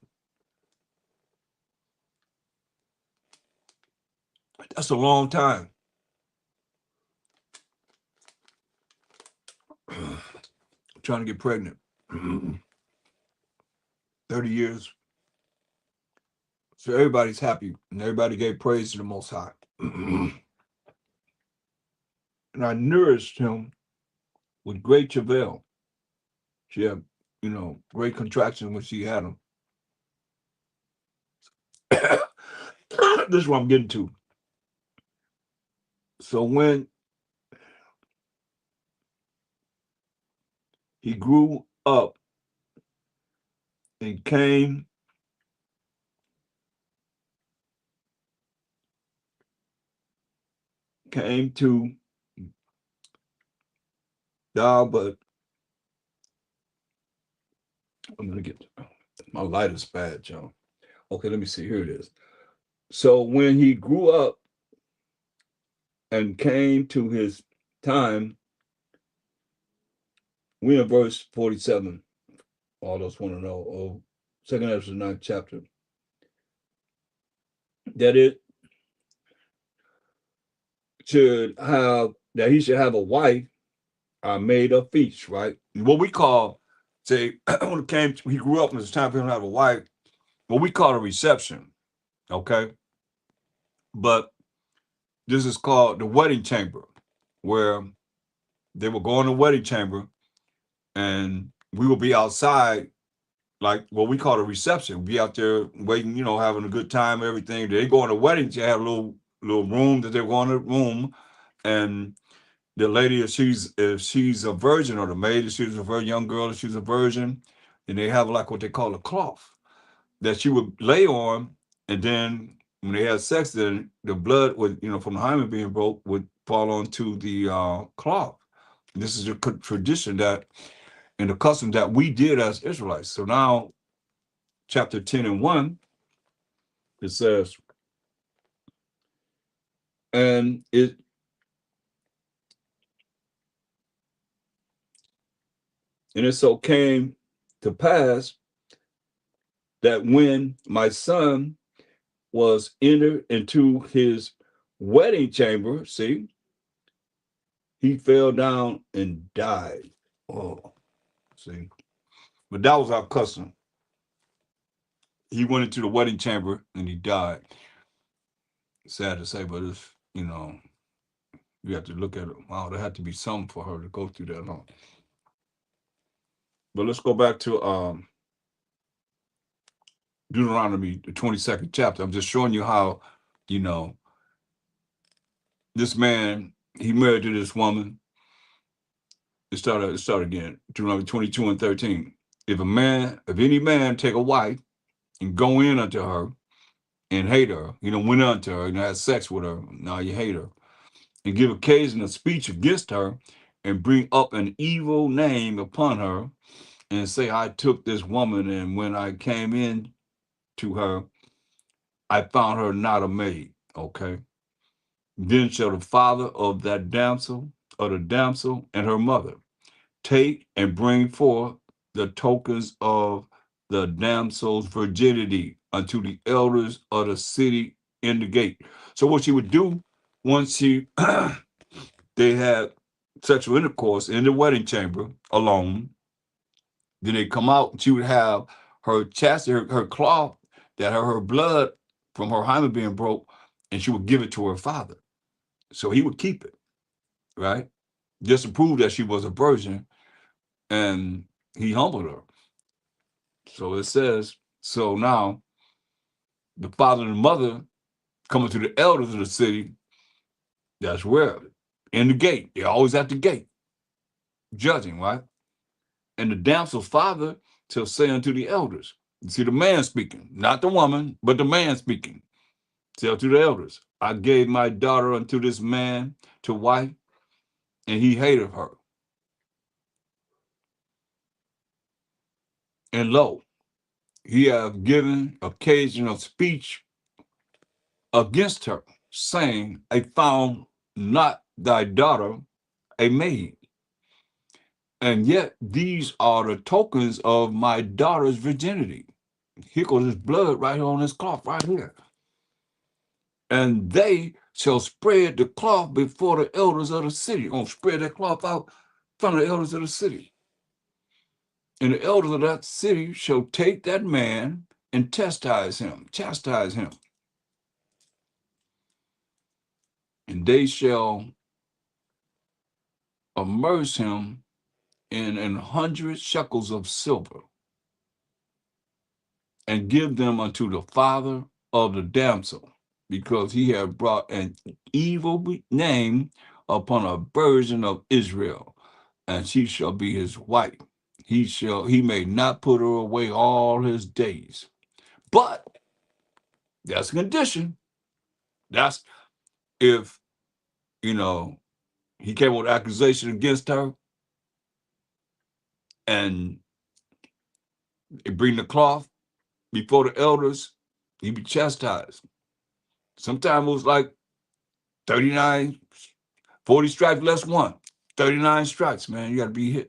A: That's a long time. Trying to get pregnant. 30 years. So everybody's happy, and everybody gave praise to the Most High. And I nourished him with great travail. She had, great contractions when she had him. This is what I'm getting to. So when he grew up and came to thou, but I'm gonna get my light is bad, John. Okay, let me see. Here it is. So when he grew up and came to his time, we in verse 47. All those want to know. Oh, second Ezra 9th chapter. That he should have a wife, made of feast, right? What we call, say, he grew up and it's time for him to have a wife, what we call a reception, okay? But this is called the wedding chamber, where they will go in the wedding chamber and we will be outside, like what we call a reception. Be out there waiting, having a good time, everything. They go in the wedding, they have a little room that they're going to the room, and the lady, if she's a virgin, or the maid, if she's a very young girl, if she's a virgin, then they have like what they call a cloth that she would lay on, and then when they had sex, then the blood would, from the hymen being broke, would fall onto the cloth. This is a tradition that and the custom that we did as Israelites. So now, chapter 10:1, it says, and it so came to pass that when my son was entered into his wedding chamber, see, he fell down and died. Oh, see. But that was our custom. He went into the wedding chamber and he died. Sad to say, but it's, you have to look at it. Wow, there had to be something for her to go through that, huh? But let's go back to Deuteronomy, the 22nd chapter. I'm just showing you how, this man he married to this woman. It started again. Deuteronomy 22 and 13. If any man take a wife and go in unto her and hate her, went unto her, had sex with her, now you hate her, and give occasion of speech against her, and bring up an evil name upon her, and say, I took this woman, and when I came in to her, I found her not a maid. Okay. Then shall the father of that damsel, or the damsel and her mother, take and bring forth the tokens of the damsel's virginity unto the elders of the city in the gate. So what she would do once they had sexual intercourse in the wedding chamber alone, then they come out and she would have her chastity, her cloth that her blood from her hymen being broke, and she would give it to her father. So he would keep it, right? Just to prove that she was a virgin, and he humbled her. So it says, so now the father and the mother coming to the elders of the city, that's where, in the gate. They're always at the gate, judging, right? And the damsel's father shall say unto the elders, you see the man speaking, not the woman, but the man speaking. Tell to the elders, I gave my daughter unto this man to wife, and he hated her. And lo, he hath given occasion of speech against her, saying, I found not thy daughter a maid. And yet these are the tokens of my daughter's virginity. Here goes his blood right here on this cloth, right here. And they shall spread the cloth before the elders of the city. Gonna spread that cloth out in front of the elders of the city. And the elders of that city shall take that man and chastise him. And they shall immerse him in 100 shekels of silver, and give them unto the father of the damsel, because he had brought an evil name upon a virgin of Israel, and she shall be his wife. He may not put her away all his days. But that's a condition. That's if, he came with accusation against her, and they bring the cloth before the elders, he'd be chastised. Sometimes it was like 39, 40 stripes less one. 39 stripes, man. You got to be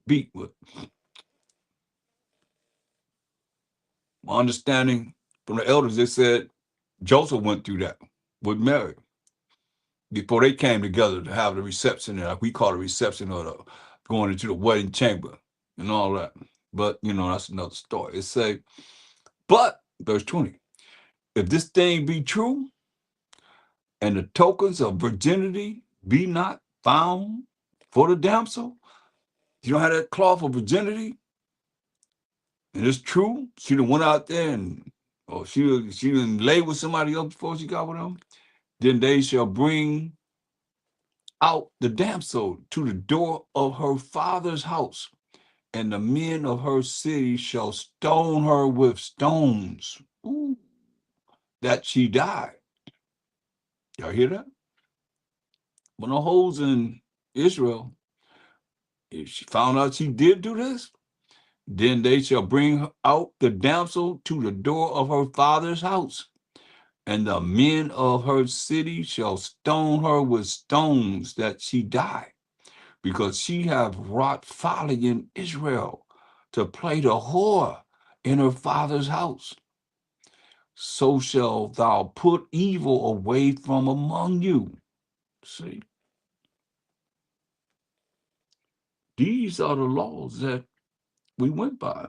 A: beat with. My understanding from the elders, they said Joseph went through that with Mary before they came together to have the reception, like we call the reception, or the going into the wedding chamber and all that. But, that's another story. It say, but, verse 20, if this thing be true, and the tokens of virginity be not found for the damsel, you don't have that cloth of virginity, and it's true, she done went out there and, or she done lay with somebody else before she got with them, then they shall bring out the damsel to the door of her father's house, and the men of her city shall stone her with stones. Ooh, that she die. Y'all hear that? When the hoes in Israel, if she found out she did do this, then they shall bring out the damsel to the door of her father's house, and the men of her city shall stone her with stones that she die, because she hath wrought folly in Israel to play the whore in her father's house. So shalt thou put evil away from among you. See, these are the laws that we went by.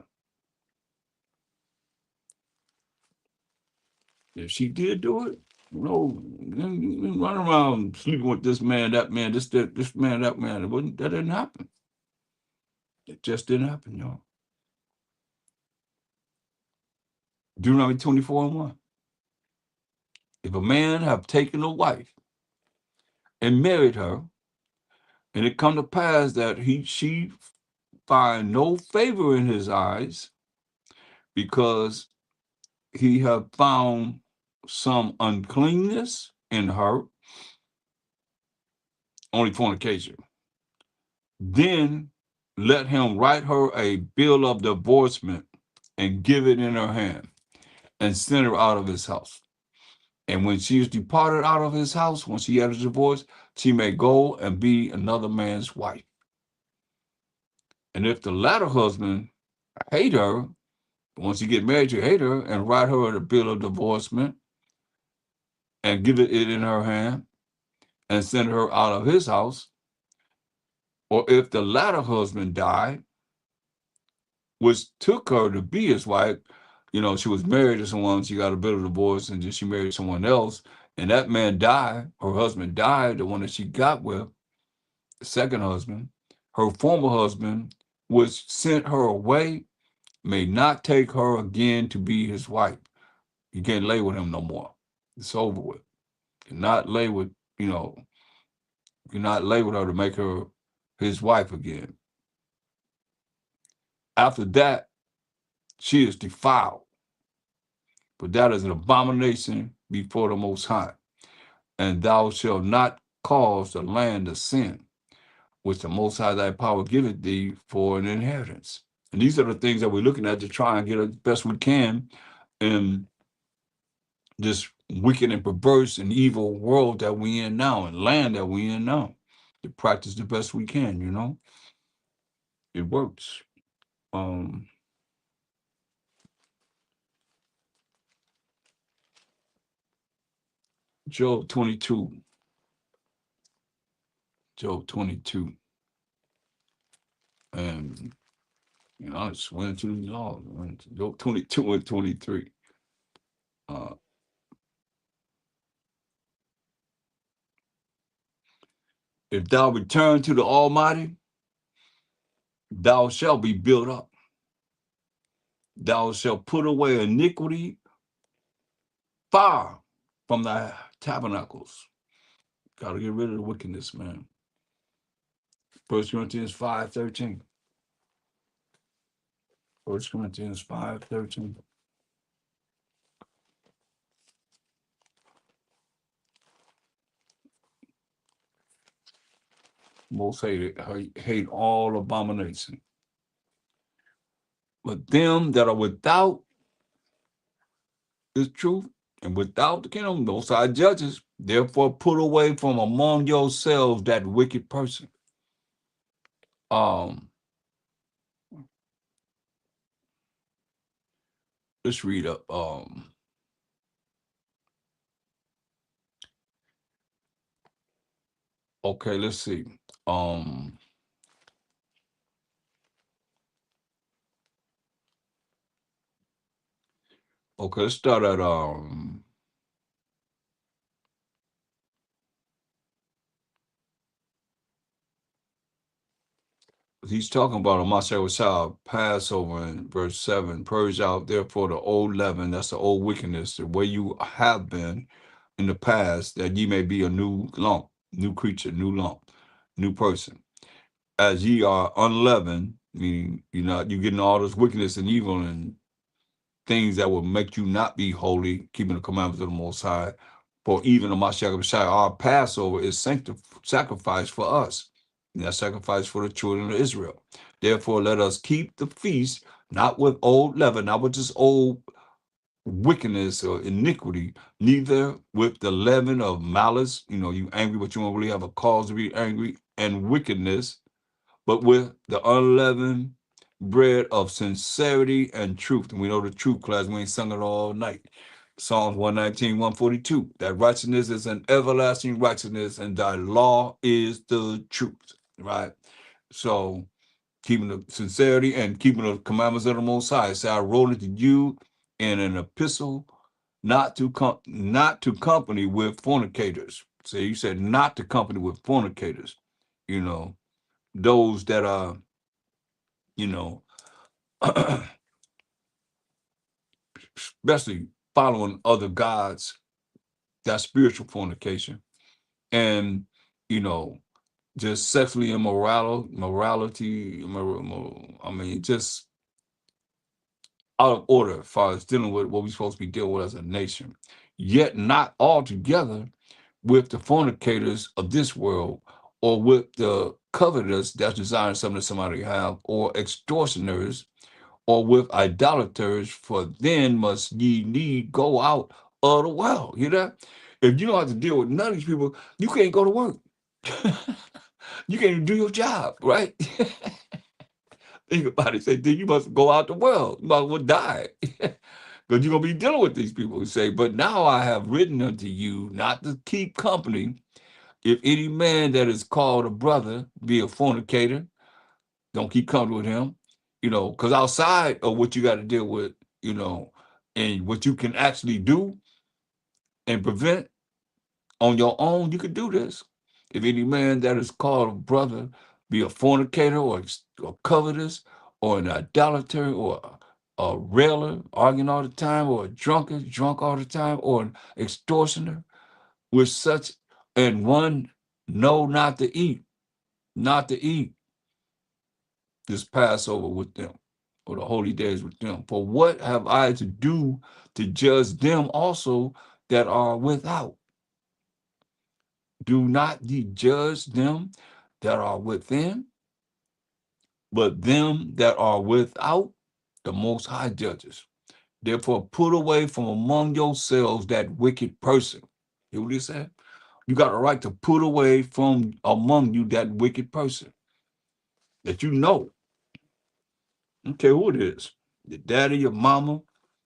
A: If she did do it, run around sleeping with this man, that man, this man, that man. That didn't happen. It just didn't happen, y'all. Deuteronomy 24 and 1. If a man have taken a wife and married her. And it come to pass that she find no favor in his eyes, because he have found some uncleanness in her, only fornication. Then let him write her a bill of divorcement and give it in her hand, and send her out of his house. And when she is departed out of his house, when she had a divorce, she may go and be another man's wife. And if the latter husband hate her, once you get married, you hate her, and write her a bill of divorcement and give it in her hand and send her out of his house. Or if the latter husband died, which took her to be his wife, she was married to someone, she got a bill of divorce, and then she married someone else, and that man died, her husband died, the one that she got with, the second husband, her former husband, which sent her away, may not take her again to be his wife. You can't lay with him no more. It's over with. You're not lay with, you're not lay with her to make her his wife again. After that, she is defiled. But that is an abomination before the Most High. And thou shalt not cause the land to sin, which the Most High thy power giveth thee for an inheritance. And these are the things that we're looking at to try and get as best we can in this wicked and perverse and evil world that we in now, and land that we in now, to practice the best we can. It works. Um, Job 22. Job 22. And I just went to these all. Job 22 and 23. Uh, if thou return to the Almighty, thou shalt be built up. Thou shalt put away iniquity far from thy tabernacles. Got to get rid of the wickedness, man. 1 Corinthians 5:13. 1 Corinthians 5:13. Most hate all abomination. But them that are without is truth, and without the kingdom, those are judges. Therefore, put away from among yourselves that wicked person. Um, let's read up. Okay, let's see. Um, okay, let's start at he's talking about a Masha Passover in verse 7. Purge out therefore the old leaven, that's the old wickedness, the way you have been in the past, that ye may be a new lump, new creature, new lump, new person. As ye are unleavened, meaning you're getting all this wickedness and evil and things that will make you not be holy, keeping the commandments of the Most High. For even the Mashiach, our Passover is sacrificed for us. And that sacrifice for the children of Israel. Therefore, let us keep the feast, not with old leaven, not with this old wickedness or iniquity, neither with the leaven of malice. You angry, but you don't really have a cause to be angry, and wickedness, but with the unleavened bread of sincerity and truth. And we know the truth, class. We ain't sung it all night. Psalms 119, 142. That righteousness is an everlasting righteousness, and thy law is the truth. Right? So keeping the sincerity and keeping the commandments of the Most High. Say, I wrote it to you in an epistle, not to company with fornicators. So you said not to company with fornicators. Those that are, you know, especially following other gods, that's spiritual fornication. And you know, just sexually morality, I mean, just out of order as far as dealing with what we're supposed to be dealing with as a nation. Yet not altogether with the fornicators of this world, or with the covetous that's desiring something that somebody have, or extortioners, or with idolaters, for then must ye need go out of the world. You know? If you don't have to deal with none of these people, you can't go to work. You can't even do your job, right? Think about it. Say, then you must go out the world. You might as well die. Because you're going to be dealing with these people who say, but now I have written unto you not to keep company if any man that is called a brother be a fornicator. Don't keep company with him. You know, because outside of what you got to deal with, you know, and what you can actually do and prevent on your own, you could do this. If any man that is called a brother be a fornicator, or covetous, or an idolater, or a railer, arguing all the time, or a drunkard, drunk all the time, or an extortioner, with such and one know not to eat this Passover with them, or the holy days with them. For what have I to do to judge them also that are without? Do not ye judge them that are within, but them that are without, the Most High judges. Therefore, put away from among yourselves that wicked person. Hear what he said? You got a right to put away from among you that wicked person that you know. I don't care who it is. Your daddy, your mama,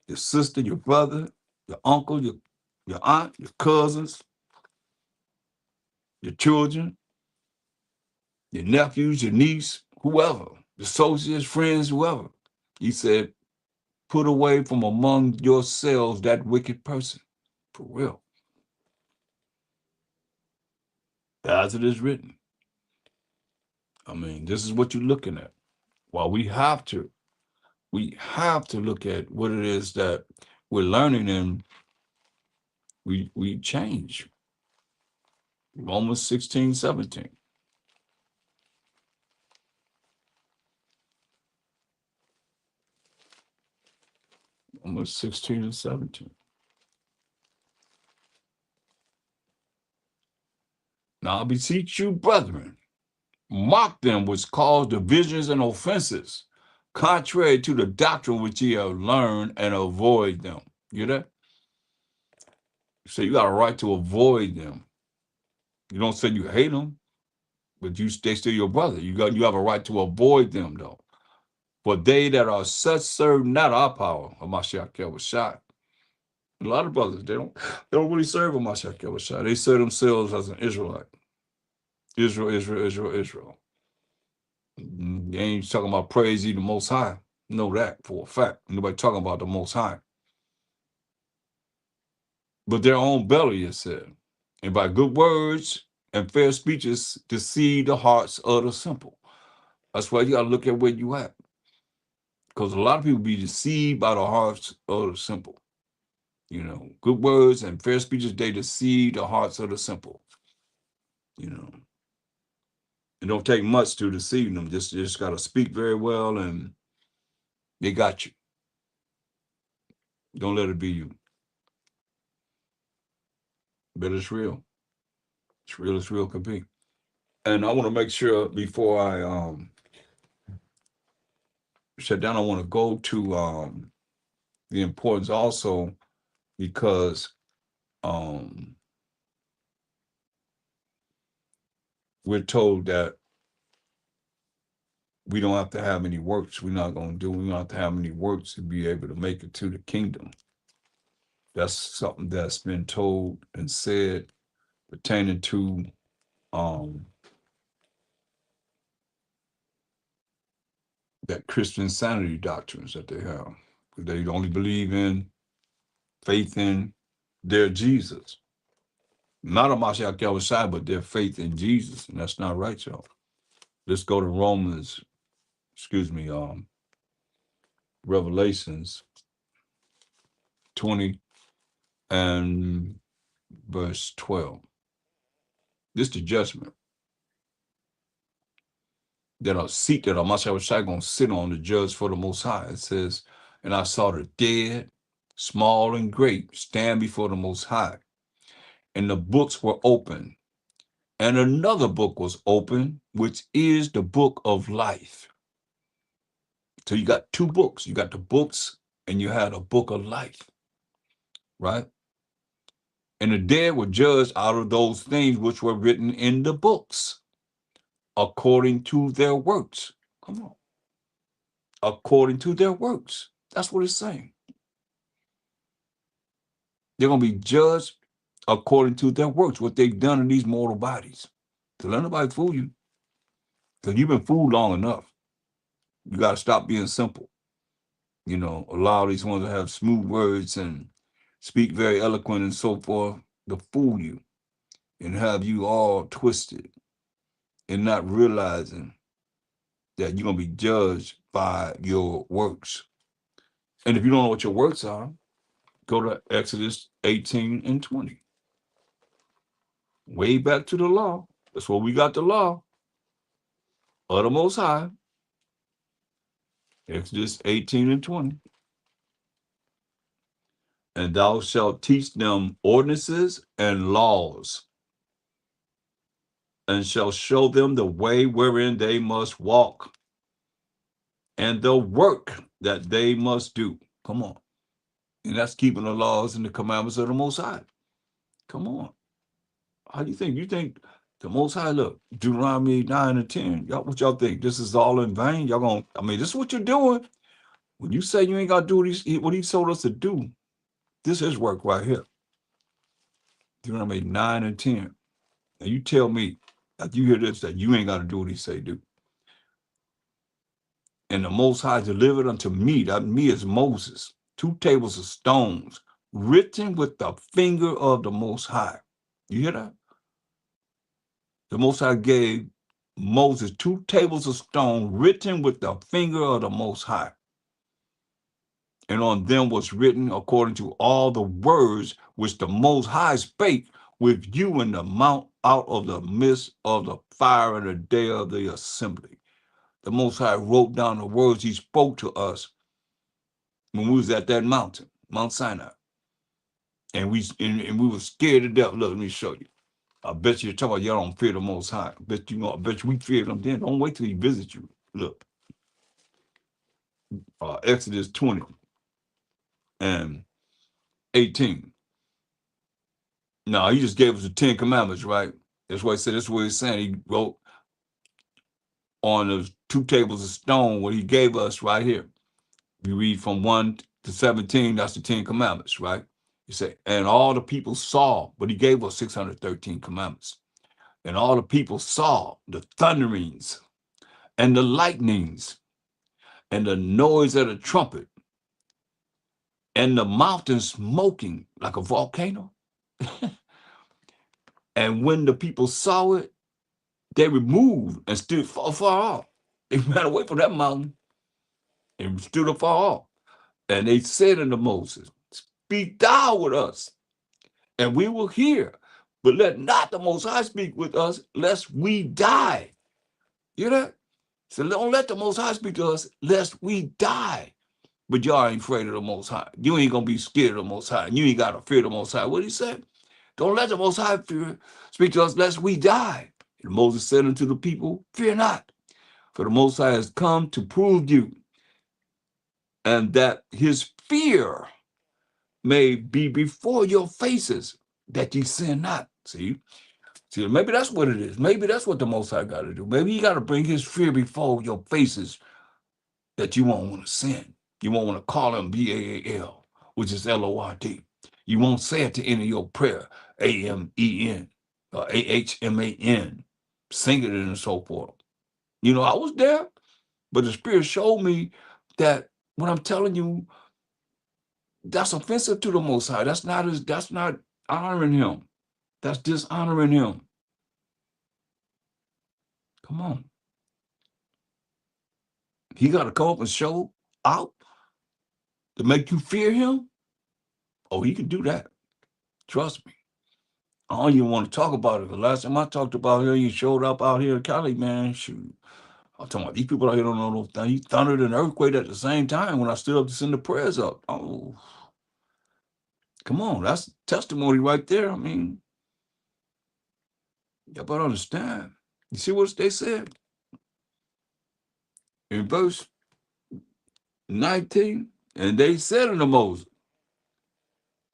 A: your sister, your brother, your uncle, your aunt, your cousins, your children, your nephews, your niece, whoever, associates, friends, whoever. He said, put away from among yourselves that wicked person. For real. As it is written. I mean, this is what you're looking at. Well, we have to look at what it is that we're learning, and we change. Romans 16, 17. Romans 16 and 17. Now I beseech you, brethren, mock them which cause divisions and offenses, contrary to the doctrine which ye have learned, and avoid them. You know? So you got a right to avoid them. You don't say you hate them, but they still your brother. You have a right to avoid them though. For they that are such serve not our power. Hamashiach was shot. A lot of brothers, they don't really serve Hamashiach was shot. They serve themselves as an Israelite. Israel, Israel, Israel, Israel. They ain't talking about praise ye the Most High. Know that for a fact. Nobody talking about the Most High. But their own belly is said. And by good words and fair speeches deceive the hearts of the simple. That's why you got to look at where you at. Because a lot of people be deceived by the hearts of the simple. You know, good words and fair speeches, they deceive the hearts of the simple. You know, it don't take much to deceive them. Just got to speak very well, and they got you. Don't let it be you. But it's real. It's real as real can be. And I want to make sure before I shut down, I want to go to the importance also, because um, we're told that we don't have to have any works. We don't have to have any works to be able to make it to the kingdom. That's something that's been told and said pertaining to um, that Christian sanity doctrines that they have. They only believe in faith in their Jesus. Not a Mashiach Yahushua, but their faith in Jesus. And that's not right, y'all. Let's go to Revelations 20 and verse 12. This the judgment. That a seat that Amashawashai gonna sit on, the judge for the Most High. It says, and I saw the dead, small and great, stand before the Most High. And the books were open. And another book was open, which is the book of life. So you got two books. You got the books and you had a book of life, right? And the dead were judged out of those things which were written in the books, according to their works. Come on. According to their works. That's what it's saying. They're going to be judged according to their works, what they've done in these mortal bodies. So let nobody fool you. Because you've been fooled long enough. You got to stop being simple. You know, allow these ones to have smooth words and speak very eloquent and so forth to fool you and have you all twisted and not realizing that you're going to be judged by your works. And if you don't know what your works are, go to Exodus 18 and 20. Way back to the law. That's where we got the law of the Most High. Exodus 18 and 20. And thou shalt teach them ordinances and laws, and shalt show them the way wherein they must walk, and the work that they must do. Come on. And that's keeping the laws and the commandments of the Most High. Come on. How do you think? You think the Most High, look, Deuteronomy 9 and 10, y'all, what y'all think? This is all in vain? Y'all gonna, I mean, this is what you're doing. When you say you ain't got to do what he told us to do, this is work right here. Deuteronomy 9 and 10. And you tell me, after you hear this, that you ain't got to do what he say do. And the Most High delivered unto me, that me is Moses, 2 tables of stones, written with the finger of the Most High. You hear that? The Most High gave Moses 2 tables of stone written with the finger of the Most High. And on them was written according to all the words which the Most High spake with you in the mount out of the midst of the fire in the day of the assembly. The Most High wrote down the words he spoke to us when we was at that mountain, Mount Sinai. And we were scared to death. Look, let me show you. I bet you're talking about y'all don't fear the Most High. I bet you we fear them then. Don't wait till he visits you. Look, Exodus 20 and 18. Now, he just gave us the 10 commandments, right? That's what he said. That's what he's saying. He wrote on those 2 tables of stone what he gave us right here. You read from 1 to 17, that's the 10 commandments, right? He said, and all the people saw, but he gave us 613 commandments. And all the people saw the thunderings and the lightnings and the noise of the trumpet and the mountain smoking like a volcano. And when the people saw it, they removed and stood far, far off. They ran away from that mountain and stood afar off. And they said unto Moses, speak thou with us, and we will hear. But let not the Most High speak with us, lest we die. You hear that? So don't let the Most High speak to us, lest we die. But y'all ain't afraid of the Most High. You ain't going to be scared of the Most High. You ain't got to fear the Most High. What did he say? Don't let the Most High speak to us, lest we die. And Moses said unto the people, fear not, for the Most High has come to prove you, and that his fear may be before your faces, that ye sin not. See, maybe that's what it is. Maybe that's what the Most High got to do. Maybe he got to bring his fear before your faces, that you won't want to sin. You won't want to call him B-A-A-L, which is L-O-R-D. You won't say it to any of your prayer, A-M-E-N, A-H-M-A-N, sing it and so forth. You know, I was there, but the Spirit showed me that what I'm telling you, that's offensive to the Most High. That's not honoring him. That's dishonoring him. Come on. He got to come up and show out to make you fear him. Oh, he can do that. Trust me. I don't even want to talk about it. The last time I talked about here, you showed up out here in Cali, man. Shoot. I'm talking about these people out here don't know no thing. He thundered and earthquake at the same time when I stood up to send the prayers up. Oh, come on. That's testimony right there. I mean, y'all better understand. You see what they said? In verse 19, and they said unto Moses,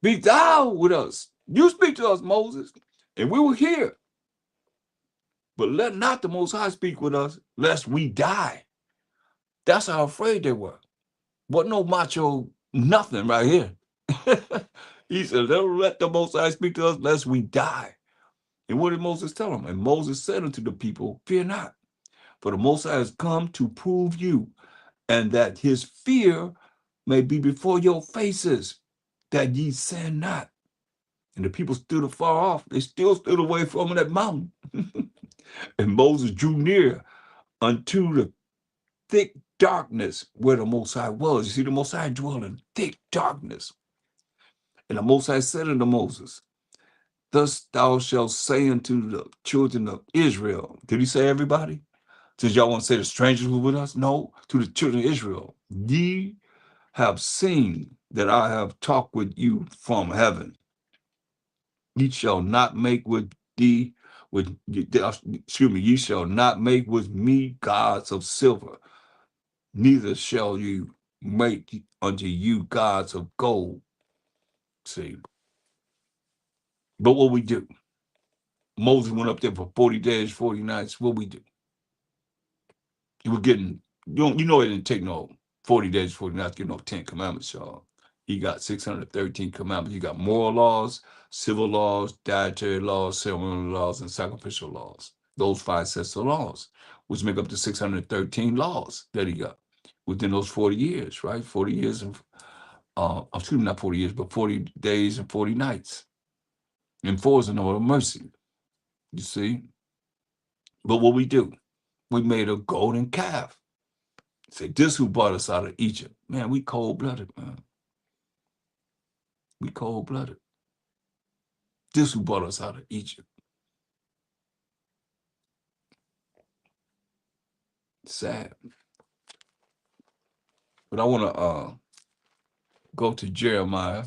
A: be thou with us. You speak to us, Moses, and we will hear. But let not the Most High speak with us, lest we die. That's how afraid they were. Wasn't no macho nothing right here. He said, let the Most High speak to us, lest we die. And what did Moses tell them? And Moses said unto the people, fear not, for the Most High has come to prove you, and that his fear may be before your faces, that ye sin not. And the people stood afar off. They still stood away from that mountain. And Moses drew near unto the thick darkness where the Most High was. You see, the Most High dwelled in thick darkness. And the Most High said unto Moses, thus thou shalt say unto the children of Israel. Did he say everybody? Since y'all want to say the strangers were with us? No, to the children of Israel. Ye have seen that I have talked with you from heaven. Ye shall not make with thee, ye shall not make with me gods of silver, neither shall you make unto you gods of gold. See, but what we do? Moses went up there for 40 days, 40 nights. What we do? He was getting, you know, it didn't take no 40 days, 40 nights to get no 10 commandments, y'all. He got 613 commandments. You got moral laws, civil laws, dietary laws, ceremonial laws, and sacrificial laws. Those 5 sets of laws, which make up the 613 laws that he got within those 40 years, right? 40 years of, excuse me, not 40 years, but 40 days and 40 nights. And 4 is an order of mercy, you see? But what we do, we made a golden calf. Say, this who brought us out of Egypt. Man, we cold-blooded, man. We cold-blooded. This who brought us out of Egypt. Sad. But I want to go to Jeremiah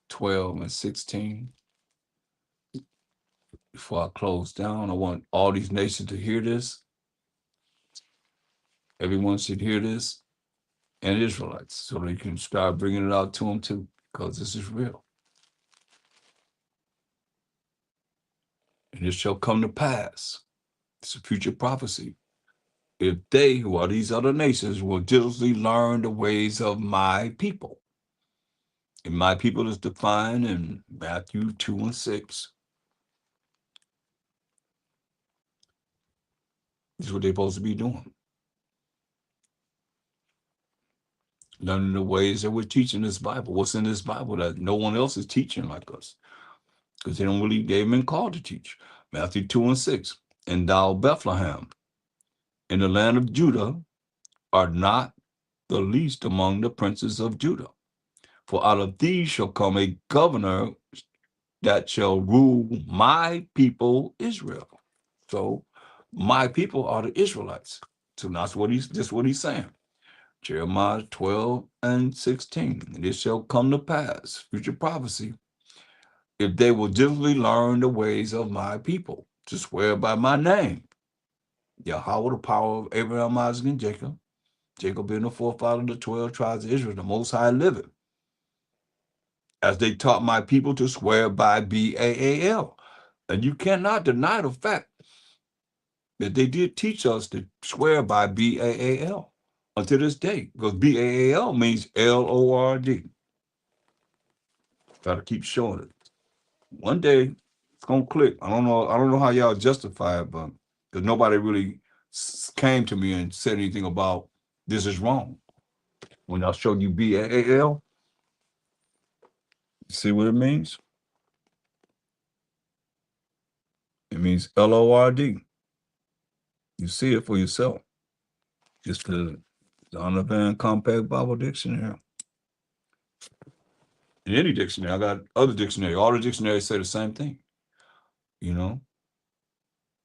A: 12 and 16. Before I close down, I want all these nations to hear this. Everyone should hear this, and Israelites, so they can start bringing it out to them too, because this is real. And it shall come to pass. It's a future prophecy. If they, who are these other nations, will diligently learn the ways of my people. And my people is defined in Matthew 2 and 6. This is what they're supposed to be doing. Learning the ways that we're teaching this Bible. What's in this Bible that no one else is teaching like us? Because they haven't been called to teach. Matthew 2 and 6. And thou, Bethlehem, in the land of Judah, art not the least among the princes of Judah. For out of thee shall come a governor that shall rule my people Israel. So my people are the Israelites. So that's what he's saying. Jeremiah 12 and 16. And it shall come to pass, future prophecy, if they will diligently learn the ways of my people, to swear by my name. Yahweh, the power of Abraham, Isaac, and Jacob. Jacob being the forefather of the 12 tribes of Israel, the Most High liveth. As they taught my people to swear by Baal. And you cannot deny the fact that they did teach us to swear by Baal until this day, because Baal means Lord. Got to keep showing it. One day it's gonna click. I don't know how y'all justify it, but because nobody really came to me and said anything about this is wrong. When I showed you Baal, you see what it means? It means Lord. You see it for yourself. Just the Donovan Compact Bible Dictionary. In any dictionary, I got other dictionary. All the dictionaries say the same thing, you know.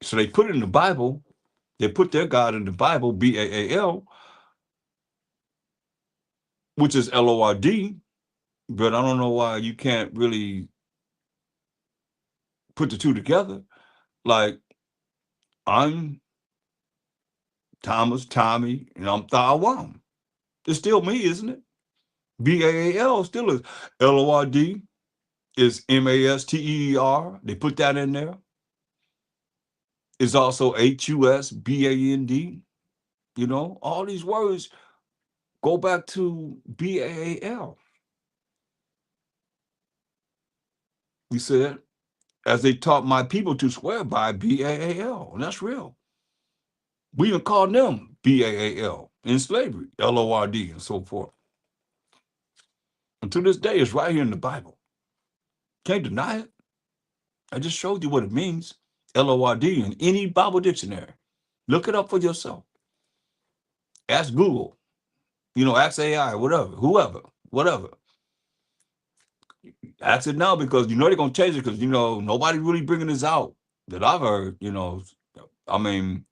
A: So they put it in the Bible. They put their God in the Bible, Baal, which is Lord. But I don't know why you can't really put the two together. Like, I'm Thomas, Tommy, and I'm Thawam. It's still me, isn't it? Baal still is Lord is Master. They put that in there. It's also Husband. You know, all these words go back to Baal. He said, as they taught my people to swear by Baal. And that's real. We even called them Baal in slavery, Lord, and so forth. And to this day, it's right here in the Bible. Can't deny it. I just showed you what it means. Lord in any Bible dictionary. Look it up for yourself. Ask Google. You know, ask AI, whatever, whoever, whatever. Ask it now because you know they're going to change it because, you know, nobody really bringing this out that I've heard, you know. I mean,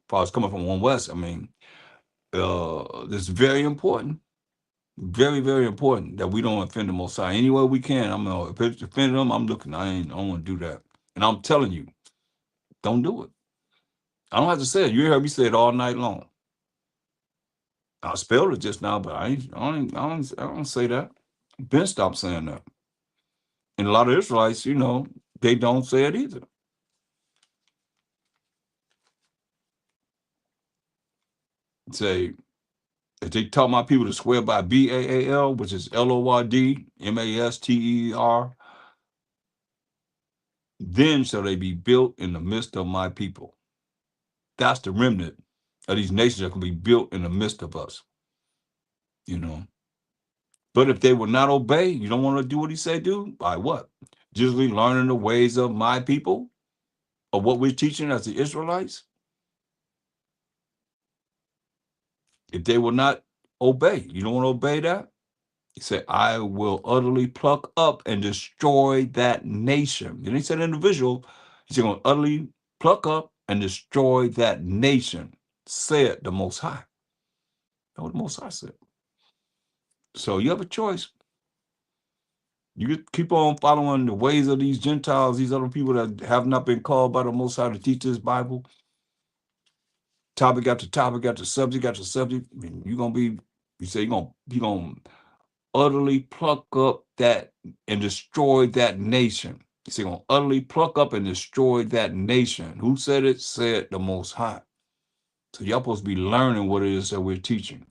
A: if I was coming from One West, I mean, this is very important. Very, very important that we don't offend the Most High. Any way we can, I'm going to, if it's offending them, I'm looking, I don't want to do that. And I'm telling you, don't do it. I don't have to say it. You heard me say it all night long. I spelled it just now, but I don't say that. Ben stopped saying that. And a lot of Israelites, you know, they don't say it either. Say, if they taught my people to swear by Baal, which is Lordmaster, then shall they be built in the midst of my people. That's the remnant of these nations that can be built in the midst of us, you know. But if they will not obey, you don't want to do what he said do? By what? Just learning the ways of my people, of what we're teaching as the Israelites? If they will not obey, you don't want to obey that? He said, I will utterly pluck up and destroy that nation. And he said individual, he's going to utterly pluck up and destroy that nation, said the Most High. That's what the Most High said. So you have a choice. You could keep on following the ways of these Gentiles, these other people that have not been called by the Most High to teach this Bible. Topic after topic after subject after subject. I mean, you're going to be, you say you're going to utterly pluck up that and destroy that nation. He's going to utterly pluck up and destroy that nation. Who said it? Said the Most High. So y'all supposed to be learning what it is that we're teaching.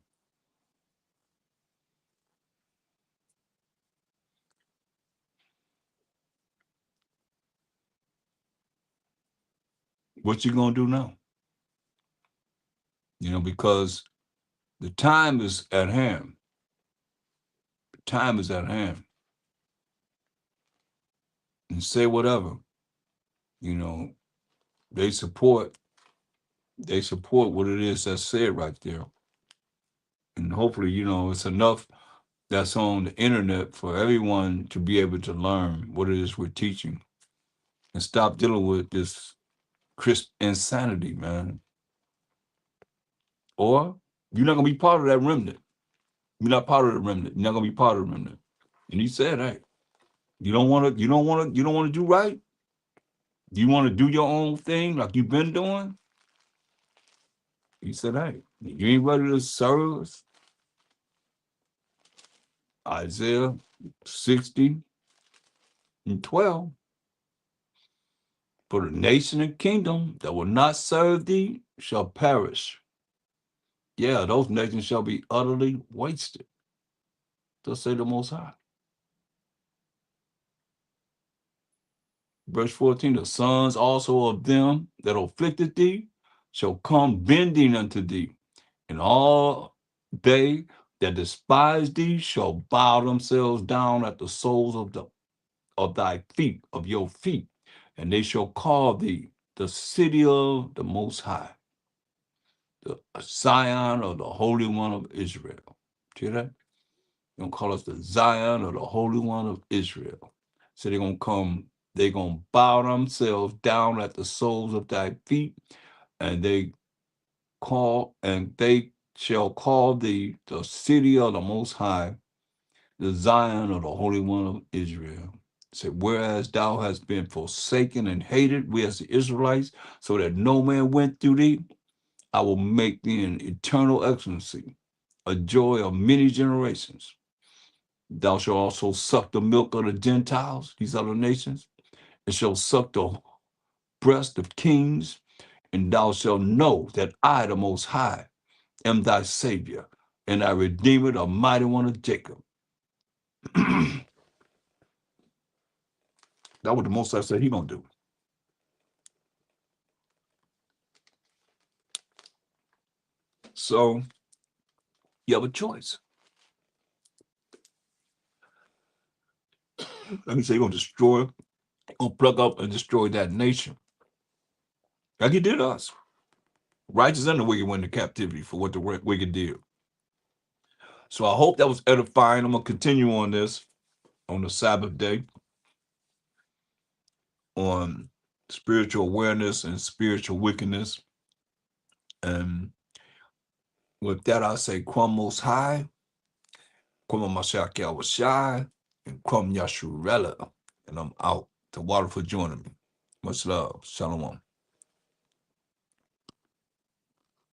A: What you going to do now? You know, because the time is at hand. The time is at hand. And say whatever. You know, they support what it is that's said right there. And hopefully, you know, it's enough that's on the internet for everyone to be able to learn what it is we're teaching and stop dealing with this crisp insanity, man. Or you're not gonna be part of that remnant. You're not part of the remnant. You're not gonna be part of the remnant. And he said, hey, you don't wanna do right? You wanna do your own thing like you've been doing? He said, hey, you ain't ready to serve us? Isaiah 60:12. For the nation and kingdom that will not serve thee shall perish. Yeah, those nations shall be utterly wasted. Thus say the Most High. Verse 14, the sons also of them that afflicted thee shall come bending unto thee, and all they that despise thee shall bow themselves down at the soles of thy feet, of your feet, and they shall call thee the city of the Most High, the Zion of the Holy One of Israel. See that? Gonna call us the Zion of the Holy One of Israel. So they're gonna come, they're gonna bow themselves down at the soles of thy feet, and they shall call thee the city of the Most High, the Zion of the Holy One of Israel. Said, whereas thou hast been forsaken and hated, we as the Israelites, so that no man went through thee, I will make thee an eternal excellency, a joy of many generations. Thou shalt also suck the milk of the Gentiles, these other nations, and shalt suck the breast of kings, and thou shalt know that I, the Most High, am thy Savior, and thy Redeemer, the mighty one of Jacob. That's what the Most High said he gonna do. So you have a choice. Let me say, you're gonna plug up and destroy that nation. Like he did us. Righteous and the wicked went into captivity for what the wicked did. So I hope that was edifying. I'm gonna continue on this on the Sabbath day on spiritual awareness and spiritual wickedness. And with that, I say, Kwam Most High, Kwam Mashiach Yahweh, and Kwam Yashurella. And I'm out. To water for joining me. Much love. Shalom.